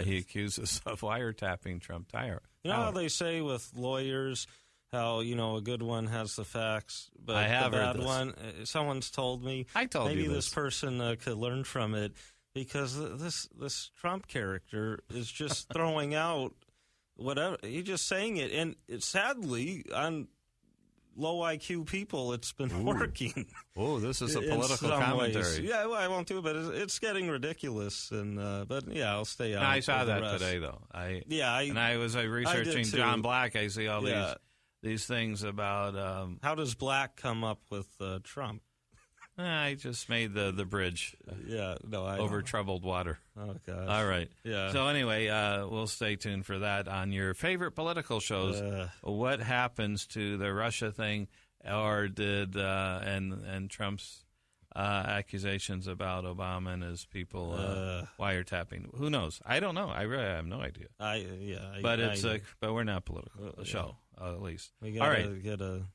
he accuses of wiretapping Trump Tower. You know how they say with lawyers – how, a good one has the facts, but I have the bad heard this. one, someone's told me. I told maybe you this person could learn from it, because this Trump character is just throwing out whatever. He's just saying it, and sadly, on low IQ people, it's been working. Oh, this is a political commentary. Ways. Yeah, well, I won't do it, but it's getting ridiculous. And but yeah, I'll stay out. I saw that today, though. I was researching John Black. I see all these things about how does Black come up with Trump? I just made the bridge. Over troubled water. Oh gosh. All right. Yeah. So anyway, we'll stay tuned for that on your favorite political shows. What happens to the Russia thing, or did and Trump's accusations about Obama and his people wiretapping? Who knows? I don't know. I really have no idea. But we're not political show. At least. All right.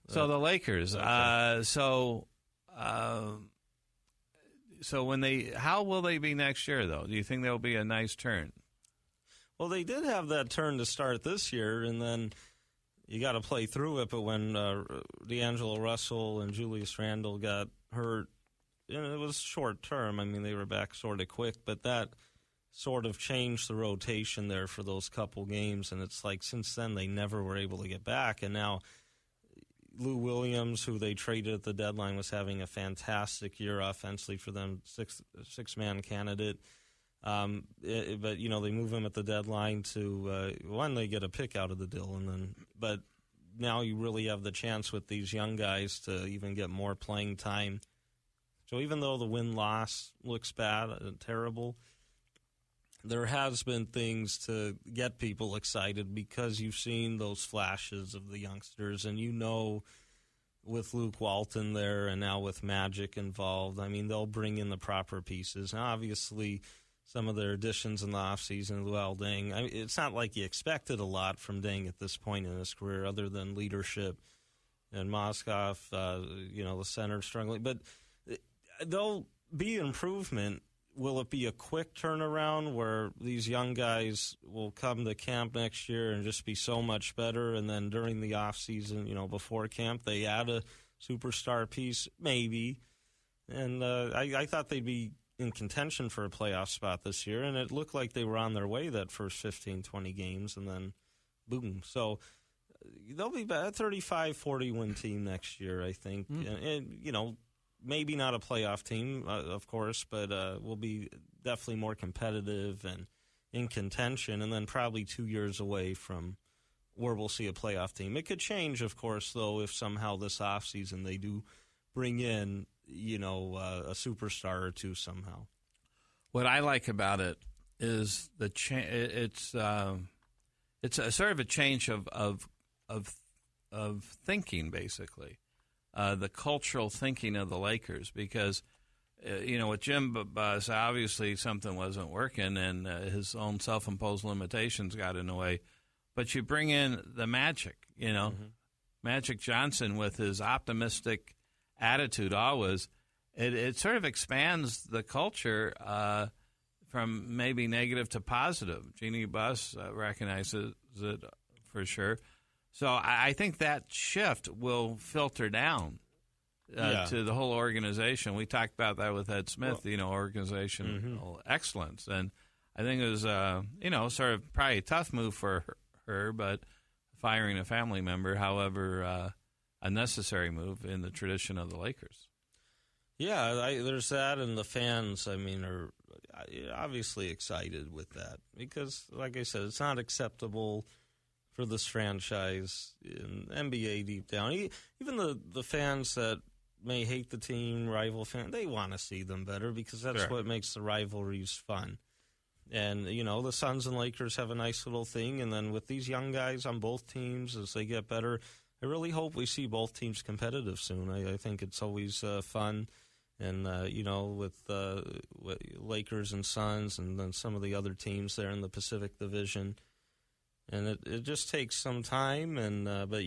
So the Lakers. Okay. So how will they be next year, though? Do you think there'll be a nice turn? Well, they did have that turn to start this year, and then you got to play through it. But when D'Angelo Russell and Julius Randle got hurt, it was short term. I mean, they were back sort of quick, but that sort of changed the rotation there for those couple games, and it's like since then they never were able to get back. And now Lou Williams, who they traded at the deadline, was having a fantastic year offensively for them, six-man candidate. But they move him at the deadline to one, they get a pick out of the deal, but now you really have the chance with these young guys to even get more playing time. So even though the win-loss looks bad and terrible, there has been things to get people excited because you've seen those flashes of the youngsters, and you know with Luke Walton there and now with Magic involved, I mean, they'll bring in the proper pieces. And obviously, some of their additions in the offseason, well, Deng, I mean, it's not like you expected a lot from Deng at this point in his career other than leadership and Moskov, the center struggling. But there'll be improvement. Will it be a quick turnaround where these young guys will come to camp next year and just be so much better, and then during the offseason, before camp, they add a superstar piece? Maybe. And I thought they'd be in contention for a playoff spot this year, and it looked like they were on their way that first 15, 20 games, and then boom. So they'll be a 35-40 win team next year, I think. And maybe not a playoff team, of course, but will be definitely more competitive and in contention, and then probably 2 years away from where we'll see a playoff team. It could change, of course, though, if somehow this offseason they do bring in, a superstar or two somehow. What I like about it is it's a sort of a change of thinking, basically. The cultural thinking of the Lakers, because, with Jim Buss, obviously something wasn't working and his own self-imposed limitations got in the way. But you bring in the Magic, Magic Johnson with his optimistic attitude always. It sort of expands the culture from maybe negative to positive. Jeannie Buss recognizes it for sure. So I think that shift will filter down to the whole organization. We talked about that with Ed Smith, organizational excellence. And I think it was, sort of probably a tough move for her, but firing a family member, however, a necessary move in the tradition of the Lakers. Yeah, there's that, and the fans, are obviously excited with that because, like I said, it's not acceptable for this franchise in NBA deep down. Even the fans that may hate the team, rival fans, they want to see them better because that's what makes the rivalries fun. And, the Suns and Lakers have a nice little thing, and then with these young guys on both teams as they get better, I really hope we see both teams competitive soon. I think it's always fun. And, with Lakers and Suns and then some of the other teams there in the Pacific Division. And it just takes some time, but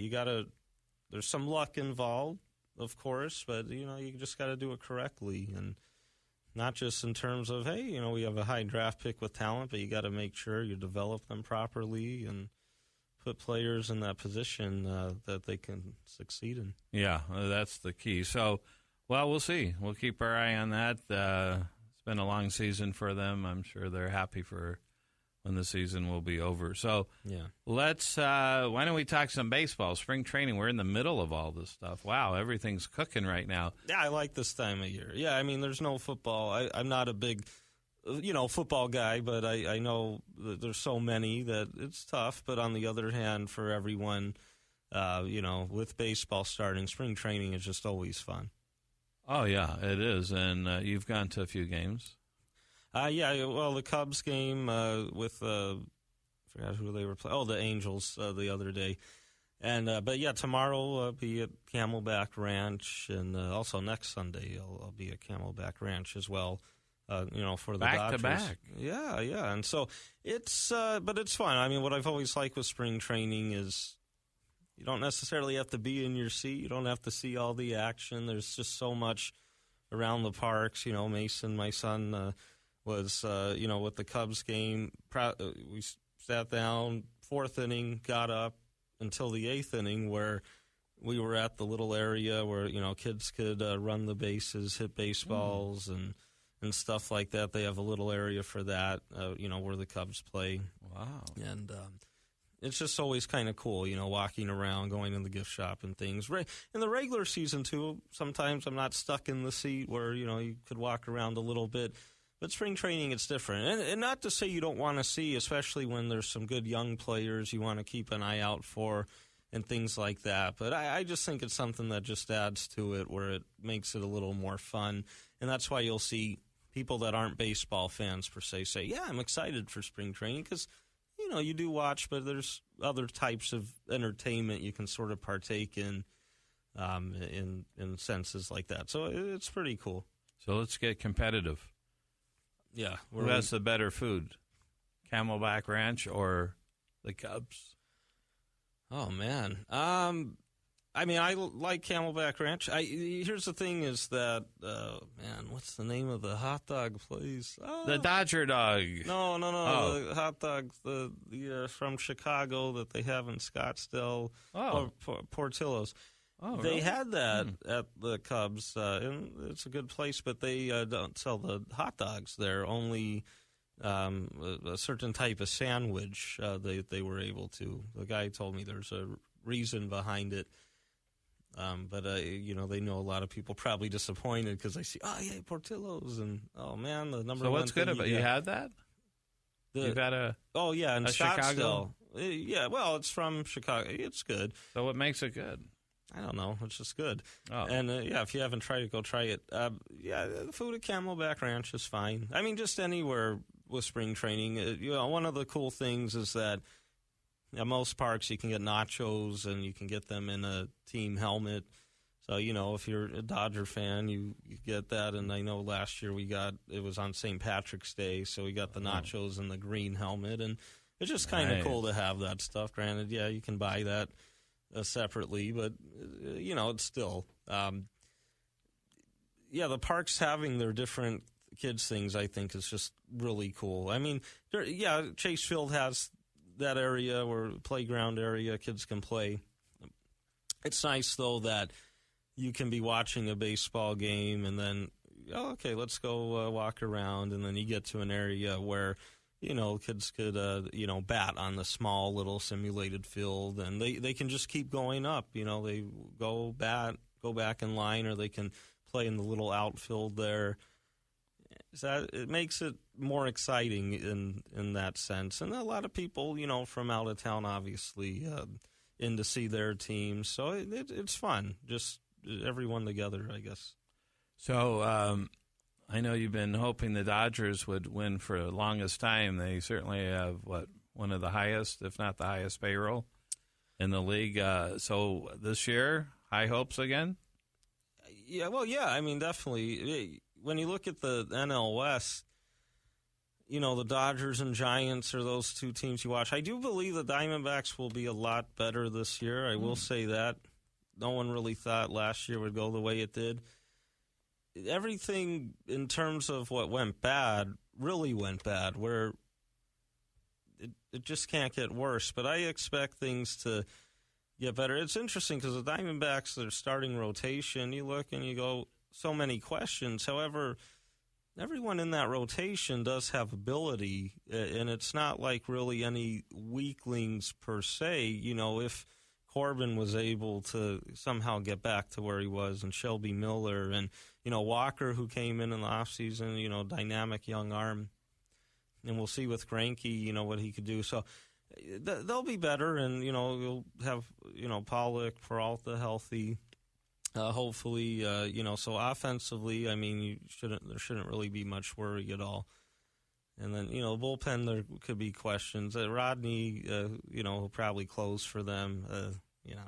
there's some luck involved, of course, but, you just got to do it correctly. And not just in terms of, hey, we have a high draft pick with talent, but you got to make sure you develop them properly and put players in that position that they can succeed in. Yeah, that's the key. So, well, we'll see. We'll keep our eye on that. It's been a long season for them. I'm sure they're happy for when the season will be over. So let's, why don't we talk some baseball, spring training? We're in the middle of all this stuff. Wow, everything's cooking right now. Yeah, I like this time of year. Yeah, there's no football. I'm not a big, football guy, but I know that there's so many that it's tough. But on the other hand, for everyone, with baseball starting, spring training is just always fun. Oh, yeah, it is. And you've gone to a few games. The Cubs game with I forgot who they were playing. Oh, the Angels the other day, and tomorrow I'll be at Camelback Ranch, and also next Sunday I'll be at Camelback Ranch as well. For the back Dodgers. To back. Yeah, and so it's but it's fun. What I've always liked with spring training is you don't necessarily have to be in your seat. You don't have to see all the action. There's just so much around the parks. Mason, my son. Was, with the Cubs game, we sat down, fourth inning, got up until the eighth inning where we were at the little area where, kids could run the bases, hit baseballs and stuff like that. They have a little area for that, where the Cubs play. Wow. And it's just always kind of cool, walking around, going in the gift shop and things. In the regular season, too, sometimes I'm not stuck in the seat where, you could walk around a little bit. But spring training, it's different. And not to say you don't want to see, especially when there's some good young players you want to keep an eye out for. and things like that. But I just think it's something that just adds to it, where it makes it a little more fun. And that's why you'll see people that aren't baseball fans per se say, yeah, I'm excited for spring training, because, you do watch, but there's other types of entertainment you can sort of partake in senses like that. So it's pretty cool. So let's get competitive. Yeah. Who has the better food, Camelback Ranch or the Cubs? Oh, man. I like Camelback Ranch. Here's the thing is that, what's the name of the hot dog place? Oh. The Dodger dog. No. Oh. The hot dog from Chicago that they have in Scottsdale. Oh. Portillo's. Oh, they really? had that at the Cubs, and it's a good place, but they don't sell the hot dogs there. Only a certain type of sandwich they were able to. The guy told me there's a reason behind it. But they know a lot of people probably disappointed because they see, Portillo's, and the number one. So what's good about it? You had that? You've had in Scottsdale. Chicago? Yeah, well, it's from Chicago. It's good. So what makes it good? I don't know. It's just good. Oh. And, if you haven't tried it, go try it. The food at Camelback Ranch is fine. I mean, just anywhere with spring training. One of the cool things is that at most parks you can get nachos, and you can get them in a team helmet. So, if you're a Dodger fan, you get that. And I know last year it was on St. Patrick's Day, so we got the nachos in the green helmet. And it's just kind of cool to have that stuff. Granted, you can buy that separately, but it's still the parks having their different kids things, I think, is just really cool. I mean, Chase Field has that area where playground area kids can play. It's nice though that you can be watching a baseball game and then let's go walk around, and then you get to an area where kids could, bat on the small little simulated field, and they can just keep going up. They go back in line, or they can play in the little outfield there. So it makes it more exciting in that sense. And a lot of people, from out of town, obviously, in to see their teams. So it's fun, just everyone together, I guess. So, I know you've been hoping the Dodgers would win for the longest time. They certainly have, one of the highest, if not the highest payroll in the league. So this year, high hopes again? Yeah, I mean, definitely. When you look at the NL West, the Dodgers and Giants are those two teams you watch. I do believe the Diamondbacks will be a lot better this year. I will say that. No one really thought last year would go the way it did. Everything in terms of what went bad really went bad, where it just can't get worse. But I expect things to get better. It's interesting because the Diamondbacks, their starting rotation, you look and you go, so many questions. However, everyone in that rotation does have ability, and it's not like really any weaklings per se. If Corbin was able to somehow get back to where he was, and Shelby Miller, and Walker, who came in the offseason, dynamic young arm. And we'll see with Greinke, what he could do. So they'll be better, and, you'll have, Pollock, Peralta healthy, hopefully, so offensively, I mean, there shouldn't really be much worry at all. And then, bullpen, there could be questions. Rodney, will probably close for them.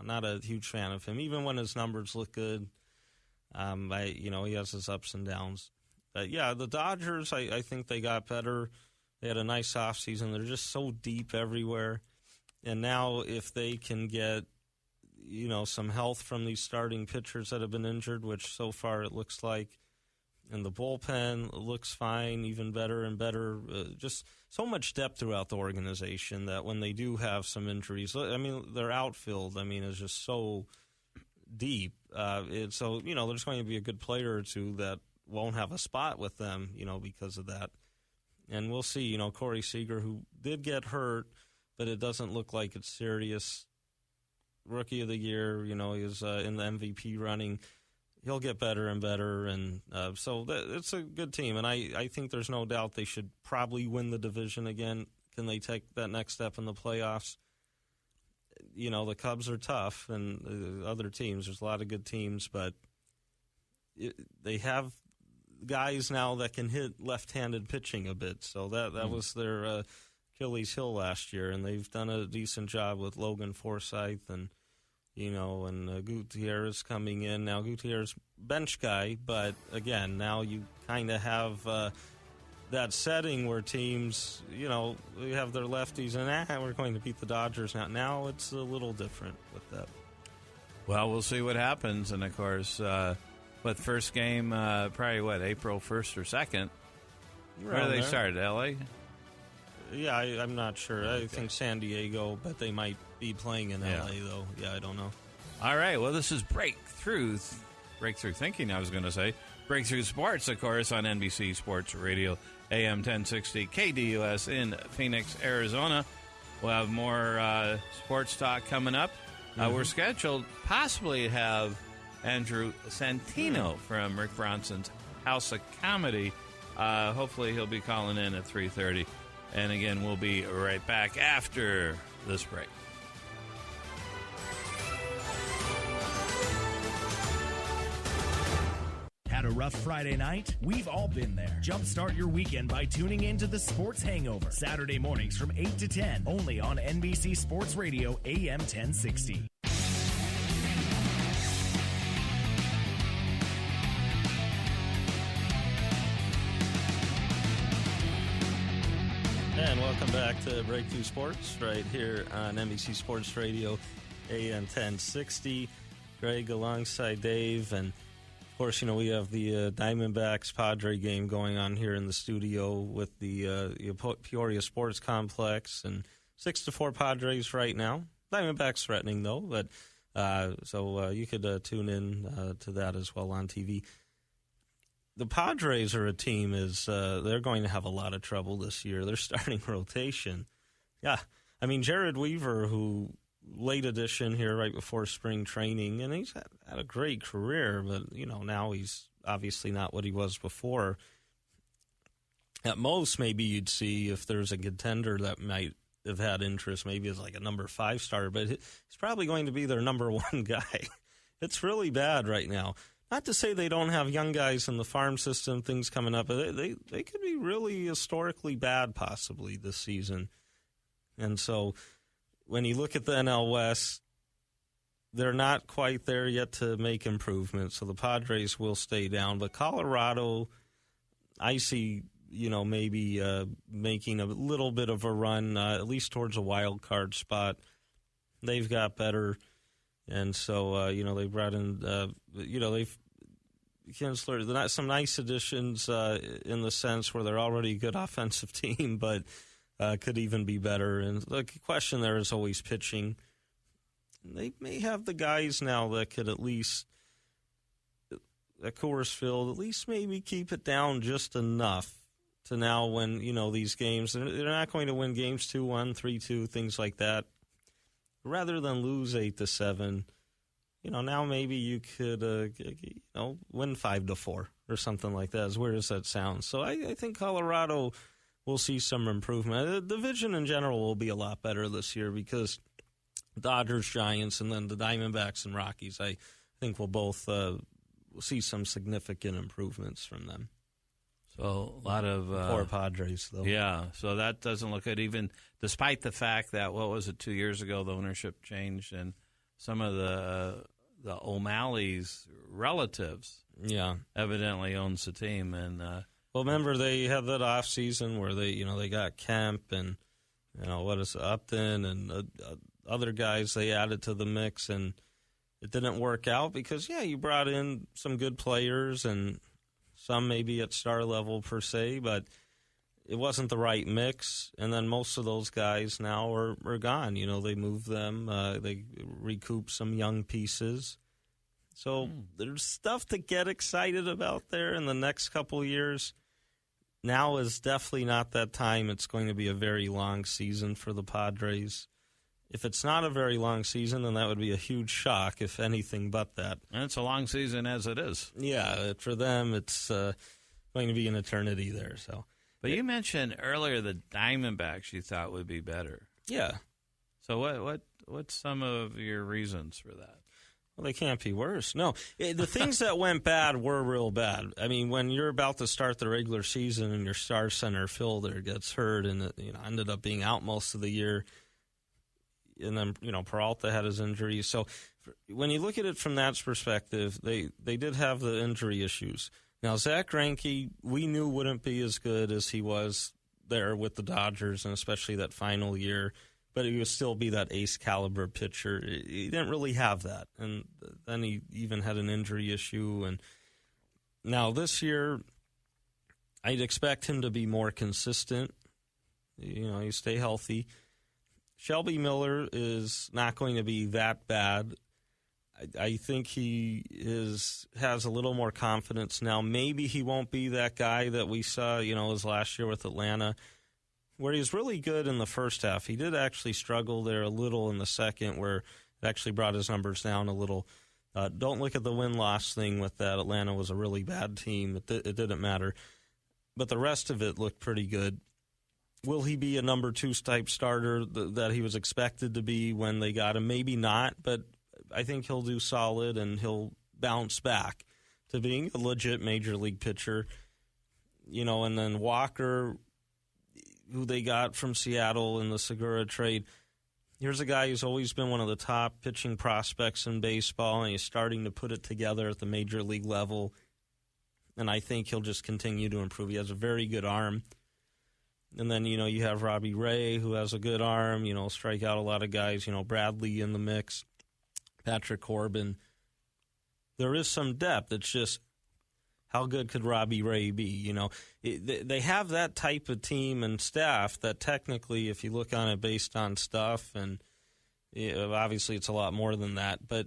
Not a huge fan of him, even when his numbers look good. He has his ups and downs. The Dodgers, I think they got better. They had a nice offseason. They're just so deep everywhere. And now if they can get, some health from these starting pitchers that have been injured, which so far it looks like, and the bullpen looks fine, even better and better. Just so much depth throughout the organization that when they do have some injuries, I mean, their outfield, is just so deep. There's going to be a good player or two that won't have a spot with them, because of that. And we'll see, Corey Seager, who did get hurt, but it doesn't look like it's serious. Rookie of the year, he is in the MVP running. He'll get better and better, and so it's a good team. And I think there's no doubt they should probably win the division again. Can they take that next step in the playoffs? the Cubs are tough, and other teams. There's a lot of good teams, but they have guys now that can hit left-handed pitching a bit. So that was their Achilles heel last year, and they've done a decent job with Logan Forsythe and Gutierrez coming in. Now Gutierrez bench guy, but again, now you kind of have that setting where teams, they have their lefties and we're going to beat the Dodgers now. Now it's a little different with that. Well, we'll see what happens, and of course, but first game probably April 1st or 2nd. Where do they start? L.A. Yeah, I'm not sure. I think San Diego, but they might be playing in L.A. though. Yeah, I don't know. All right. Well, this is Breakthrough Thinking. I was going to say Breakthrough Sports, of course, on NBC Sports Radio AM 1060 KDUS in Phoenix, Arizona. We'll have more sports talk coming up. We're scheduled possibly to have Andrew Santino from Rick Bronson's House of Comedy. Hopefully he'll be calling in at 3:30. And again, we'll be right back after this break. Had a rough Friday night? We've all been there. Jumpstart your weekend by tuning in to The Sports Hangover. Saturday mornings from 8 to 10, only on NBC Sports Radio AM 1060. And welcome back to Breakthrough Sports right here on NBC Sports Radio AM 1060. Greg alongside Dave, and of course, we have the Diamondbacks Padre game going on here in the studio with the Peoria Sports Complex, and 6-4 Padres right now. Diamondbacks threatening though, but so you could tune in to that as well on TV. The Padres are a team they're going to have a lot of trouble this year. Their starting rotation. Yeah. I mean, Jared Weaver, who late addition here right before spring training, and he's had a great career, but, now he's obviously not what he was before. At most, maybe you'd see if there's a contender that might have had interest, maybe as like a number 5 starter, but he's probably going to be their number 1 guy. It's really bad right now. Not to say they don't have young guys in the farm system, things coming up, but they could be really historically bad possibly this season. And so when you look at the NL West, they're not quite there yet to make improvements, so the Padres will stay down. But Colorado, I see, maybe making a little bit of a run, at least towards a wild card spot. They've got better. And so, they brought in, they've Kinsler, some nice additions in the sense where they're already a good offensive team, but could even be better. And the question there is always pitching. They may have the guys now that could at least, at Coors Field, at least maybe keep it down just enough to now when, these games, they're not going to win games 2-1, 3-2, things like that. Rather than lose 8-7, now maybe you could, win 5-4 or something like that. As weird as that sounds. So I think Colorado will see some improvement. The division in general will be a lot better this year because Dodgers, Giants, and then the Diamondbacks and Rockies, I think will both see some significant improvements from them. So a lot of poor Padres, though. Yeah, so that doesn't look good. Even despite the fact that 2 years ago the ownership changed and some of the O'Malley's relatives, evidently owns the team. And well, remember they had that off season where they got Kemp and Upton and other guys they added to the mix, and it didn't work out because you brought in some good players and some maybe at star level per se, but it wasn't the right mix. And then most of those guys now are gone. They moved them. They recouped some young pieces. So there's stuff to get excited about there in the next couple of years. Now is definitely not that time. It's going to be a very long season for the Padres. If it's not a very long season, then that would be a huge shock, if anything but that. And it's a long season as it is. Yeah, for them, it's going to be an eternity there. So, but you mentioned earlier the Diamondbacks you thought would be better. Yeah. So What's some of your reasons for that? Well, they can't be worse. No, the things that went bad were real bad. I mean, when you're about to start the regular season and your star center fielder gets hurt and ended up being out most of the year, and then Peralta had his injuries. So when you look at it from that perspective, they did have the injury issues. Now Zach Greinke, we knew wouldn't be as good as he was there with the Dodgers, and especially that final year. But he would still be that ace caliber pitcher. He didn't really have that, and then he even had an injury issue. And now this year, I'd expect him to be more consistent. You stay healthy. Shelby Miller is not going to be that bad. I think he has a little more confidence now. Maybe he won't be that guy that we saw, his last year with Atlanta, where he was really good in the first half. He did actually struggle there a little in the second, where it actually brought his numbers down a little. Don't look at the win-loss thing with that. Atlanta was a really bad team. It didn't matter. But the rest of it looked pretty good. Will he be a number 2 type starter that he was expected to be when they got him? Maybe not, but I think he'll do solid and he'll bounce back to being a legit major league pitcher. And then Walker, who they got from Seattle in the Segura trade, here's a guy who's always been one of the top pitching prospects in baseball, and he's starting to put it together at the major league level. And I think he'll just continue to improve. He has a very good arm. And then, you have Robbie Ray, who has a good arm, strike out a lot of guys, Bradley in the mix, Patrick Corbin. There is some depth. It's just, how good could Robbie Ray be? They have that type of team and staff that technically, if you look on it based on stuff, and obviously it's a lot more than that, but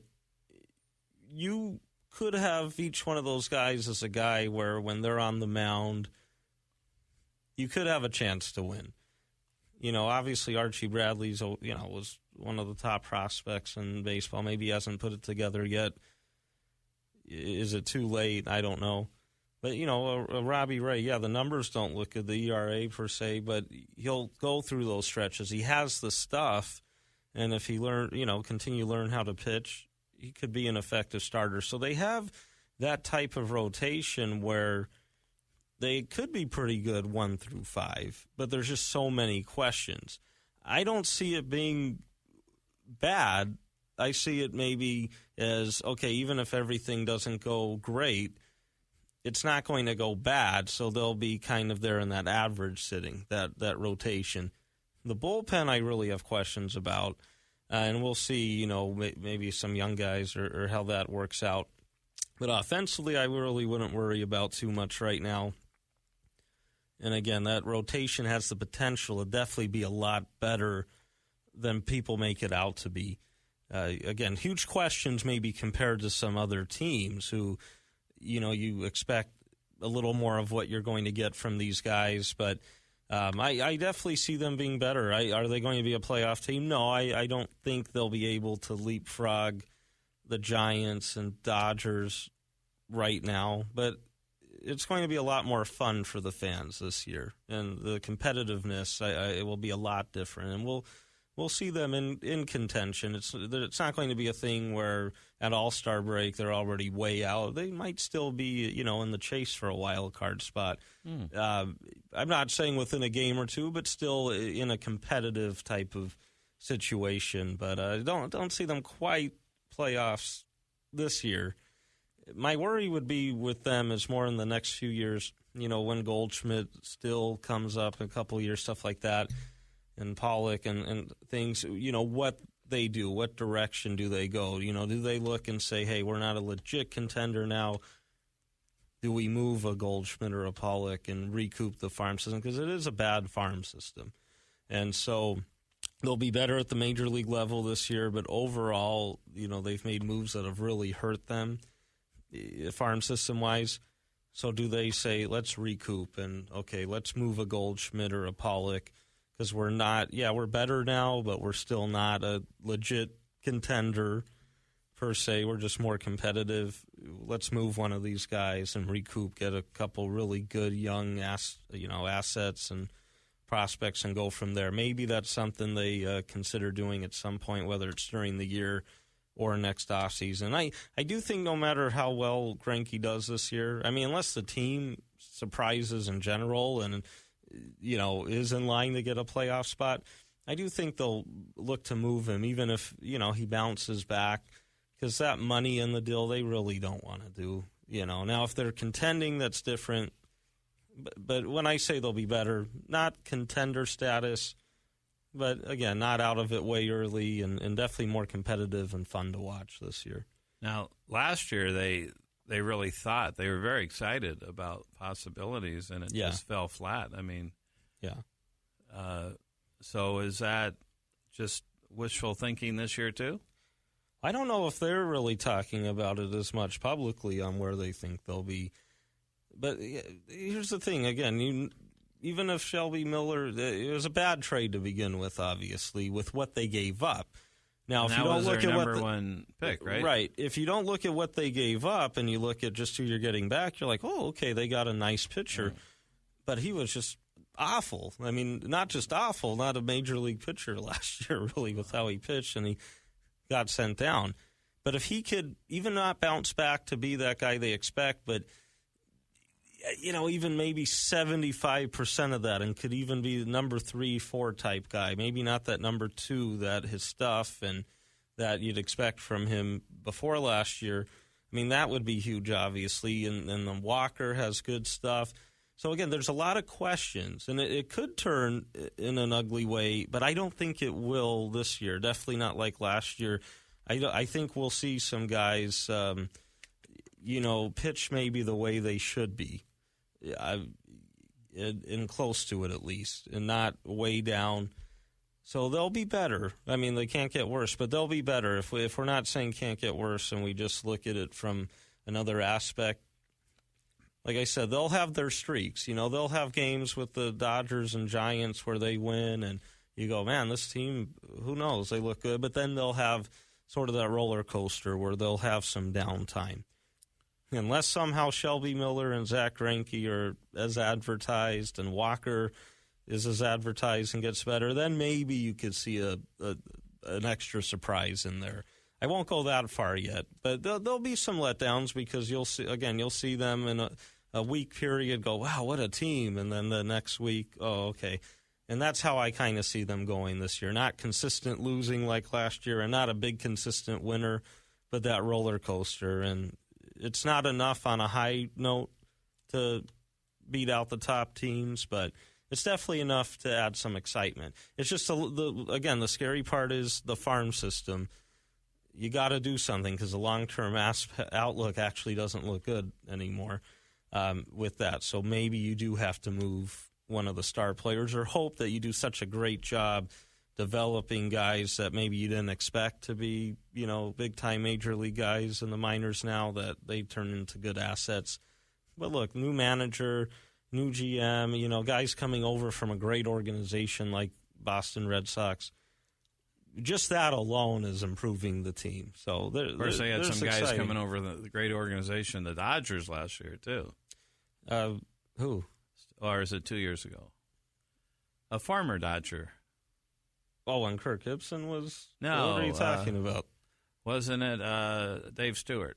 you could have each one of those guys as a guy where when they're on the mound, you could have a chance to win. Obviously Archie Bradley's, was one of the top prospects in baseball. Maybe he hasn't put it together yet. Is it too late? I don't know. But, a Robbie Ray, the numbers don't look at the ERA per se, but he'll go through those stretches. He has the stuff, and if he continue to learn how to pitch, he could be an effective starter. So they have that type of rotation where they could be pretty good 1 through 5, but there's just so many questions. I don't see it being bad. I see it maybe as, okay, even if everything doesn't go great, it's not going to go bad, so they'll be kind of there in that average sitting, that rotation. The bullpen I really have questions about, and we'll see, maybe some young guys or how that works out. But offensively, I really wouldn't worry about too much right now. And again, that rotation has the potential to definitely be a lot better than people make it out to be. Again, huge questions maybe compared to some other teams who, you expect a little more of what you're going to get from these guys. But I definitely see them being better. Are they going to be a playoff team? No, I don't think they'll be able to leapfrog the Giants and Dodgers right now. But it's going to be a lot more fun for the fans this year. And the competitiveness, it will be a lot different. And we'll see them in contention. It's not going to be a thing where at All-Star break they're already way out. They might still be, in the chase for a wild card spot. I'm not saying within a game or two, but still in a competitive type of situation. But I don't see them quite playoffs this year. My worry would be with them is more in the next few years, when Goldschmidt still comes up in a couple of years, stuff like that. And Pollock and things, what they do, what direction do they go? Do they look and say, hey, we're not a legit contender now? Do we move a Goldschmidt or a Pollock and recoup the farm system? Because it is a bad farm system. And so they'll be better at the major league level this year, but overall, they've made moves that have really hurt them farm system-wise. So do they say, let's recoup and, okay, let's move a Goldschmidt or a Pollock? Because we're not, we're better now, but we're still not a legit contender per se. We're just more competitive. Let's move one of these guys and recoup, get a couple really good young assets and prospects and go from there. Maybe that's something they consider doing at some point, whether it's during the year or next offseason. I do think no matter how well Greinke does this year, I mean, unless the team surprises in general and, is in line to get a playoff spot, I do think they'll look to move him, even if, he bounces back, because that money in the deal they really don't want to do. Now if they're contending, that's different. But when I say they'll be better, not contender status, but again, not out of it way early and definitely more competitive and fun to watch this year. Now, last year they really thought, they were very excited about possibilities, and it just fell flat. I mean, so is that just wishful thinking this year too? I don't know if they're really talking about it as much publicly on where they think they'll be. But here's the thing, again, even if Shelby Miller, it was a bad trade to begin with, obviously, with what they gave up. Now, if you don't look at number one pick, right? Right. If you don't look at what they gave up and you look at just who you're getting back, you're like, oh, okay, they got a nice pitcher. But he was just awful. I mean, not just awful, not a major league pitcher last year, really, with how he pitched, and he got sent down. But if he could even not bounce back to be that guy they expect, but even maybe 75% of that, and could even be the number 3, 4 type guy. Maybe not that number 2, that his stuff and that you'd expect from him before last year. I mean, that would be huge, obviously. And then Walker has good stuff. So, again, there's a lot of questions, and it could turn in an ugly way, but I don't think it will this year. Definitely not like last year. I think we'll see some guys, pitch maybe the way they should be. In close to it at least, and not way down. So they'll be better. I mean, they can't get worse, but they'll be better. If we're not saying can't get worse and we just look at it from another aspect, like I said, they'll have their streaks. They'll have games with the Dodgers and Giants where they win, and you go, man, this team, who knows, they look good. But then they'll have sort of that roller coaster where they'll have some downtime. Unless somehow Shelby Miller and Zach Greinke are as advertised and Walker is as advertised and gets better, then maybe you could see an extra surprise in there. I won't go that far yet, but there'll be some letdowns because you'll see them in a week period go, wow, what a team, and then the next week, oh, okay. And that's how I kind of see them going this year. Not consistent losing like last year and not a big consistent winner, but that roller coaster. And it's not enough on a high note to beat out the top teams, but it's definitely enough to add some excitement. It's just, the scary part is the farm system. You got to do something because the long-term outlook actually doesn't look good anymore with that. So maybe you do have to move one of the star players or hope that you do such a great job developing guys that maybe you didn't expect to be, big-time major league guys in the minors now, that they turn into good assets. But look, new manager, new GM, guys coming over from a great organization like Boston Red Sox. Just that alone is improving the team. So of course, they had some guys coming over the great organization, the Dodgers, last year, too. Who? Or is it 2 years ago? A former Dodger. Oh, when Kirk Gibson was? No. What are you talking about? Wasn't it Dave Stewart?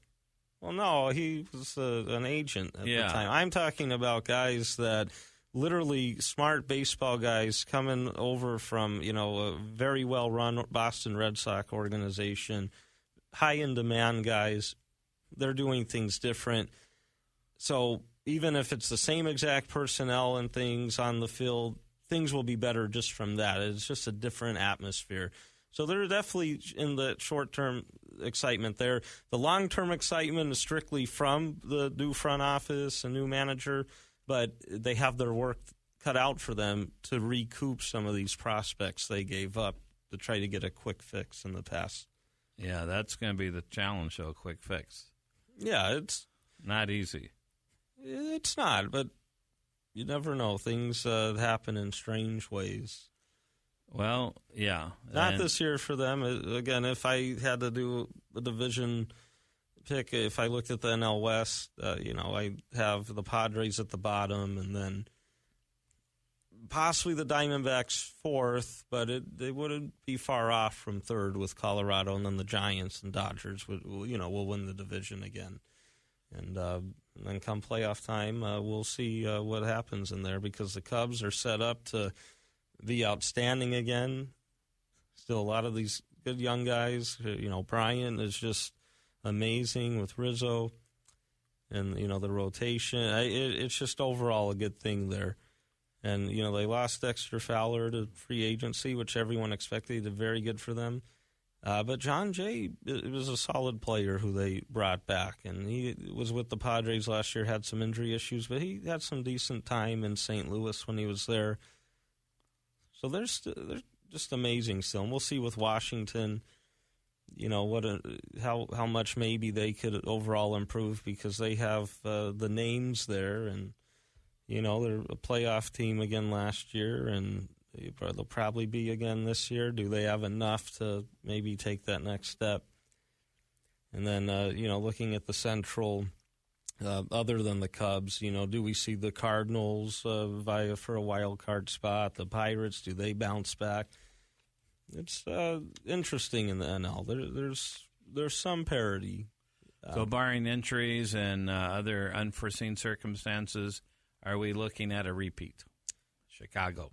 Well, no, he was an agent at the time. I'm talking about guys that literally smart baseball guys coming over from, a very well-run Boston Red Sox organization, high-in-demand guys. They're doing things different. So even if it's the same exact personnel and things on the field, things will be better just from that. It's just a different atmosphere. So they're definitely in the short-term excitement there. The long-term excitement is strictly from the new front office and new manager, but they have their work cut out for them to recoup some of these prospects they gave up to try to get a quick fix in the past. Yeah, that's going to be the challenge, though, a quick fix. Yeah, it's not easy. It's not, but you never know. Things happen in strange ways. Well, yeah. Not this year for them. Again, if I had to do a division pick, if I looked at the NL West, I have the Padres at the bottom, and then possibly the Diamondbacks fourth, but they wouldn't be far off from third with Colorado, and then the Giants and Dodgers will win the division again. And then come playoff time, we'll see what happens in there, because the Cubs are set up to be outstanding again. Still a lot of these good young guys. Bryant is just amazing with Rizzo, and the rotation. It's just overall a good thing there. And they lost Dexter Fowler to free agency, which everyone expected. He did very good for them. But John Jay was a solid player who they brought back, and he was with the Padres last year, had some injury issues, but he had some decent time in St. Louis when he was there. So they're just amazing still. And we'll see with Washington, how much maybe they could overall improve, because they have the names there, and they're a playoff team again last year, and they'll probably be again this year. Do they have enough to maybe take that next step? And then, looking at the Central, other than the Cubs, do we see the Cardinals vie for a wild card spot? The Pirates, do they bounce back? It's interesting in the NL. There's some parity. So barring injuries and other unforeseen circumstances, are we looking at a repeat? Chicago.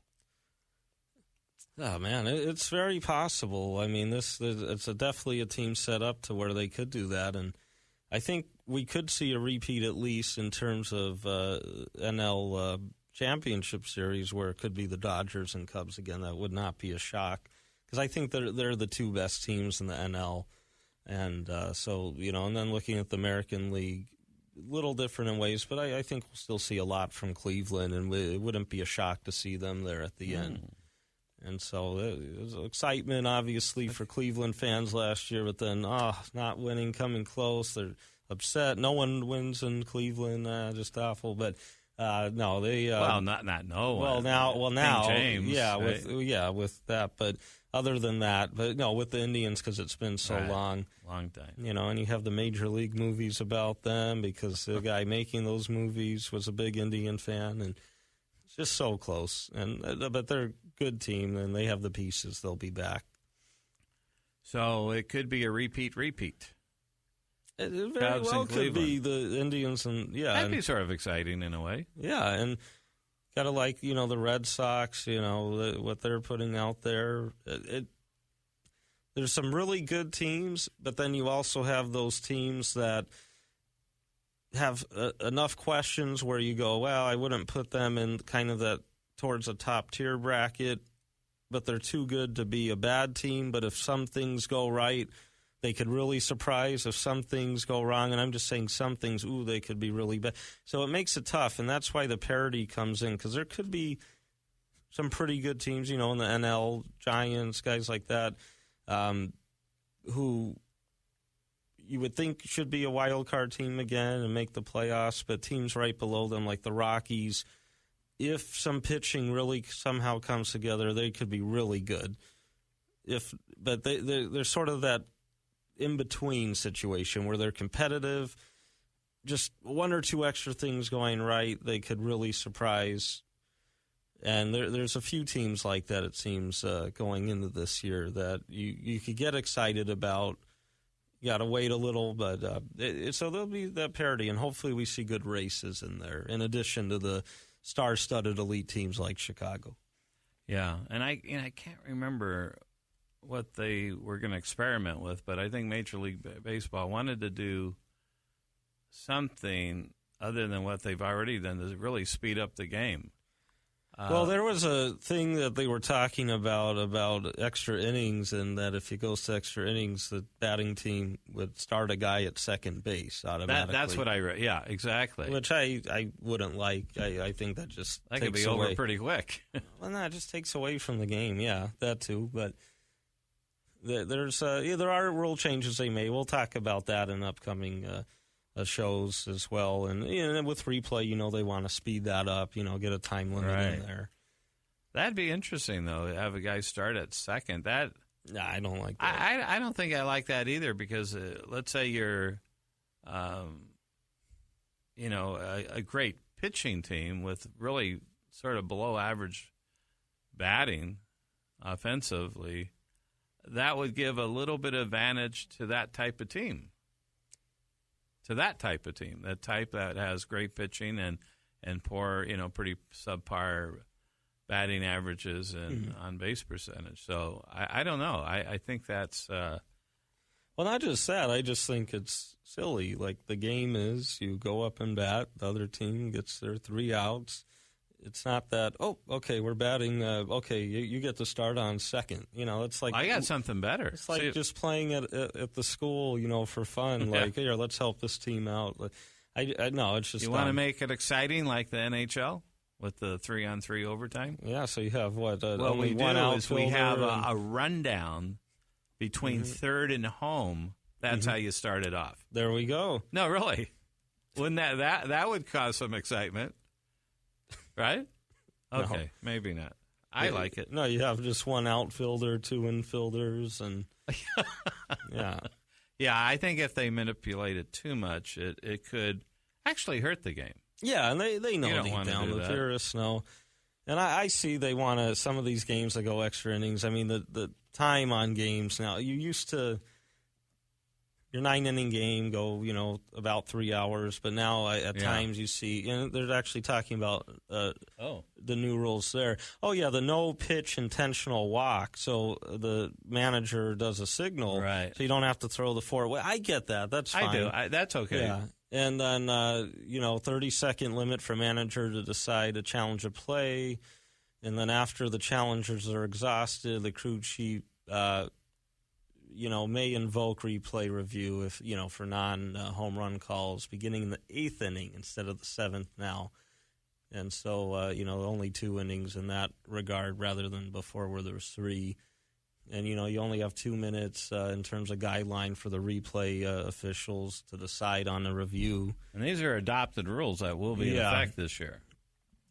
Oh, man, it's very possible. I mean, it's definitely a team set up to where they could do that, and I think we could see a repeat at least in terms of NL Championship Series, where it could be the Dodgers and Cubs again. That would not be a shock, because I think they're the two best teams in the NL, and and then looking at the American League, a little different in ways, but I think we'll still see a lot from Cleveland, and it wouldn't be a shock to see them there at the end. And so there's excitement, obviously, for Cleveland fans last year, but then, not winning, coming close. They're upset. No one wins in Cleveland. Just awful. But, no, they... not no one. Now. King James, right? with that. But other than that, with the Indians, because it's been so long. Long time. And you have the Major League movies about them, because the guy making those movies was a big Indian fan, and it's just so close. But they're good team, and they have the pieces. They'll be back. So it could be a repeat. It very well could be the Indians, and that'd be sort of exciting in a way. Yeah, and gotta like the Red Sox. What they're putting out there. There's some really good teams, but then you also have those teams that have enough questions where you go, well, I wouldn't put them in kind of that towards a top-tier bracket, but they're too good to be a bad team. But if some things go right, they could really surprise. If some things go wrong, and I'm just saying some things, they could be really bad. So it makes it tough, and that's why the parity comes in, because there could be some pretty good teams, in the NL, Giants, guys like that, who you would think should be a wild card team again and make the playoffs, but teams right below them like the Rockies, if some pitching really somehow comes together, they could be really good. But they're sort of that in-between situation where they're competitive, just one or two extra things going right, they could really surprise. And there's a few teams like that, it seems, going into this year that you could get excited about. You got to wait a little, but so there'll be that parity, and hopefully we see good races in there, in addition to the star-studded elite teams like Chicago. Yeah, and I can't remember what they were going to experiment with, but I think Major League Baseball wanted to do something other than what they've already done to really speed up the game. Well, there was a thing that they were talking about extra innings, and that if it goes to extra innings, the batting team would start a guy at second base automatically. That's what I read. Yeah, exactly. Which I wouldn't like. I think that just that takes could be away. over pretty quick. Well, no, it just takes away from the game. Yeah, that too. But there are rule changes they made. We'll talk about that in upcoming shows as well. And with replay, they want to speed that up, get a time limit in there. That'd be interesting, though, to have a guy start at second. Nah, I don't like that. I don't think I like that either, because let's say you're, a great pitching team with really sort of below average batting offensively, that would give a little bit of advantage to that type of team. That type that has great pitching and poor, pretty subpar batting averages and on-base percentage. So I don't know. I think that's well, not just that. I just think it's silly. Like, the game is you go up and bat, the other team gets their 3 outs. It's not that, okay, we're batting, okay, you get to start on second. It's like... I got something better. It's like just playing at the school, for fun. Yeah. Like, here, let's help this team out. I no, it's just... You want to make it exciting like the NHL with the 3-on-3 overtime? Yeah, so you have what? Only one outfielder. We have a rundown between third and home. That's how you start it off. There we go. No, really. Wouldn't that would cause some excitement? Right? Okay, No. Maybe not. I like it. No, you have just one outfielder, 2 infielders, and yeah. Yeah, I think if they manipulate it too much, it could actually hurt the game. Yeah, and they know don't deep wanna down. do The that. purists know. And I see they want to, some of these games that go extra innings, I mean, the time on games now, you used to, your 9-inning game go, about 3 hours, but now at times you see, they're actually talking about the new rules there. Oh, yeah, the no-pitch intentional walk, so the manager does a signal, right? So you don't have to throw the 4 away. I get that. That's fine. I do. That's okay. Yeah. And then, 30-second limit for manager to decide to challenge a play. And then after the challengers are exhausted, the crew chief, may invoke replay review if, for non-home run calls beginning in the 8th inning instead of the 7th now. And so, only 2 innings in that regard rather than before where there was 3. And, you only have 2 minutes in terms of guideline for the replay officials to decide on the review. And these are adopted rules that will be in effect this year.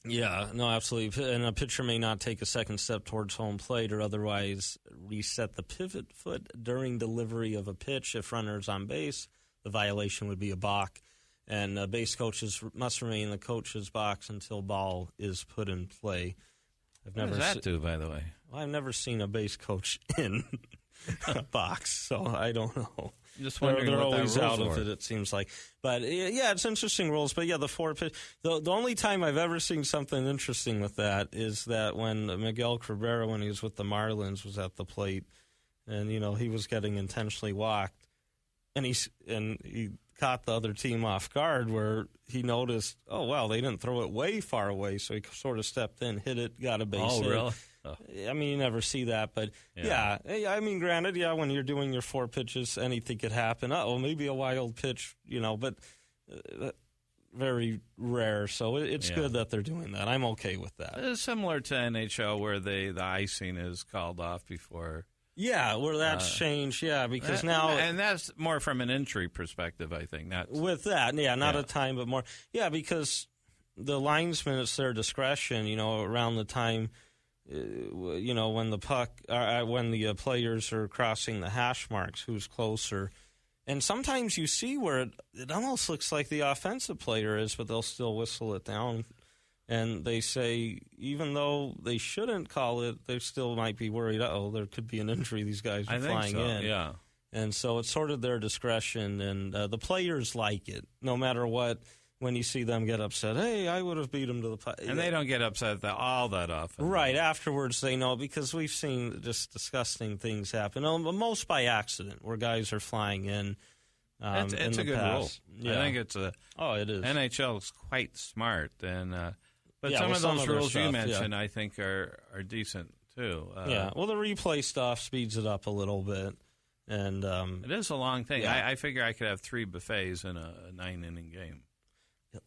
Yeah, no, absolutely. And a pitcher may not take a second step towards home plate or otherwise reset the pivot foot during delivery of a pitch. If runner's on base, the violation would be a balk. And base coaches must remain in the coach's box until ball is put in play. What does that do, by the way? Well, I've never seen a base coach in a box, so I don't know. Just wondering they're what always that out rules of it seems like. But, yeah, it's interesting rules. But, yeah, the 4 pitch. The only time I've ever seen something interesting with that is that when Miguel Cabrera, when he was with the Marlins, was at the plate, and, he was getting intentionally walked, and he caught the other team off guard where he noticed, oh, wow, they didn't throw it way far away, so he sort of stepped in, hit it, got a base hit. Really? Oh. I mean, you never see that, but yeah. I mean, granted, when you're doing your 4 pitches, anything could happen. Maybe a wild pitch, but very rare. So it's good that they're doing that. I'm okay with that. It's similar to NHL where the icing is called off before. Yeah, where that's changed, because now... And that's more from an entry perspective, I think. With that, not a time, but more... Yeah, because the linesman, it's their discretion, around the time... when the puck, when the players are crossing the hash marks, who's closer. And sometimes you see where it almost looks like the offensive player is, but they'll still whistle it down. And they say, even though they shouldn't call it, they still might be worried, there could be an injury. These guys are flying in. Yeah. And so it's sort of their discretion, and the players like it, no matter what. When you see them get upset, hey, I would have beat them to the puck. And they don't get upset all that often. Right. Afterwards, they know, because we've seen just disgusting things happen, most by accident, where guys are flying in. It's in a good past. rule. Yeah. I think it's it is. NHL is quite smart. But Yeah, some well, of some those of their rules you stuff, mentioned, I think, are decent, too. Well, the replay stuff speeds it up a little bit. And it is a long thing. Yeah. I figure I could have 3 buffets in a 9-inning game. At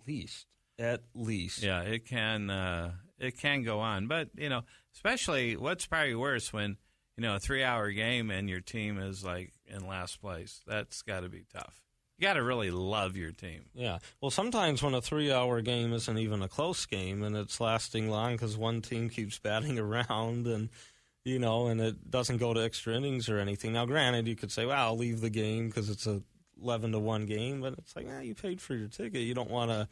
least. Yeah, it can go on. But, especially what's probably worse when, a 3-hour game and your team is, like, in last place. That's got to be tough. You got to really love your team. Yeah. Well, sometimes when a 3-hour game isn't even a close game and it's lasting long because one team keeps batting around and, and it doesn't go to extra innings or anything. Now, granted, you could say, well, I'll leave the game because it's a 11-1 game, but it's like, you paid for your ticket. You don't want to,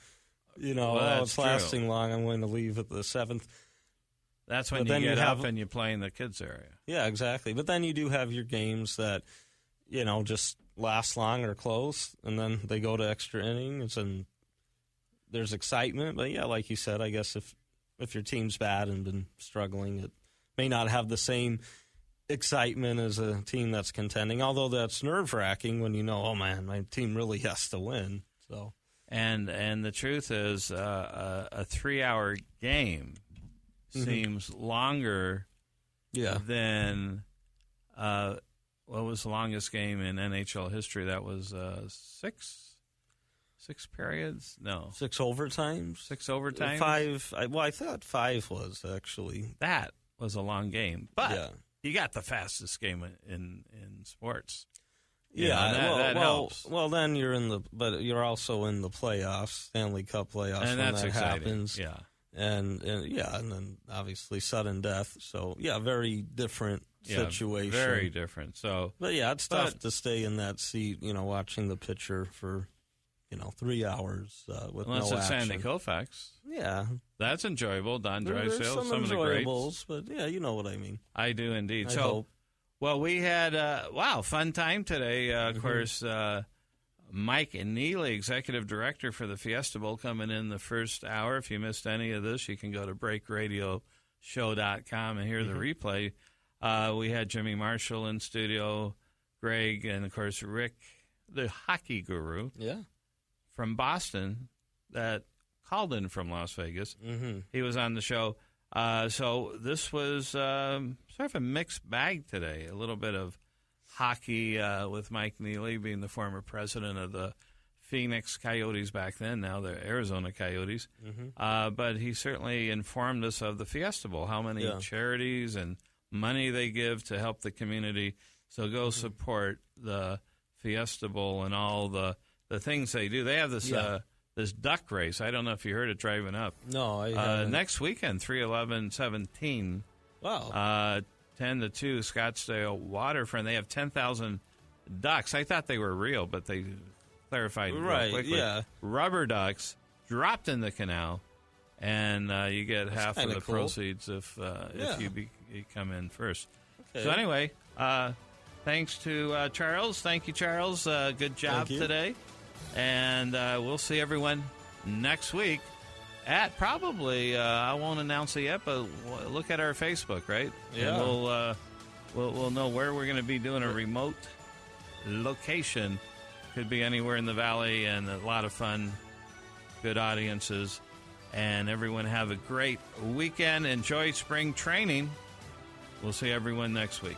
it's true. lasting long. I'm going to leave at the 7th. That's when you get up and you play in the kids area. Yeah, exactly. But then you do have your games that, just last long or close, and then they go to extra innings, and there's excitement. But, yeah, like you said, I guess if your team's bad and been struggling, it may not have the same excitement as a team that's contending, although that's nerve-wracking when you know, oh, man, my team really has to win. So, And the truth is a 3-hour game seems longer than what was the longest game in NHL history? That was 6 periods? No. 6 overtimes? 6 overtimes? 5. I thought 5 was actually. That was a long game. But you got the fastest game in sports. That helps. Well, then you're also in the playoffs, Stanley Cup playoffs, and when that's that exciting. happens. Yeah. And then obviously sudden death. So very different situation. Very different. So, but it's tough to stay in that seat, watching the pitcher for 3 hours with unless no it's action. Sandy Koufax. Yeah, that's enjoyable. Don Drysdale, some of the enjoyables, greats. but you know what I mean. I do indeed. I hope. Well, we had fun time today. Of course, Mike Neely, Executive Director for the Fiesta Bowl, coming in the first hour. If you missed any of this, you can go to breakradioshow.com and hear the replay. We had Jimmy Marshall in studio, Greg, and, of course, Rick, the hockey guru from Boston that called in from Las Vegas. He was on the show. So this was sort of a mixed bag today, a little bit of hockey with Mike Neely being the former president of the Phoenix Coyotes back then, now the Arizona Coyotes. But he certainly informed us of the Fiesta Bowl, how many charities and money they give to help the community. So go support the Fiesta Bowl and all the things they do. They have this this duck race. I don't know if you heard it driving up. No, I haven't. Next weekend, 3/11/17. Wow. 10-2, Scottsdale Waterfront. They have 10,000 ducks. I thought they were real, but they clarified real quickly. Yeah. Rubber ducks dropped in the canal, and you get half of the cool. proceeds if you come in first. Okay. So anyway, thanks to Charles. Thank you, Charles. Good job today. And we'll see everyone next week at probably, I won't announce it yet, but look at our Facebook, right? Yeah. And we'll know where we're going to be doing a remote location. Could be anywhere in the valley, and a lot of fun, good audiences. And everyone have a great weekend. Enjoy spring training. We'll see everyone next week.